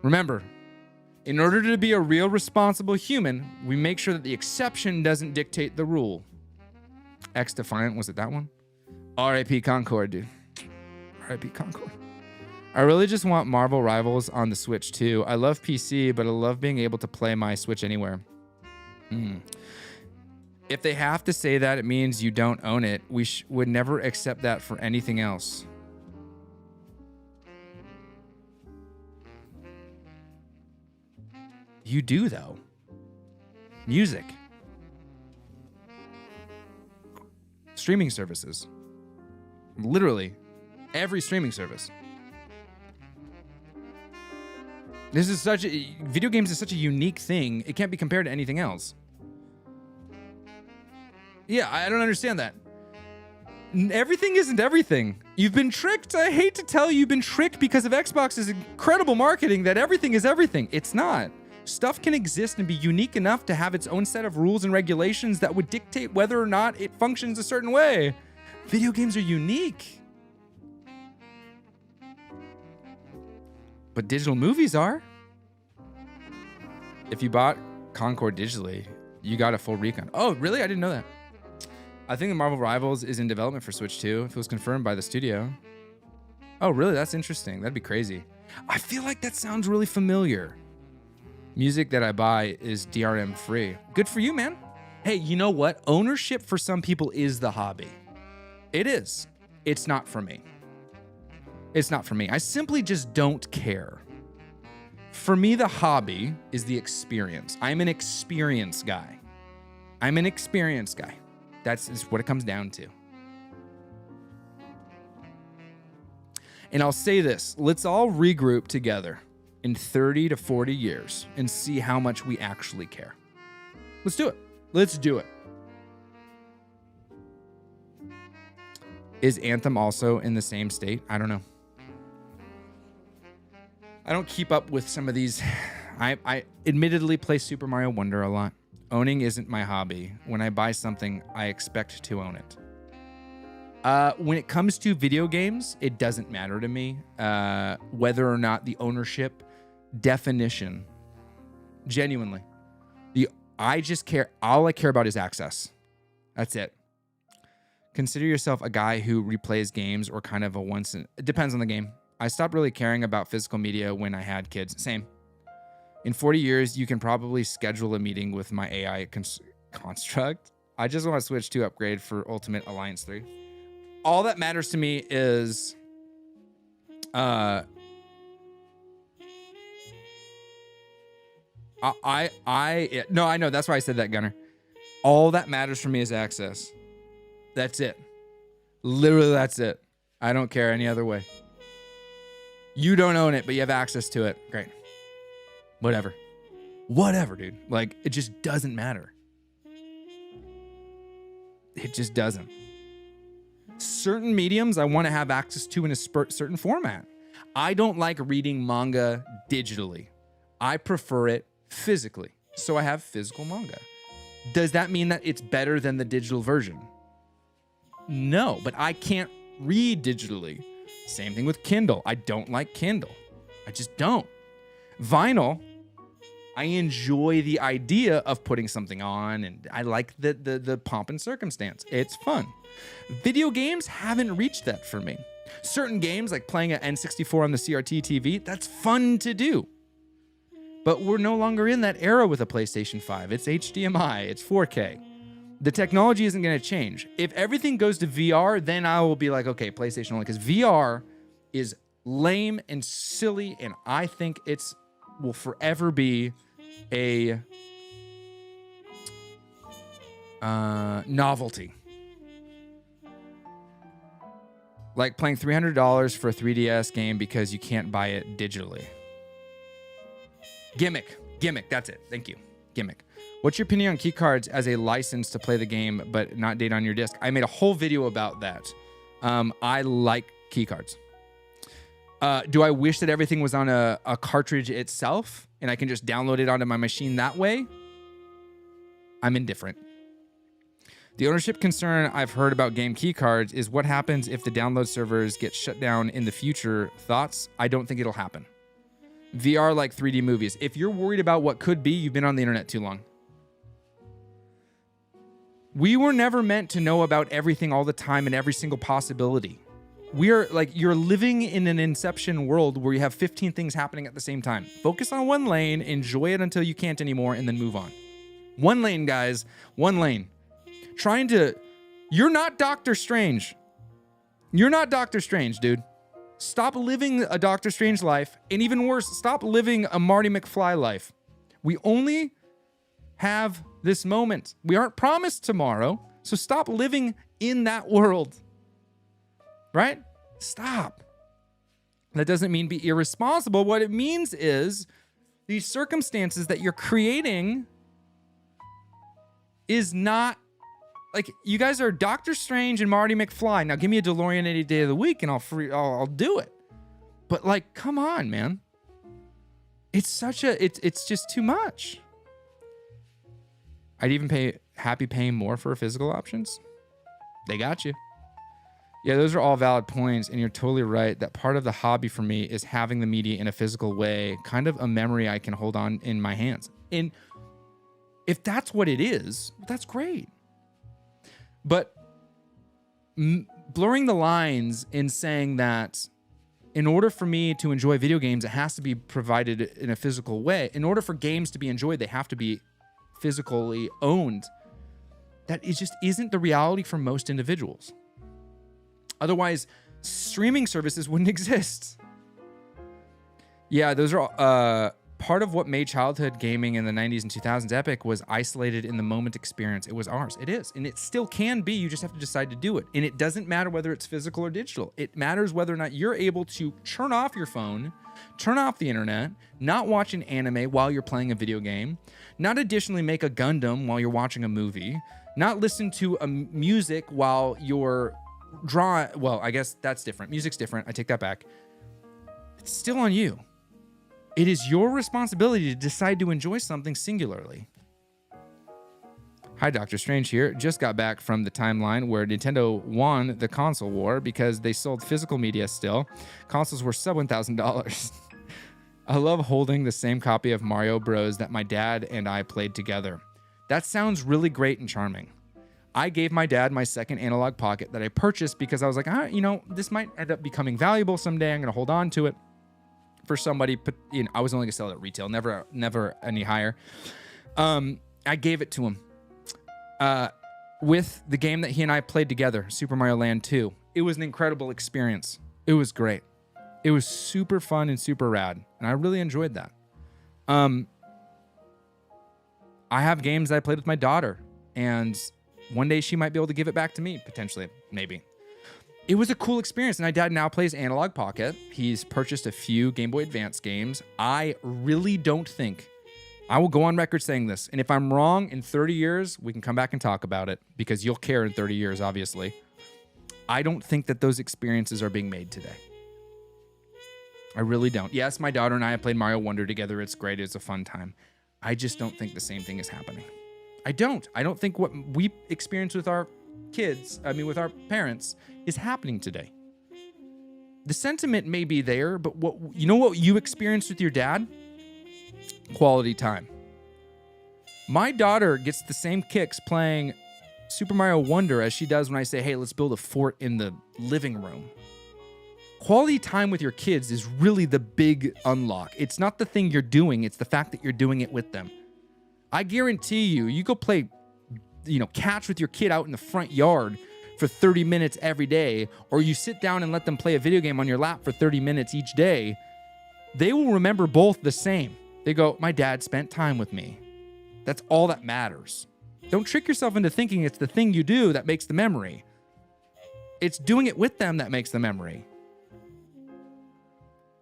Speaker 1: Remember, in order to be a real responsible human, we make sure that the exception doesn't dictate the rule. X Defiant, was it that one? R.I.P. Concord, dude. R.I.P. Concord. I really just want Marvel Rivals on the Switch too. I love PC, but I love being able to play my Switch anywhere. If they have to say that, it means you don't own it. We would never accept that for anything else. You do, though. Music. Streaming services. Literally every streaming service. Video games is such a unique thing. It can't be compared to anything else. Yeah, I don't understand that. Everything isn't everything. You've been tricked. I hate to tell you, you've been tricked because of Xbox's incredible marketing that everything is everything. It's not. Stuff can exist and be unique enough to have its own set of rules and regulations that would dictate whether or not it functions a certain way. Video games are unique. But digital movies are. If you bought Concord digitally, you got a full recon. Oh, really? I didn't know that. I think the Marvel Rivals is in development for Switch 2. If it was confirmed by the studio. Oh, really? That's interesting. That'd be crazy. I feel like that sounds really familiar. Music that I buy is DRM free. Good for you, man. Hey, you know what? Ownership for some people is the hobby. It is. It's not for me. It's not for me. I simply just don't care. For me, the hobby is the experience. I'm an experience guy. That's what it comes down to. And I'll say this, let's all regroup together in 30 to 40 years and see how much we actually care. Let's do it. Let's do it. Is Anthem also in the same state? I don't know. I don't keep up with some of these. I admittedly play Super Mario Wonder a lot. Owning isn't my hobby. When I buy something, I expect to own it. When it comes to video games, it doesn't matter to me whether or not the ownership definition, genuinely. I just care. All I care about is access. That's it. Consider yourself a guy who replays games or kind of a once in, it depends on the game. I stopped really caring about physical media when I had kids. Same. In 40 years, you can probably schedule a meeting with my AI construct. I just want to switch to upgrade for Ultimate Alliance 3. All that matters to me is no, I know. That's why I said that, Gunner. All that matters for me is access. That's it. Literally, that's it. I don't care any other way. You don't own it, but you have access to it. Great. Whatever, dude. Like, it just doesn't matter. It just doesn't. Certain mediums I want to have access to in a certain format. I don't like reading manga digitally. I prefer it physically. So I have physical manga. Does that mean that it's better than the digital version? No, but I can't read digitally. Same thing with Kindle. I don't like Kindle. I just don't. Vinyl, I enjoy the idea of putting something on, and I like the pomp and circumstance. It's fun. Video games haven't reached that for me. Certain games, like playing an N64 on the CRT TV, that's fun to do. But we're no longer in that era with a PlayStation 5. It's HDMI, it's 4K. The technology isn't going to change. If everything goes to VR, then I will be like, okay, PlayStation only, because VR is lame and silly, and I think it's will forever be a novelty. Like playing $300 for a 3DS game because you can't buy it digitally. Gimmick, that's it. Thank you. Gimmick. What's your opinion on key cards as a license to play the game but not data on your disc? I made a whole video about that. I like key cards. Do I wish that everything was on a cartridge itself and I can just download it onto my machine that way? I'm indifferent. The ownership concern I've heard about game key cards is what happens if the download servers get shut down in the future. Thoughts? I don't think it'll happen. VR like 3D movies. If you're worried about what could be, you've been on the internet too long. We were never meant to know about everything all the time and every single possibility. We're like, you're living in an Inception world where you have 15 things happening at the same time. Focus on one lane, enjoy it until you can't anymore, and then move on. One lane, guys. One lane. You're not Doctor Strange. You're not Doctor Strange, dude. Stop living a Doctor Strange life, and even worse, stop living a Marty McFly life. We only have this moment. We aren't promised tomorrow, so stop living in that world. Right? Stop. That doesn't mean be irresponsible. What it means is these circumstances that you're creating is not like, you guys are Doctor Strange and Marty McFly. Now give me a DeLorean any day of the week and I'll do it. But like, come on, man. It's just too much. I'd even happy paying more for physical options. They got you. Yeah, those are all valid points, and you're totally right that part of the hobby for me is having the media in a physical way, kind of a memory I can hold on in my hands. And if that's what it is, that's great. But blurring the lines in saying that In order for me to enjoy video games, it has to be provided in a physical way. In order for games to be enjoyed, they have to be physically owned. That it just isn't the reality for most individuals. Otherwise, streaming services wouldn't exist. Yeah, those are part of what made childhood gaming in the 90s and 2000s epic was isolated in the moment experience. It was ours. It is. And it still can be. You just have to decide to do it. And it doesn't matter whether it's physical or digital. It matters whether or not you're able to turn off your phone, turn off the internet, not watch an anime while you're playing a video game, not additionally make a Gundam while you're watching a movie, not listen to a music while you're drawing. Well, I guess that's different. Music's different. I take that back. It's still on you. It is your responsibility to decide to enjoy something singularly. Hi, Dr. Strange here. Just got back from the timeline where Nintendo won the console war because they sold physical media still. Consoles were sub $1,000. I love holding the same copy of Mario Bros. That my dad and I played together. That sounds really great and charming. I gave my dad my second Analog Pocket that I purchased because I was like, this might end up becoming valuable someday. I'm going to hold on to it. For somebody, I was only gonna sell it at retail, never any higher. I gave it to him with the game that he and I played together, Super Mario Land 2. It was an incredible experience. It was great. It was super fun and super rad, and I really enjoyed that. I have games that I played with my daughter, and one day she might be able to give it back to me, potentially, maybe. It was a cool experience, and my dad now plays Analog Pocket. He's purchased a few Game Boy Advance games. I really don't think, I will go on record saying this, and if I'm wrong in 30 years, we can come back and talk about it, because you'll care in 30 years, obviously. I don't think that those experiences are being made today. I really don't. Yes, my daughter and I have played Mario Wonder together. It's great. It's a fun time. I just don't think the same thing is happening. I don't think what we experience with our with our parents, is happening today. The sentiment may be there, but what you experienced with your dad? Quality time. My daughter gets the same kicks playing Super Mario Wonder as she does when I say, hey, let's build a fort in the living room. Quality time with your kids is really the big unlock. It's not the thing you're doing, it's the fact that you're doing it with them. I guarantee you go play catch with your kid out in the front yard for 30 minutes every day, or you sit down and let them play a video game on your lap for 30 minutes each day, they will remember both the same. They go, my dad spent time with me. That's all that matters. Don't trick yourself into thinking it's the thing you do that makes the memory. It's doing it with them that makes the memory.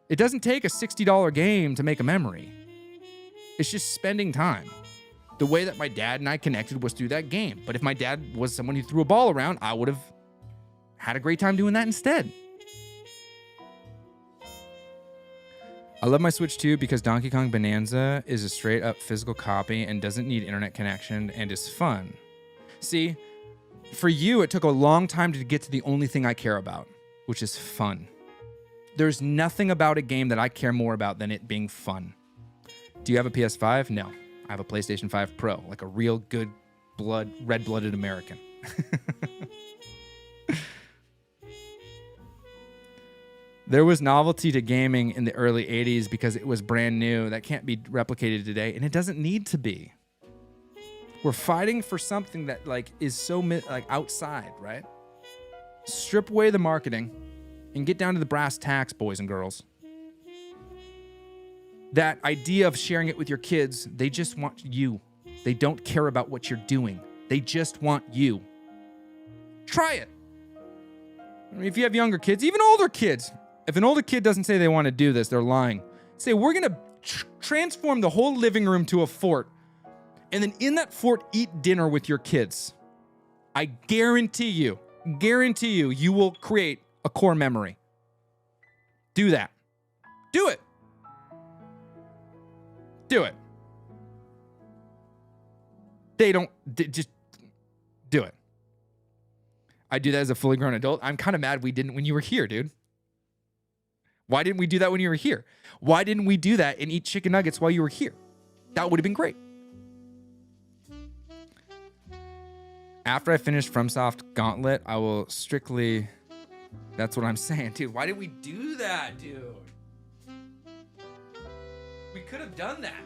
Speaker 1: It doesn't take a $60 game to make a memory. It's just spending time. The way that my dad and I connected was through that game. But if my dad was someone who threw a ball around, I would have had a great time doing that instead. I love my Switch 2 because Donkey Kong Bonanza is a straight up physical copy and doesn't need internet connection and is fun. See, for you, it took a long time to get to the only thing I care about, which is fun. There's nothing about a game that I care more about than it being fun. Do you have a PS5? No. I have a PlayStation 5 Pro, like a real good red-blooded American. There was novelty to gaming in the early 80s because it was brand new. That can't be replicated today, and it doesn't need to be. We're fighting for something that is so outside, right? Strip away the marketing and get down to the brass tacks, boys and girls. That idea of sharing it with your kids, they just want you. They don't care about what you're doing. They just want you. Try it. If you have younger kids, even older kids, if an older kid doesn't say they want to do this, they're lying. Say, we're going to transform the whole living room to a fort, and then in that fort, eat dinner with your kids. I guarantee you, you will create a core memory. Do that. Do it. Do it. Just do it. I do that as a fully grown adult. I'm kind of mad we didn't when you were here, dude. Why didn't we do that when you were here? Why didn't we do that and eat chicken nuggets while you were here? That would have been great. After I finish FromSoft Gauntlet, I will strictly That's what I'm saying, dude. Why did we do that, dude? We could have done that.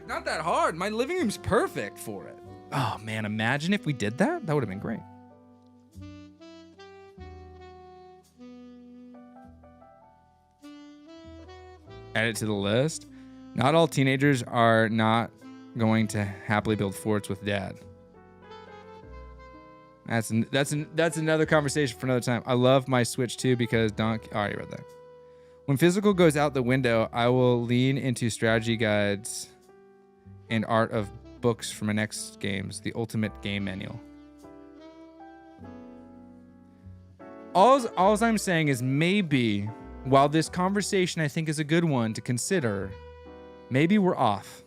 Speaker 1: Not that hard. My living room's perfect for it. Oh, man, imagine if we did that. That would have been great. Add it to the list. Not all teenagers are not going to happily build forts with dad. That's another conversation for another time. I love my Switch too because I already read that. When physical goes out the window, I will lean into strategy guides and art of books for my next games, the ultimate game manual. All I'm saying is maybe, while this conversation I think is a good one to consider, maybe we're off.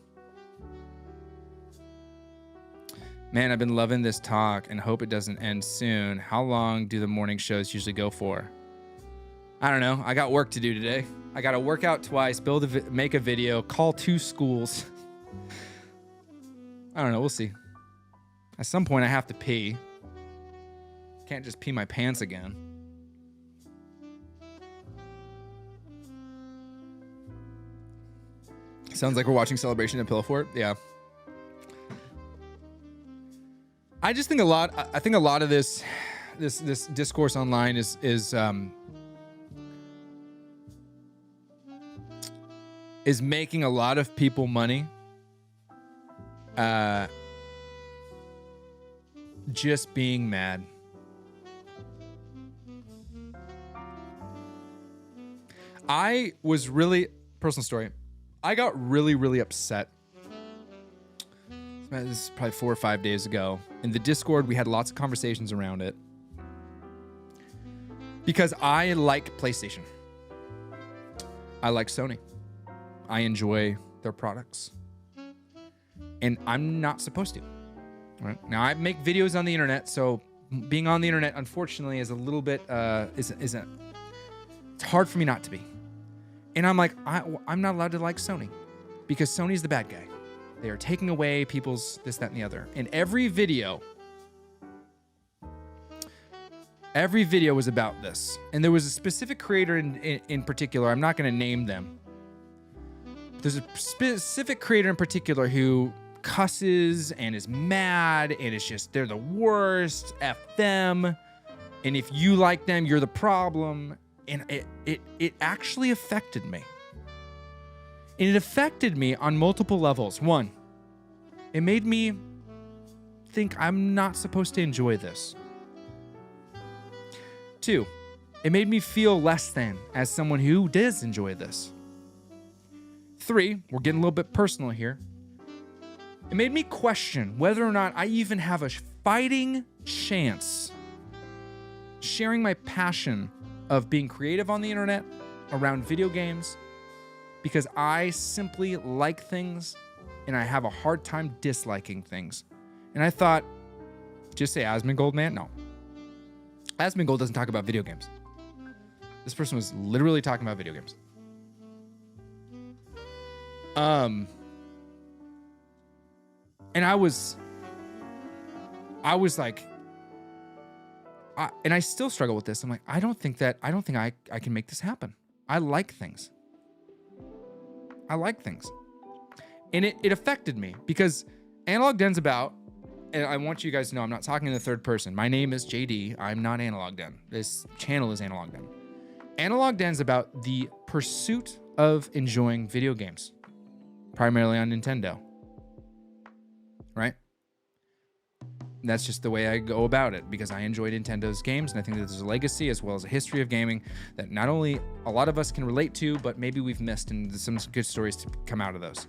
Speaker 1: Man, I've been loving this talk and hope it doesn't end soon. How long do the morning shows usually go for? I don't know. I got work to do today. I got to work out twice, make a video, call 2 schools. I don't know. We'll see. At some point, I have to pee. Can't just pee my pants again. Sounds like we're watching Celebration at Pillow Fort. Yeah. I just think a lot of this discourse online is making a lot of people money just being mad. I was really, personal story, I got really, really upset. This is probably 4 or 5 days ago. In the Discord, we had lots of conversations around it. Because I like PlayStation. I like Sony. I enjoy their products. And I'm not supposed to. Right? Now, I make videos on the internet, so being on the internet, unfortunately, is a little bit, it's hard for me not to be. And I'm like, I'm not allowed to like Sony. Because Sony's the bad guy. They are taking away people's this, that, and the other. And every video was about this. And there was a specific creator in particular. I'm not going to name them. There's a specific creator in particular who cusses and is mad and it's just, they're the worst. F them. And if you like them, you're the problem. And it actually affected me. And it affected me on multiple levels. One, it made me think I'm not supposed to enjoy this. 2, it made me feel less than as someone who does enjoy this. 3, we're getting a little bit personal here. It made me question whether or not I even have a fighting chance sharing my passion of being creative on the internet around video games, because I simply like things and I have a hard time disliking things. And I thought, just say Asmongold, man? No. Asmongold doesn't talk about video games. This person was literally talking about video games. And I was like, and I still struggle with this. I'm like, I don't think I can make this happen. I like things. And it affected me because Analog Den's about, and I want you guys to know, I'm not talking in the third person. My name is JD. I'm not Analog Den. This channel is Analog Den. Analog Den's about the pursuit of enjoying video games, primarily on Nintendo. Right? That's just the way I go about it because I enjoy Nintendo's games, and I think that there's a legacy as well as a history of gaming that not only a lot of us can relate to, but maybe we've missed, and there's some good stories to come out of those.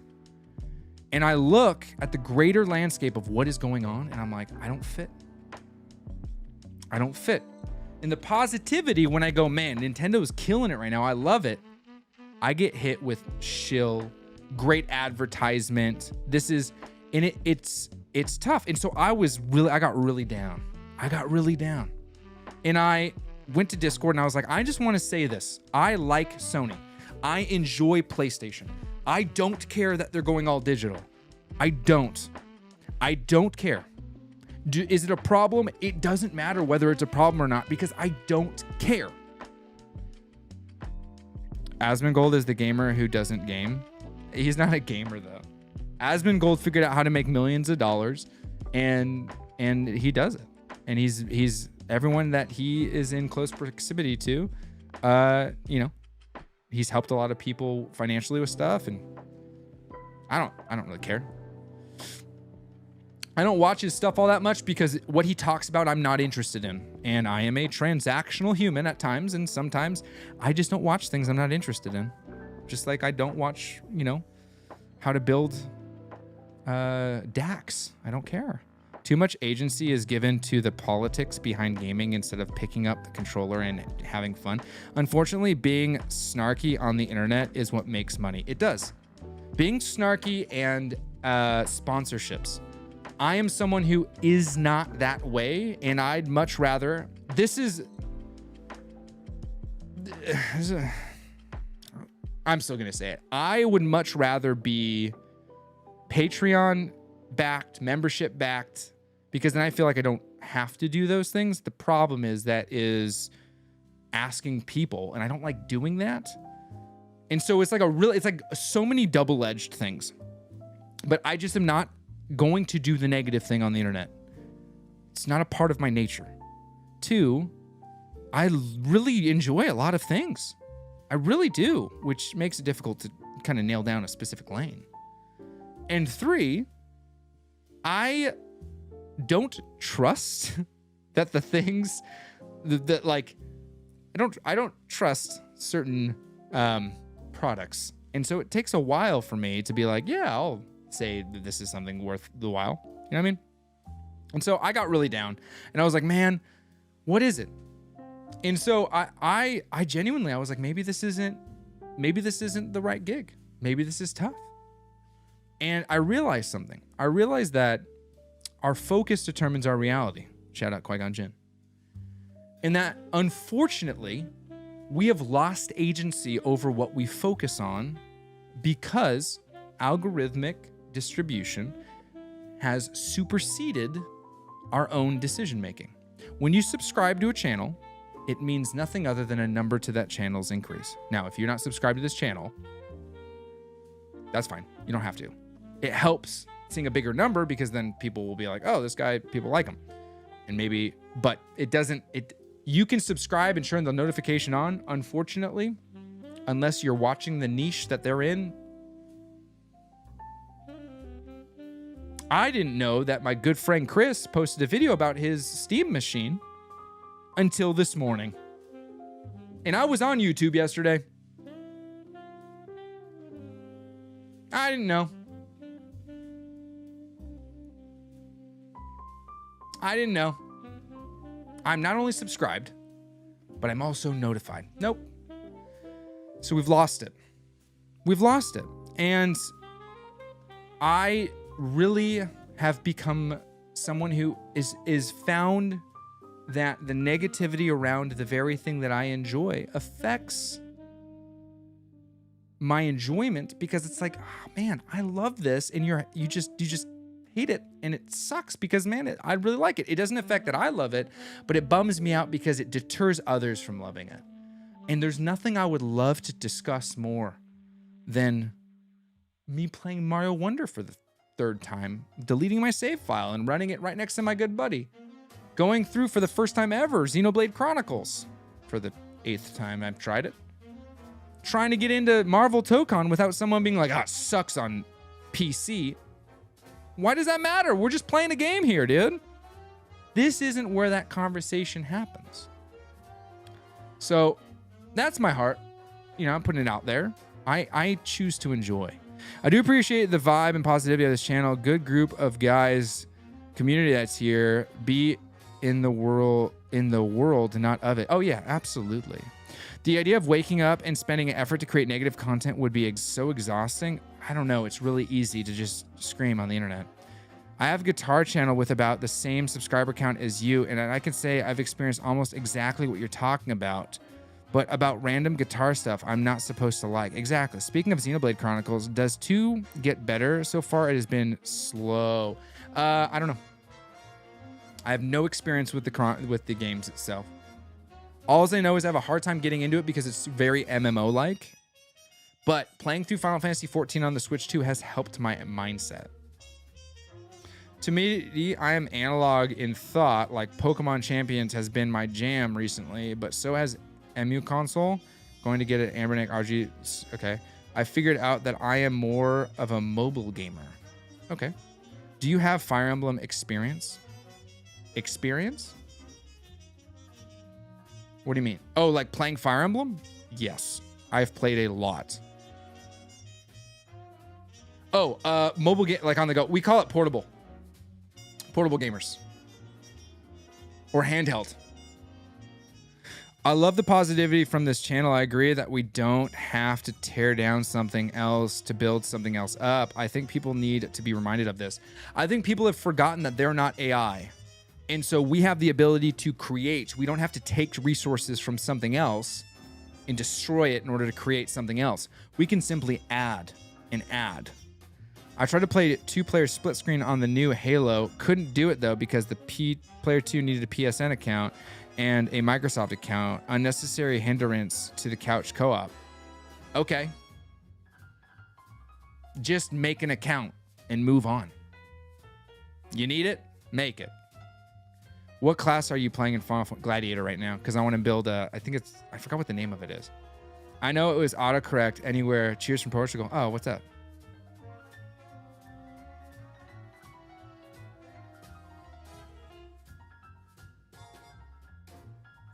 Speaker 1: And I look at the greater landscape of what is going on, and I'm like, I don't fit. And the positivity when I go, man, Nintendo's killing it right now. I love it. I get hit with shill, great advertisement. It's tough. And so I got really down. And I went to Discord and I was like, I just want to say this. I like Sony. I enjoy PlayStation. I don't care that they're going all digital. I don't care. Is it a problem? It doesn't matter whether it's a problem or not because I don't care. Asmongold is the gamer who doesn't game. He's not a gamer though. Asmongold figured out how to make millions of dollars, and he does it. And he's everyone that he is in close proximity to. He's helped a lot of people financially with stuff, and I don't really care. I don't watch his stuff all that much because what he talks about, I'm not interested in. And I am a transactional human at times. And sometimes I just don't watch things I'm not interested in. Just like I don't watch, how to build DAX. I don't care. Too much agency is given to the politics behind gaming instead of picking up the controller and having fun. Unfortunately, being snarky on the internet is what makes money. It does. Being snarky and sponsorships. I am someone who is not that way, and I'd much rather. I'm still gonna say it. I would much rather be Patreon backed, membership backed, because then I feel like I don't have to do those things. The problem is asking people, and I don't like doing that. And so it's like so many double-edged things. But I just am not going to do the negative thing on the internet. It's not a part of my nature. 2, I really enjoy a lot of things. I really do, which makes it difficult to kind of nail down a specific lane. And 3, I don't trust that the things that like I don't trust certain products. And so it takes a while for me to be like, yeah, I'll say that this is something worth the while. You know what I mean? And so I got really down and I was like, man, what is it? And so I genuinely, I was like, maybe this isn't the right gig. Maybe this is tough. And I realized something. I realized that our focus determines our reality. Shout out Qui-Gon Jinn. And that unfortunately, we have lost agency over what we focus on because algorithmic distribution has superseded our own decision making. When you subscribe to a channel, it means nothing other than a number to that channel's increase. Now, if you're not subscribed to this channel, that's fine. You don't have to. It helps seeing a bigger number because then people will be like, oh, this guy, people like him. And maybe, but you can subscribe and turn the notification on. Unfortunately, unless you're watching the niche that they're in, I didn't know that my good friend Chris posted a video about his Steam machine until this morning. And I was on YouTube yesterday. I didn't know. I'm not only subscribed, but I'm also notified. Nope. So we've lost it. And I really have become someone who is found that the negativity around the very thing that I enjoy affects my enjoyment, because it's like, oh, man, I love this, and you just hate it, and it sucks because, man, I really like it. It doesn't affect that I love it, but it bums me out because it deters others from loving it. And there's nothing I would love to discuss more than me playing Mario Wonder for the 3rd time, deleting my save file and running it right next to my good buddy, going through for the first time ever Xenoblade Chronicles for the 8th time I've tried it, trying to get into Marvel Tokon without someone being like, it sucks on PC. Why does that matter? We're just playing a game here, dude. This isn't where that conversation happens. So that's my heart. I'm putting it out there. I choose to enjoy. I do appreciate the vibe and positivity of this channel. Good group of guys, community that's here. Be in the world, not of it. Oh yeah, absolutely. The idea of waking up and spending an effort to create negative content would be so exhausting. I don't know. It's really easy to just scream on the internet. I have a guitar channel with about the same subscriber count as you, and I can say I've experienced almost exactly what you're talking about. But about random guitar stuff I'm not supposed to like. Exactly. Speaking of Xenoblade Chronicles, does 2 get better? So far, it has been slow. I don't know. I have no experience with the games itself. All I know is I have a hard time getting into it because it's very MMO-like. But playing through Final Fantasy XIV on the Switch 2 has helped my mindset. To me, I am analog in thought, like Pokemon Champions has been my jam recently, but so has Emu Console. Going to get an Ambernick RG. Okay. I figured out that I am more of a mobile gamer. Okay. Do you have Fire Emblem experience? Experience? What do you mean? Oh, like playing Fire Emblem? Yes. I've played a lot. Oh, mobile game, like on the go. We call it portable. Portable gamers. Or handheld. I love the positivity from this channel. I agree that we don't have to tear down something else to build something else up. I think people need to be reminded of this. I think people have forgotten that they're not AI. And so we have the ability to create. We don't have to take resources from something else and destroy it in order to create something else. We can simply add and add. I tried to play 2-player split screen on the new Halo. Couldn't do it though because the player 2 needed a PSN account and a Microsoft account. Unnecessary hindrance to the couch co-op. Okay. Just make an account and move on. You need it? Make it. What class are you playing in Final Fantasy Gladiator right now? Because I want to build a, I forgot what the name of it is. I know it was autocorrect anywhere. Cheers from Portugal. Oh, what's up?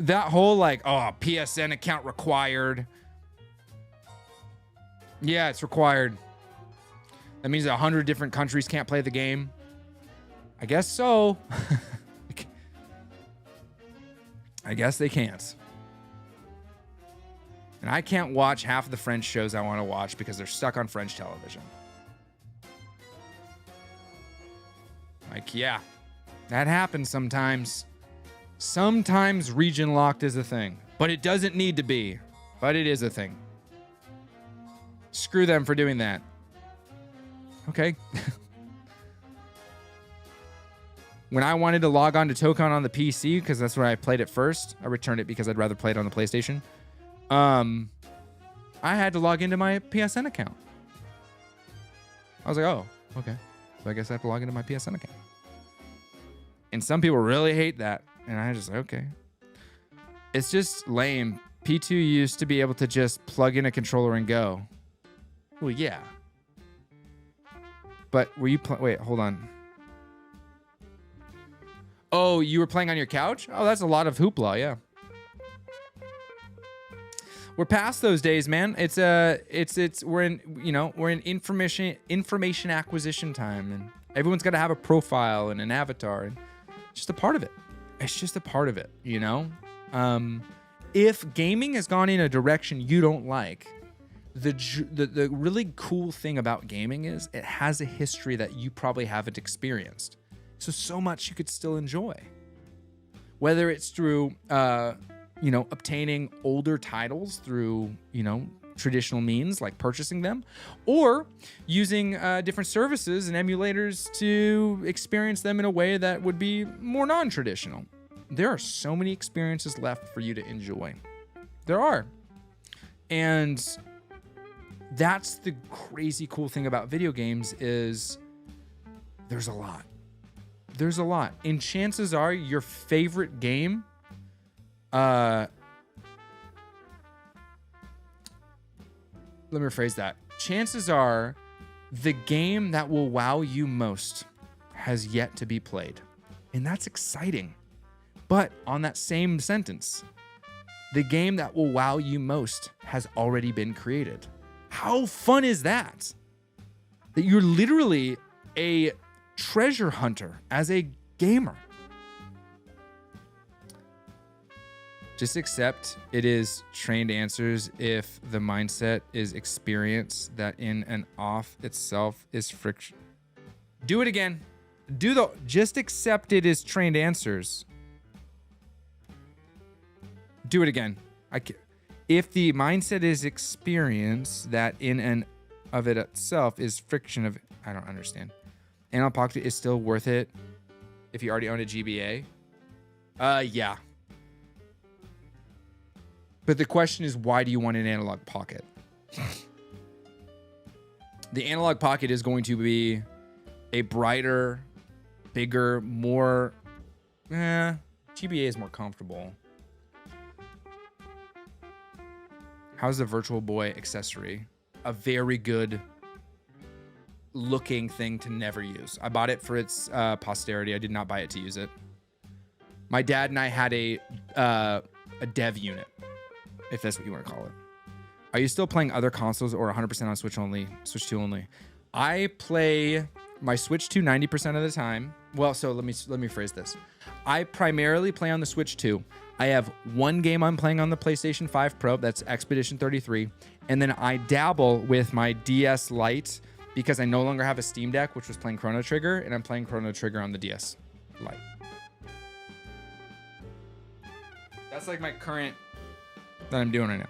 Speaker 1: That whole like, oh, PSN account required. Yeah, it's required. That means 100 different countries can't play the game. I guess so. I guess they can't. And I can't watch half of the French shows I want to watch because they're stuck on French television. Like, yeah, that happens sometimes. Sometimes region locked is a thing, but it doesn't need to be, but it is a thing. Screw them for doing that. Okay. When I wanted to log on to Tokon on the PC, because that's where I played it first, I returned it because I'd rather play it on the PlayStation. I had to log into my PSN account. I was like, oh, okay. So I guess I have to log into my PSN account. And some people really hate that. And I just, okay. It's just lame. P2 used to be able to just plug in a controller and go. Well, yeah. But were you wait, hold on. Oh, you were playing on your couch? Oh, that's a lot of hoopla, yeah. We're past those days, man. We're in information acquisition time, and everyone's got to have a profile and an avatar, and just a part of it. It's just a part of it, you know? If gaming has gone in a direction you don't like, the really cool thing about gaming is it has a history that you probably haven't experienced. So much you could still enjoy. Whether it's through, obtaining older titles through, traditional means like purchasing them, or using different services and emulators to experience them in a way that would be more non-traditional. There are so many experiences left for you to enjoy. There are. And that's the crazy cool thing about video games is there's a lot. There's a lot. And chances are your favorite game, let me rephrase that. Chances are the game that will wow you most has yet to be played. And that's exciting. But on that same sentence, the game that will wow you most has already been created. How fun is that? That you're literally a treasure hunter as a gamer. Just accept it is trained answers if the mindset is experience that in and off itself is friction. Do it again. Just accept it is trained answers. Do it again. If the mindset is experience that in and of it itself is friction of, I don't understand. Analog Pocket is still worth it. if you already own a GBA. Yeah. But the question is, why do you want an Analog Pocket? The Analog Pocket is going to be a brighter, bigger, more... GBA is more comfortable. How's the Virtual Boy accessory? A very good looking thing to never use. I bought it for its posterity. I did not buy it to use it. My dad and I had a dev unit, if that's what you want to call it. Are you still playing other consoles or 100% on Switch only? Switch 2 only. I play my Switch 2 90% of the time. Well, so let me phrase this. I primarily play on the Switch 2. I have one game I'm playing on the PlayStation 5 Pro. That's Expedition 33. And then I dabble with my DS Lite because I no longer have a Steam Deck, which was playing Chrono Trigger, and I'm playing Chrono Trigger on the DS Lite. That's like my current that I'm doing right now.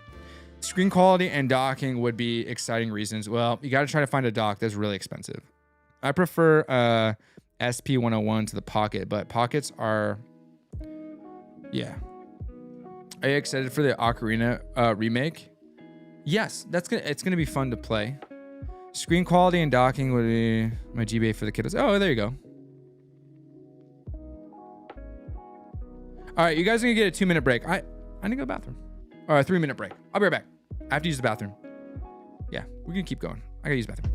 Speaker 1: Screen quality and docking would be exciting reasons. Well, you got to try to find a dock that's really expensive. I prefer SP101 to the Pocket, but Pockets are, yeah. Are you excited for the Ocarina remake? Yes, it's gonna be fun to play. Screen quality and docking would be my GBA for the kiddos. Oh, there you go. All right, you guys are gonna get a 2-minute break. I need to go to the bathroom. Or a 3-minute break. I'll be right back. I have to use the bathroom. Yeah, we're gonna keep going. I gotta use the bathroom.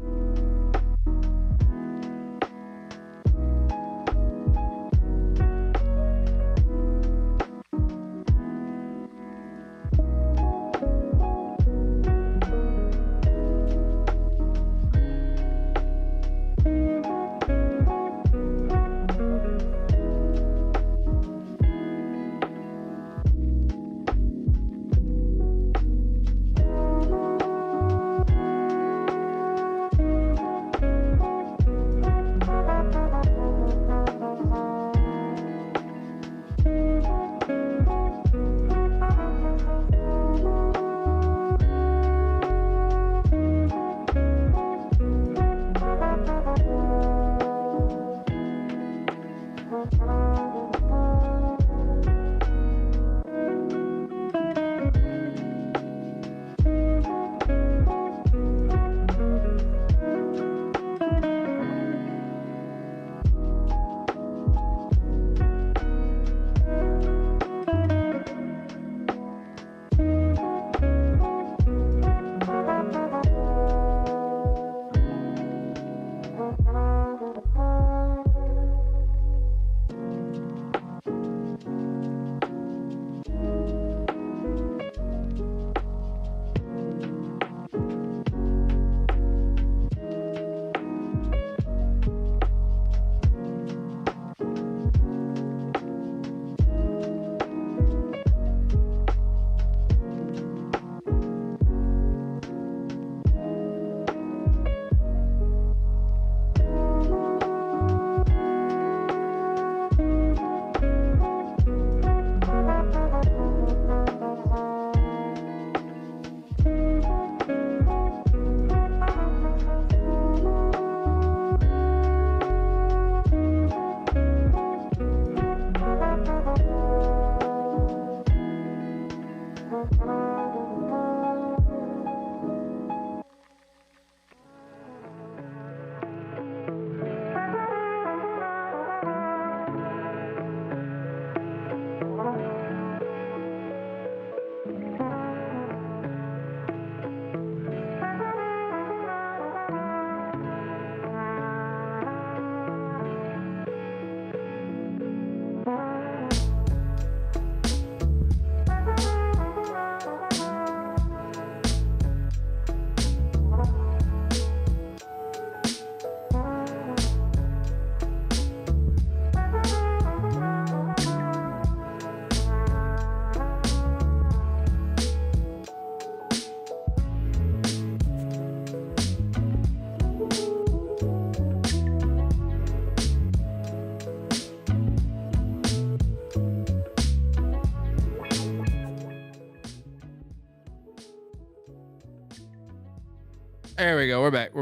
Speaker 1: There we go. We're back.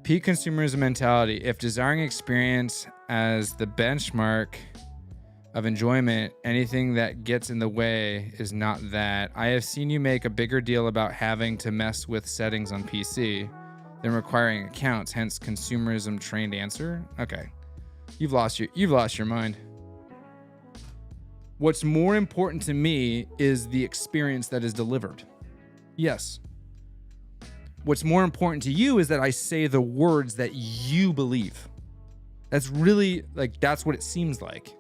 Speaker 1: Peak consumerism mentality. If desiring experience as the benchmark of enjoyment, anything that gets in the way is not that. I have seen you make a bigger deal about having to mess with settings on PC than requiring accounts, hence consumerism trained answer. Okay. You've lost your mind. What's more important to me is the experience that is delivered. Yes. What's more important to you is that I say the words that you believe. That's really, like, that's what it seems like.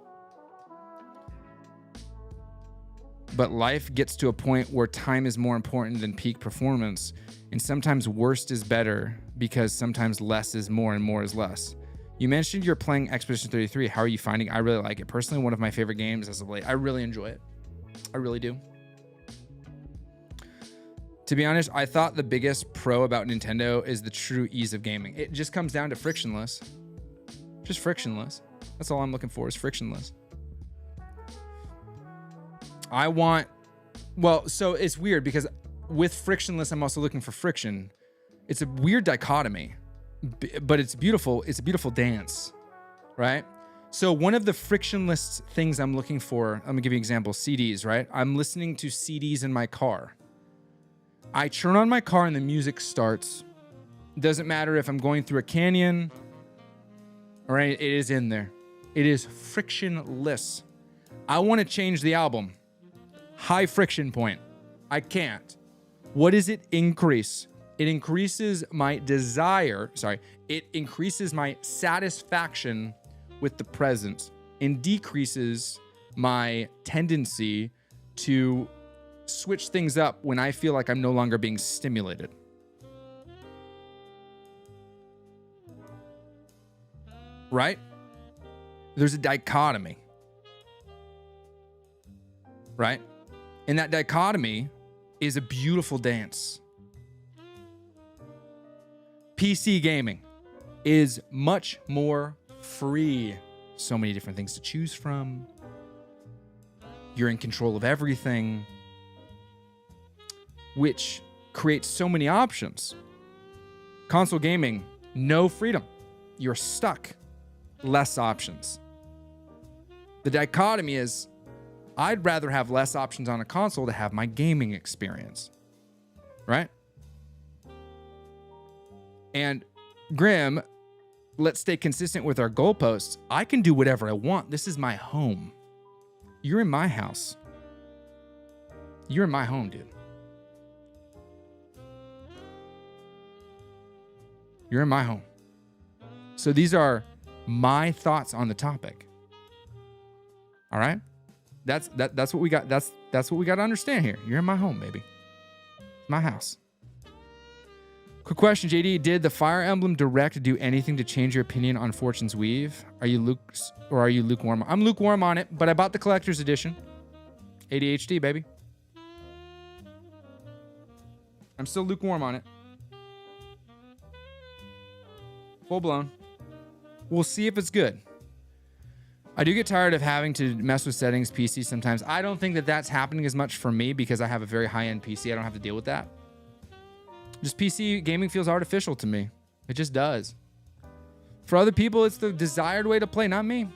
Speaker 1: But life gets to a point where time is more important than peak performance. And sometimes worst is better because sometimes less is more and more is less. You mentioned you're playing Expedition 33. How are you finding it? I really like it. Personally, one of my favorite games as of late. I really enjoy it. I really do. To be honest, I thought the biggest pro about Nintendo is the true ease of gaming. It just comes down to frictionless. Just frictionless. That's all I'm looking for is frictionless. So it's weird because with frictionless, I'm also looking for friction. It's a weird dichotomy, but it's beautiful. It's a beautiful dance, right? So one of the frictionless things I'm looking for, I'm gonna give you an example, CDs, right? I'm listening to CDs in my car. I turn on my car and the music starts. It doesn't matter if I'm going through a canyon or it is in there. It is frictionless. I want to change the album. High friction point. I can't. What does it increase? It increases my desire. It increases my satisfaction with the present and decreases my tendency to switch things up when I feel like I'm no longer being stimulated. Right? There's a dichotomy. Right? And that dichotomy is a beautiful dance. PC gaming is much more free. So many different things to choose from. You're in control of everything, which creates so many options. Console gaming, no freedom. You're stuck. Less options. The dichotomy is, I'd rather have less options on a console to have my gaming experience. Right? And Grim, let's stay consistent with our goalposts. I can do whatever I want. This is my home. You're in my house. You're in my home, dude. You're in my home. So these are my thoughts on the topic. All right? That's what we got. That's what we got to understand here. You're in my home, baby. My house. Quick question, JD. Did the Fire Emblem Direct do anything to change your opinion on Fortune's Weave? Are you lukewarm? I'm lukewarm on it, but I bought the collector's edition. ADHD, baby. I'm still lukewarm on it. Full blown. We'll see if it's good. I do get tired of having to mess with settings PC sometimes. I don't think that that's happening as much for me because I have a very high-end PC. I don't have to deal with that. Just PC gaming feels artificial to me. It just does. For other people, it's the desired way to play, not me.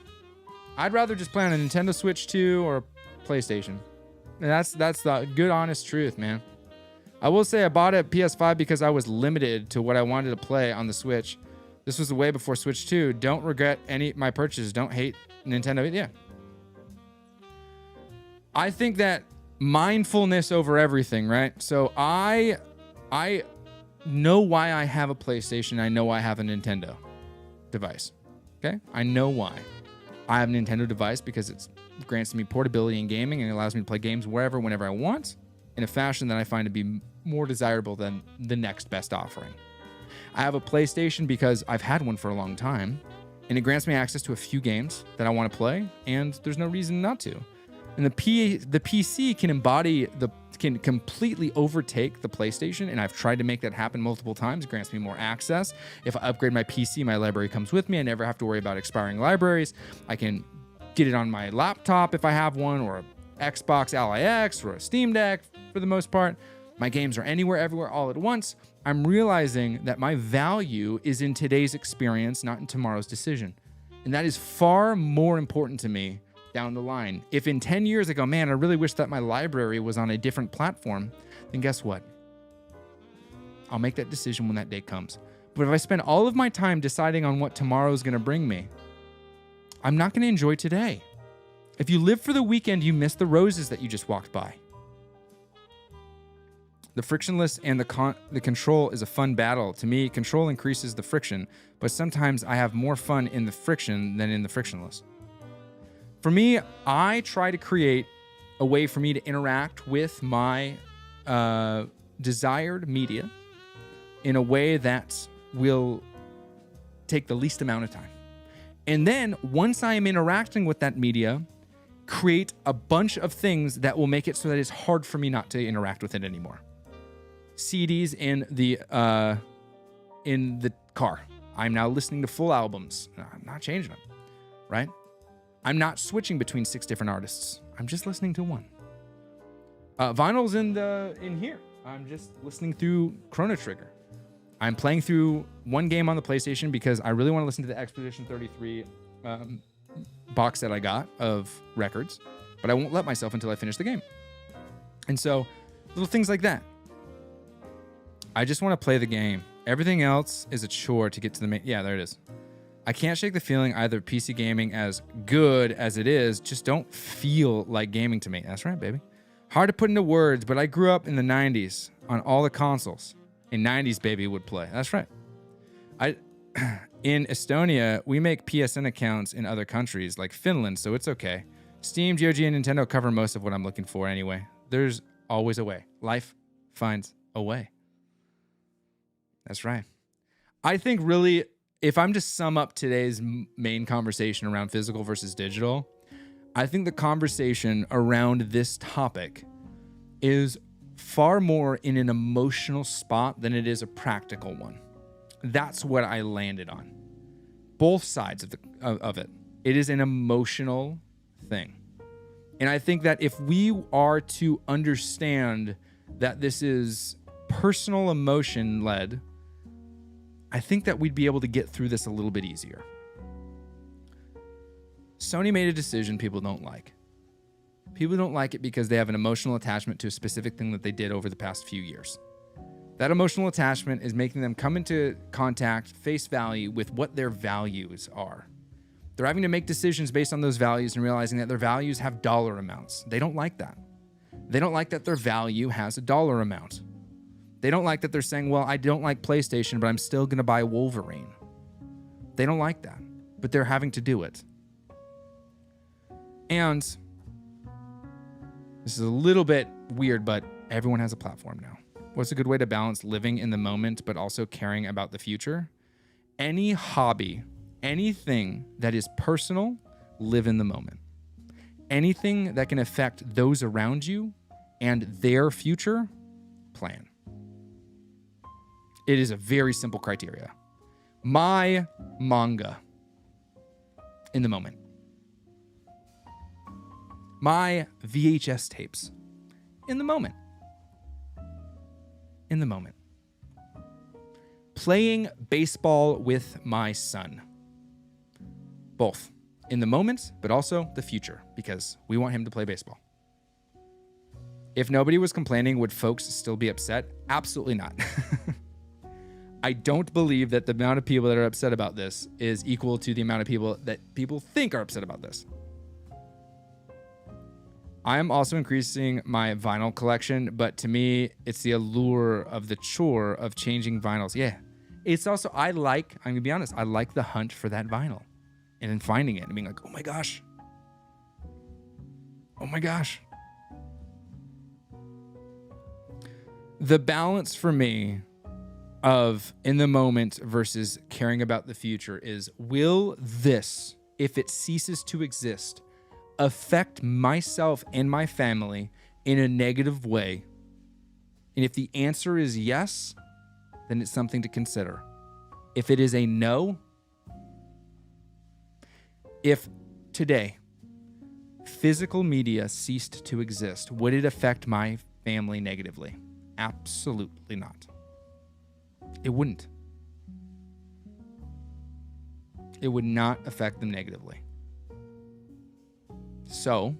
Speaker 1: I'd rather just play on a Nintendo Switch 2 or a PlayStation. And that's the good, honest truth, man. I will say I bought a PS5 because I was limited to what I wanted to play on the Switch. This was way before Switch 2. Don't regret my purchases. Don't hate Nintendo. Yeah. I think that mindfulness over everything, right? So I know why I have a PlayStation. I know I have a Nintendo device. Okay? I know why. I have a Nintendo device because it grants me portability in gaming and it allows me to play games wherever, whenever I want in a fashion that I find to be more desirable than the next best offering. I have a PlayStation because I've had one for a long time, and it grants me access to a few games that I want to play, and there's no reason not to. And the PC can completely overtake the PlayStation, and I've tried to make that happen multiple times. It grants me more access. If I upgrade my PC, my library comes with me. I never have to worry about expiring libraries. I can get it on my laptop if I have one, or an Xbox Ally X, or a Steam Deck for the most part. My games are anywhere, everywhere, all at once. I'm realizing that my value is in today's experience, not in tomorrow's decision. And that is far more important to me down the line. If in 10 years I go, man, I really wish that my library was on a different platform, then guess what? I'll make that decision when that day comes. But if I spend all of my time deciding on what tomorrow is going to bring me, I'm not going to enjoy today. If you live for the weekend, you miss the roses that you just walked by. The frictionless and the control is a fun battle. To me, control increases the friction, but sometimes I have more fun in the friction than in the frictionless. For me, I try to create a way for me to interact with my desired media in a way that will take the least amount of time. And then once I am interacting with that media, create a bunch of things that will make it so that it's hard for me not to interact with it anymore. CDs in the car. I'm now listening to full albums. I'm not changing them, right? I'm not switching between 6 different artists. I'm just listening to one. Vinyl's in here. I'm just listening through Chrono Trigger. I'm playing through one game on the PlayStation because I really want to listen to the Expedition 33 box that I got of records, but I won't let myself until I finish the game. And so, little things like that. I just want to play the game. Everything else is a chore to get to the main. Yeah, there it is. I can't shake the feeling either PC gaming, as good as it is, just don't feel like gaming to me. That's right, baby. Hard to put into words, but I grew up in the 90s on all the consoles. In 90s, baby would play. That's right. In Estonia, we make PSN accounts in other countries like Finland, so it's okay. Steam, GOG, and Nintendo cover most of what I'm looking for anyway. There's always a way. Life finds a way. That's right. I think really, if I'm to sum up today's main conversation around physical versus digital, I think the conversation around this topic is far more in an emotional spot than it is a practical one. That's what I landed on. Both sides of it. It is an emotional thing. And I think that if we are to understand that this is personal emotion led, I think that we'd be able to get through this a little bit easier. Sony made a decision people don't like. People don't like it because they have an emotional attachment to a specific thing that they did over the past few years. That emotional attachment is making them come into contact, face value with what their values are. They're having to make decisions based on those values and realizing that their values have dollar amounts. They don't like that. They don't like that their value has a dollar amount. They don't like that they're saying, well, I don't like PlayStation, but I'm still going to buy Wolverine. They don't like that, but they're having to do it. And this is a little bit weird, but everyone has a platform now. What's a good way to balance living in the moment, but also caring about the future? Any hobby, anything that is personal, live in the moment. Anything that can affect those around you and their future, plan. It is a very simple criteria. My manga, in the moment. My VHS tapes, in the moment. In the moment. Playing baseball with my son. Both. In the moment, but also the future, because we want him to play baseball. If nobody was complaining, would folks still be upset? Absolutely not. I don't believe that the amount of people that are upset about this is equal to the amount of people that people think are upset about this. I am also increasing my vinyl collection, but to me, it's the allure of the chore of changing vinyls. Yeah. It's also, I'm going to be honest, I like the hunt for that vinyl and then finding it and being like, oh my gosh. Oh my gosh. The balance for me of in the moment versus caring about the future is, will this, if it ceases to exist, affect myself and my family in a negative way? And if the answer is yes, then it's something to consider. If it is a no, if today physical media ceased to exist, would it affect my family negatively? Absolutely not. It wouldn't. It would not affect them negatively. So,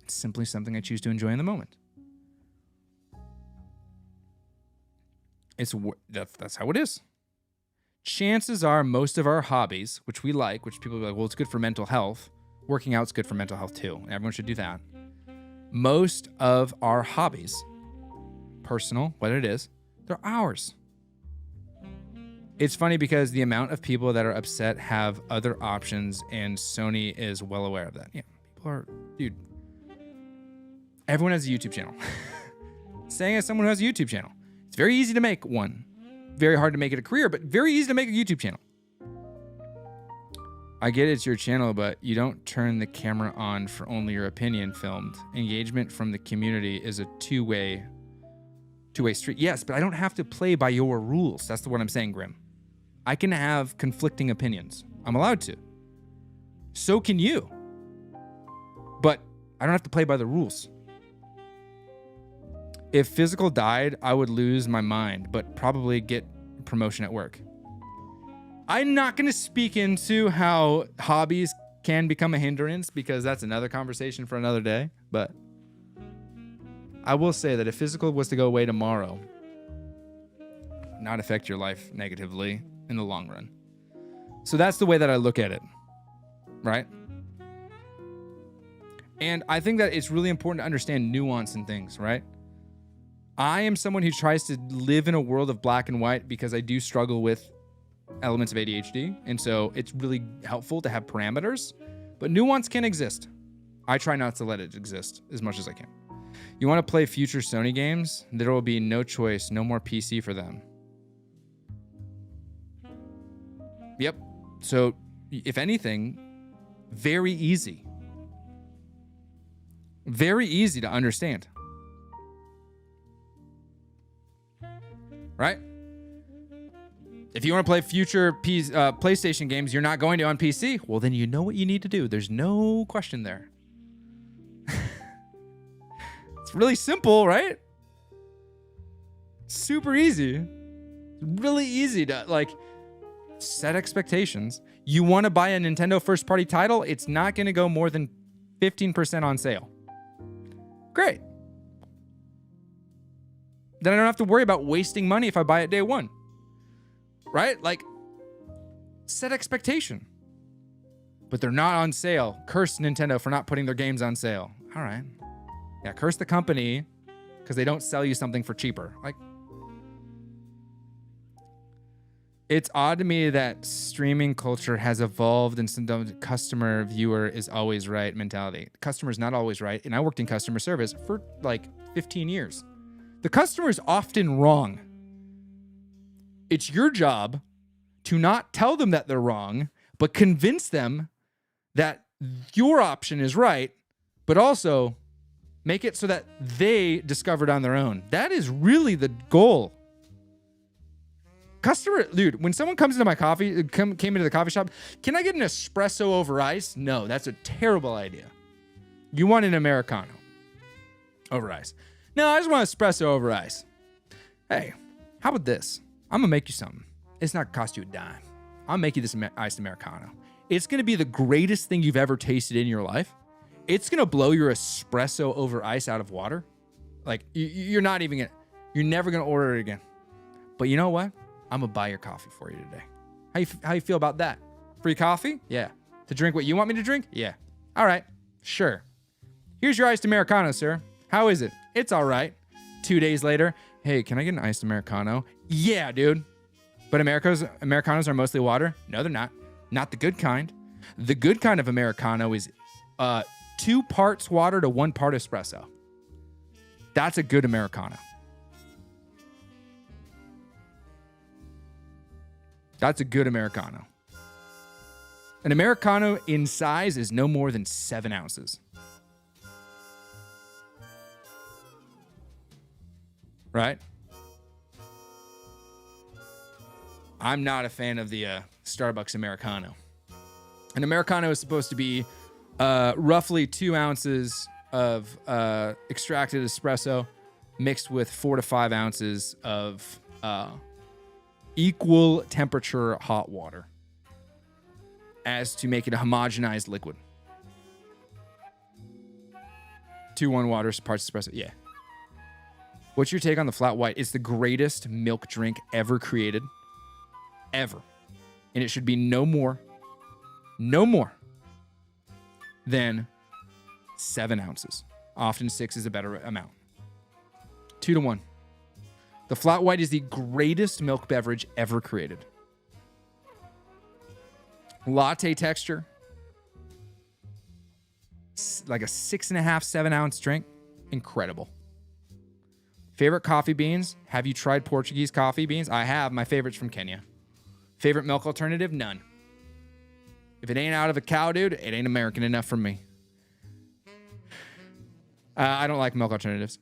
Speaker 1: it's simply something I choose to enjoy in the moment. That's how it is. Chances are most of our hobbies, which we like, which people are like, well, it's good for mental health. Working out's good for mental health too. Everyone should do that. Most of our hobbies, personal, what it is, they're ours. It's funny because the amount of people that are upset have other options, and Sony is well aware of that. Yeah, people are, dude. Everyone has a YouTube channel. Saying as someone who has a YouTube channel, it's very easy to make one. Very hard to make it a career, but very easy to make a YouTube channel. I get it's your channel, but you don't turn the camera on for only your opinion filmed. Engagement from the community is a two-way street. Yes, but I don't have to play by your rules. That's what I'm saying, Grim. I can have conflicting opinions. I'm allowed to. So can you. But I don't have to play by the rules. If physical died, I would lose my mind, but probably get promotion at work. I'm not going to speak into how hobbies can become a hindrance because that's another conversation for another day. But I will say that if physical was to go away tomorrow, not affect your life negatively in the long run. So that's the way that I look at it, right? And I think that it's really important to understand nuance in things, right? I am someone who tries to live in a world of black and white because I do struggle with elements of ADHD. And so it's really helpful to have parameters, but nuance can exist. I try not to let it exist as much as I can. You want to play future Sony games? There will be no choice, no more PC for them. Yep. So if anything, very easy. Very easy to understand. Right? If you want to play future PlayStation games, you're not going to on PC. Well, then you know what you need to do. There's no question there. It's really simple, right? Super easy. Really easy to set expectations. You want to buy a Nintendo first party title, it's not going to go more than 15% on sale. Great. Then I don't have to worry about wasting money if I buy it day one. Right? Set expectation. But they're not on sale. Curse Nintendo for not putting their games on sale. All right. Yeah, curse the company because they don't sell you something for cheaper. It's odd to me that streaming culture has evolved and some customer viewer is always right mentality. The customer's not always right. And I worked in customer service for 15 years. The customer is often wrong. It's your job to not tell them that they're wrong, but convince them that your option is right, but also make it so that they discover it on their own. That is really the goal. Dude, when someone comes into my came into the coffee shop, can I get an espresso over ice? No, that's a terrible idea. You want an Americano over ice. No, I just want espresso over ice. Hey, how about this? I'm going to make you something. It's not going to cost you a dime. I'll make you this iced Americano. It's going to be the greatest thing you've ever tasted in your life. It's going to blow your espresso over ice out of water. You're not even going to, you're never going to order it again. But you know what? I'm going to buy your coffee for you today. How you feel about that? Free coffee? Yeah. To drink what you want me to drink? Yeah. All right. Sure. Here's your iced Americano, sir. How is it? It's all right. 2 days later, hey, can I get an iced Americano? Yeah, dude. But Americanos are mostly water? No, they're not. Not the good kind. The good kind of Americano is 2 parts water to 1 part espresso. That's a good Americano. That's a good Americano. An Americano in size is no more than 7 ounces. Right? I'm not a fan of the Starbucks Americano. An Americano is supposed to be roughly 2 ounces of extracted espresso mixed with 4 to 5 ounces of equal temperature hot water as to make it a homogenized liquid. 2-1 water, parts espresso. Yeah. What's your take on the flat white? It's the greatest milk drink ever created. Ever. And it should be no more than 7 ounces. Often 6 is a better amount. 2-1. The flat white is the greatest milk beverage ever created. Latte texture. Like a 6.5, 7 ounce drink. Incredible. Favorite coffee beans? Have you tried Portuguese coffee beans? I have. My favorite's from Kenya. Favorite milk alternative? None. If it ain't out of a cow, dude, it ain't American enough for me. I don't like milk alternatives.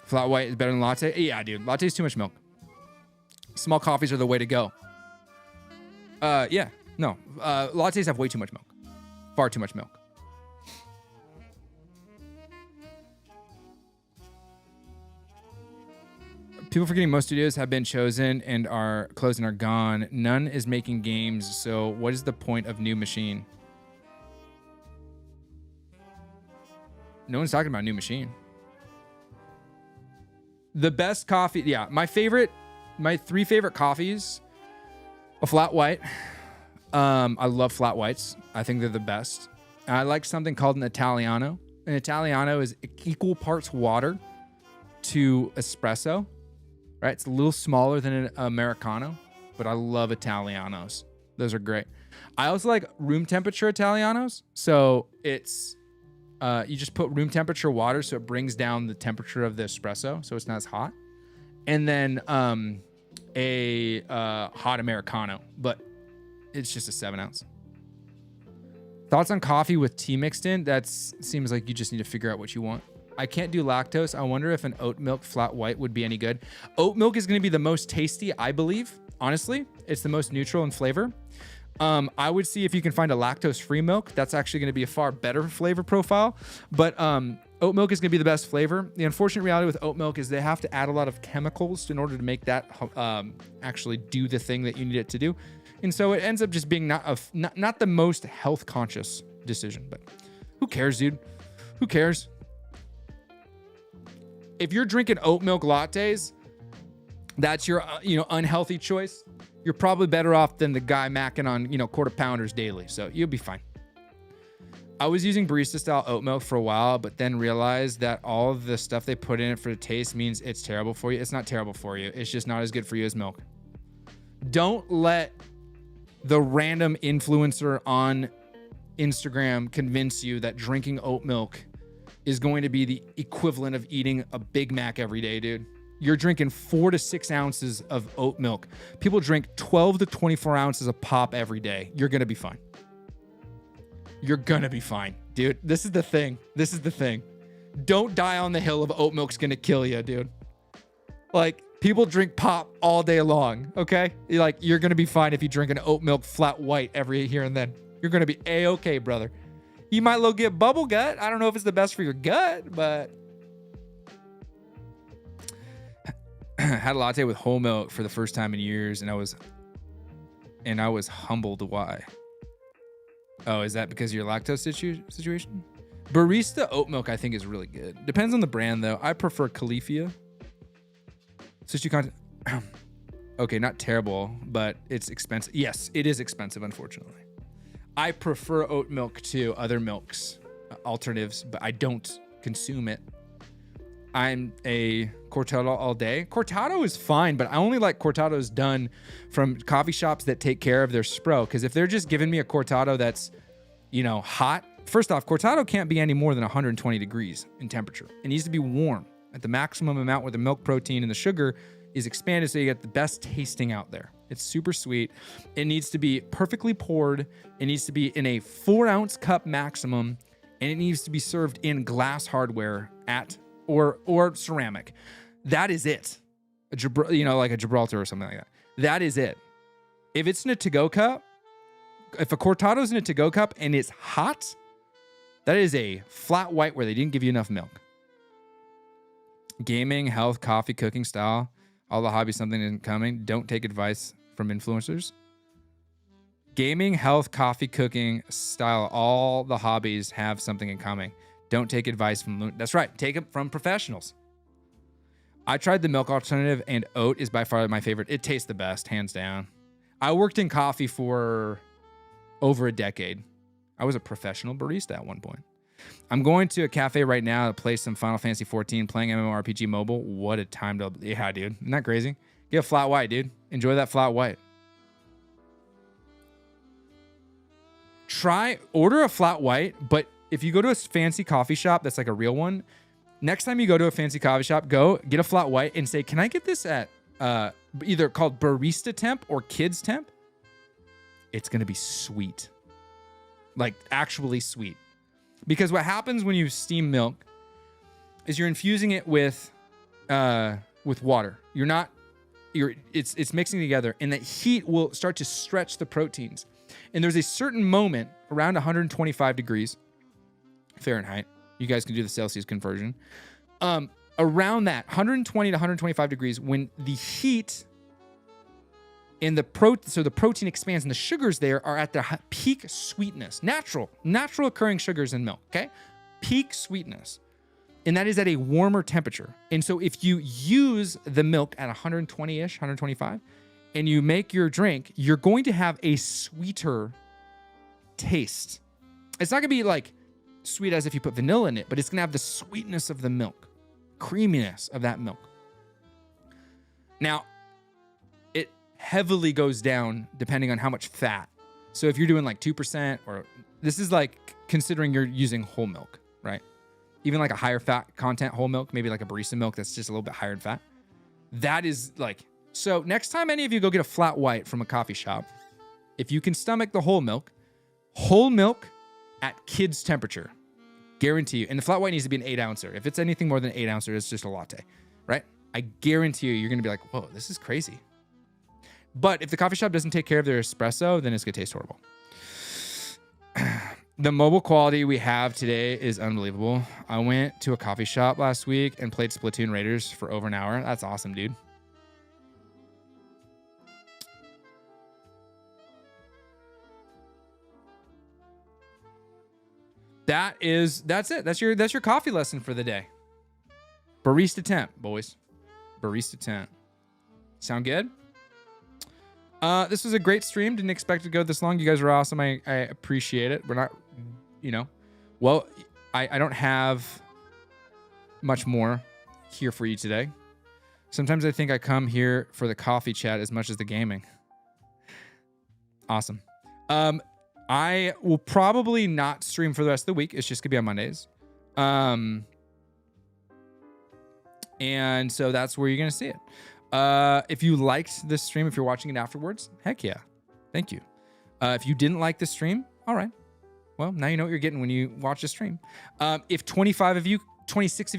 Speaker 1: Flat white is better than latte? Yeah, dude. Latte's too much milk. Small coffees are the way to go. Yeah. No. Lattes have way too much milk. Far too much milk. People forgetting most studios have been chosen and are closed and are gone. None is making games, so what is the point of new machine? No one's talking about new machine. The best coffee, yeah, my 3 favorite coffees, a flat white. I love flat whites. I think they're the best. I like something called an Italiano. An Italiano is equal parts water to espresso. Right? It's a little smaller than an Americano, but I love Italianos. Those are great. I also like room temperature Italianos. So it's, you just put room temperature water so it brings down the temperature of the espresso so it's not as hot. And then a hot Americano, but it's just a 7 ounce. Thoughts on coffee with tea mixed in? That seems like you just need to figure out what you want. I can't do lactose. I wonder if an oat milk flat white would be any good. Oat milk is going to be the most tasty, I believe. Honestly, it's the most neutral in flavor. I would see if you can find a lactose-free milk. That's actually going to be a far better flavor profile. But oat milk is going to be the best flavor. The unfortunate reality with oat milk is they have to add a lot of chemicals in order to make that actually do the thing that you need it to do. And so it ends up just being not the most health-conscious decision. But who cares, dude? Who cares? If you're drinking oat milk lattes, that's your unhealthy choice. You're probably better off than the guy macking on quarter pounders daily. So you'll be fine. I was using barista style oat milk for a while, but then realized that all of the stuff they put in it for the taste means it's terrible for you. It's not terrible for you. It's just not as good for you as milk. Don't let the random influencer on Instagram convince you that drinking oat milk is going to be the equivalent of eating a Big Mac every day, dude. You're drinking 4 to 6 ounces of oat milk. People drink 12 to 24 ounces of pop every day. You're going to be fine. You're going to be fine, dude. This is the thing. Don't die on the hill of oat milk's going to kill you, dude. Like, people drink pop all day long, okay? You're going to be fine if you drink an oat milk flat white every here and then. You're going to be A-okay, brother. You might get bubble gut. I don't know if it's the best for your gut, but had a latte with whole milk for the first time in years, and I was humbled. Why? Oh, is that because of your lactose situation? Barista oat milk, I think, is really good. Depends on the brand, though. I prefer Califia. Okay, not terrible, but it's expensive. Yes, it is expensive, unfortunately. I prefer oat milk to other milks, alternatives, but I don't consume it. I'm a cortado all day. Cortado is fine, but I only like cortados done from coffee shops that take care of their spro. Because if they're just giving me a cortado that's, hot, first off, cortado can't be any more than 120 degrees in temperature. It needs to be warm at the maximum amount where the milk protein and the sugar is expanded so you get the best tasting out there. It's super sweet. It needs to be perfectly poured. It needs to be in a 4-ounce cup maximum, and it needs to be served in glass hardware or ceramic. That is it. Like a Gibraltar or something like that. That is it. If it's in a to-go cup, if a cortado's in a to-go cup and it's hot, that is a flat white where they didn't give you enough milk. Gaming, health, coffee, cooking, style. All the hobbies, something isn't coming. Don't take advice from influencers. Gaming, health, coffee, cooking, style. All the hobbies have something in common. Don't take advice from... That's right. Take it from professionals. I tried the milk alternative, and oat is by far my favorite. It tastes the best, hands down. I worked in coffee for over a decade. I was a professional barista at one point. I'm going to a cafe right now to play some Final Fantasy 14, playing MMORPG mobile. What a time to... Yeah, dude. Isn't that crazy? Get a flat white, dude. Enjoy that flat white. Order a flat white, but if you go to a fancy coffee shop that's like a real one, next time you go to a fancy coffee shop, go get a flat white and say, can I get this at either called barista temp or kids temp? It's going to be sweet. Like actually sweet. Because what happens when you steam milk is you're infusing it with water. It's mixing together, and that heat will start to stretch the proteins. And there's a certain moment around 125 degrees Fahrenheit. You guys can do the Celsius conversion. Around that 120 to 125 degrees, when the heat and the protein expands and the sugars there are at their peak sweetness, natural occurring sugars in milk, okay? Peak sweetness. And that is at a warmer temperature. And so if you use the milk at 120-ish, 125, and you make your drink, you're going to have a sweeter taste. It's not gonna be like sweet as if you put vanilla in it, but it's gonna have the sweetness of the milk, creaminess of that milk. Now, it heavily goes down depending on how much fat. So if you're doing like 2%, or this is like considering you're using whole milk, right? Even like a higher fat content whole milk, maybe like a barista milk that's just a little bit higher in fat. That is like, so next time any of you go get a flat white from a coffee shop, if you can stomach the whole milk at kids temperature, guarantee you, and the flat white needs to be an 8-ouncer. If it's anything more than 8-ouncer, it's just a latte, right? I guarantee you're going to be like, whoa, this is crazy. But if the coffee shop doesn't take care of their espresso, then it's going to taste horrible. The mobile quality we have today is unbelievable. I went to a coffee shop last week and played Splatoon Raiders for over an hour. That's awesome, dude. That's it. That's your coffee lesson for the day. Barista temp, boys. Barista temp. Sound good? This was a great stream. Didn't expect it to go this long. You guys are awesome. I appreciate it. We're not, well, I don't have much more here for you today. Sometimes I think I come here for the coffee chat as much as the gaming. Awesome. I will probably not stream for the rest of the week. It's just gonna be on Mondays. And so that's where you're gonna see it. If you liked this stream, if you're watching it afterwards, heck yeah. Thank you. If you didn't like the stream, all right. Well, now you know what you're getting when you watch the stream. If 26 of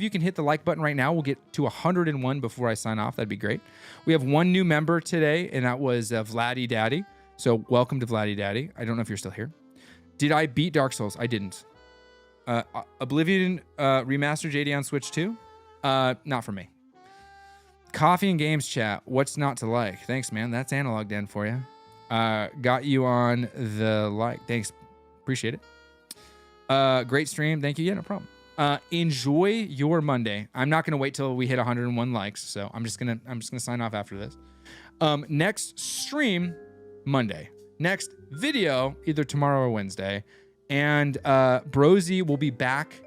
Speaker 1: you can hit the like button right now, we'll get to 101 before I sign off. That'd be great. We have one new member today, and that was Vladdy Daddy. So welcome to Vladdy Daddy. I don't know if you're still here. Did I beat Dark Souls? I didn't. Oblivion Remastered JD on Switch 2? Not for me. Coffee and games chat. What's not to like? Thanks, man. That's Analog Den for you. Got you on the like. Thanks. Appreciate it. Great stream. Thank you. Yeah, no problem. Enjoy your Monday. I'm not gonna wait till we hit 101 likes, so I'm just gonna sign off after this. Next stream Monday. Next video either tomorrow or Wednesday, and Brosy will be back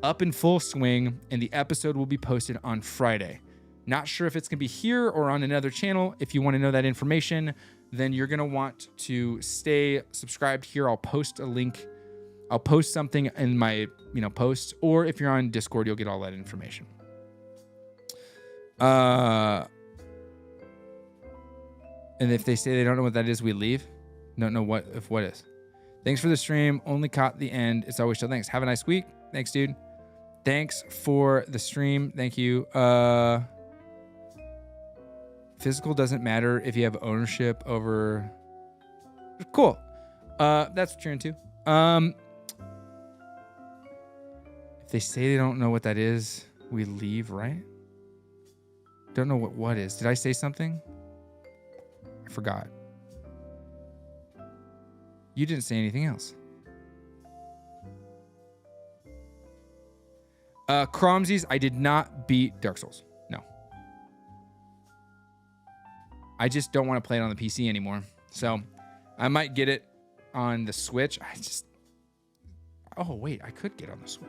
Speaker 1: up in full swing, and the episode will be posted on Friday. Not sure if it's gonna be here or on another channel. If you want to know that information, then you're gonna want to stay subscribed here. I'll post a link. I'll post something in my posts, or if you're on Discord, you'll get all that information. And if they say they don't know what that is, we leave. Don't know what is. Thanks for the stream. Only caught the end. It's always chill. Thanks. Have a nice week. Thanks, dude. Thanks for the stream. Thank you. Physical doesn't matter if you have ownership over. Cool. That's what you're into. If they say they don't know what that is, we leave, right? Don't know what is. Did I say something? I forgot. You didn't say anything else. Cromsies, I did not beat Dark Souls. No. I just don't want to play it on the PC anymore. So I might get it on the Switch. Oh, wait, I could get it on the Switch.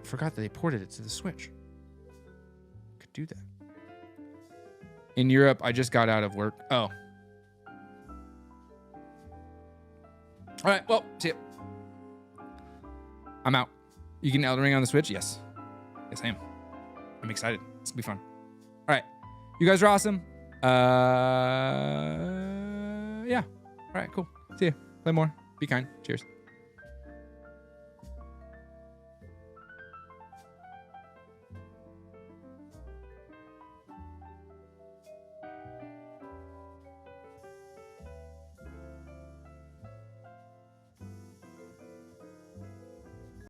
Speaker 1: I forgot that they ported it to the Switch. Could do that. In Europe, I just got out of work. Oh. All right, well, see ya. I'm out. You can Elden Ring on the Switch? Yes. Yes, I am. I'm excited. It's gonna be fun. All right. You guys are awesome. Yeah. All right, cool. See ya. Play more. Be kind. Cheers.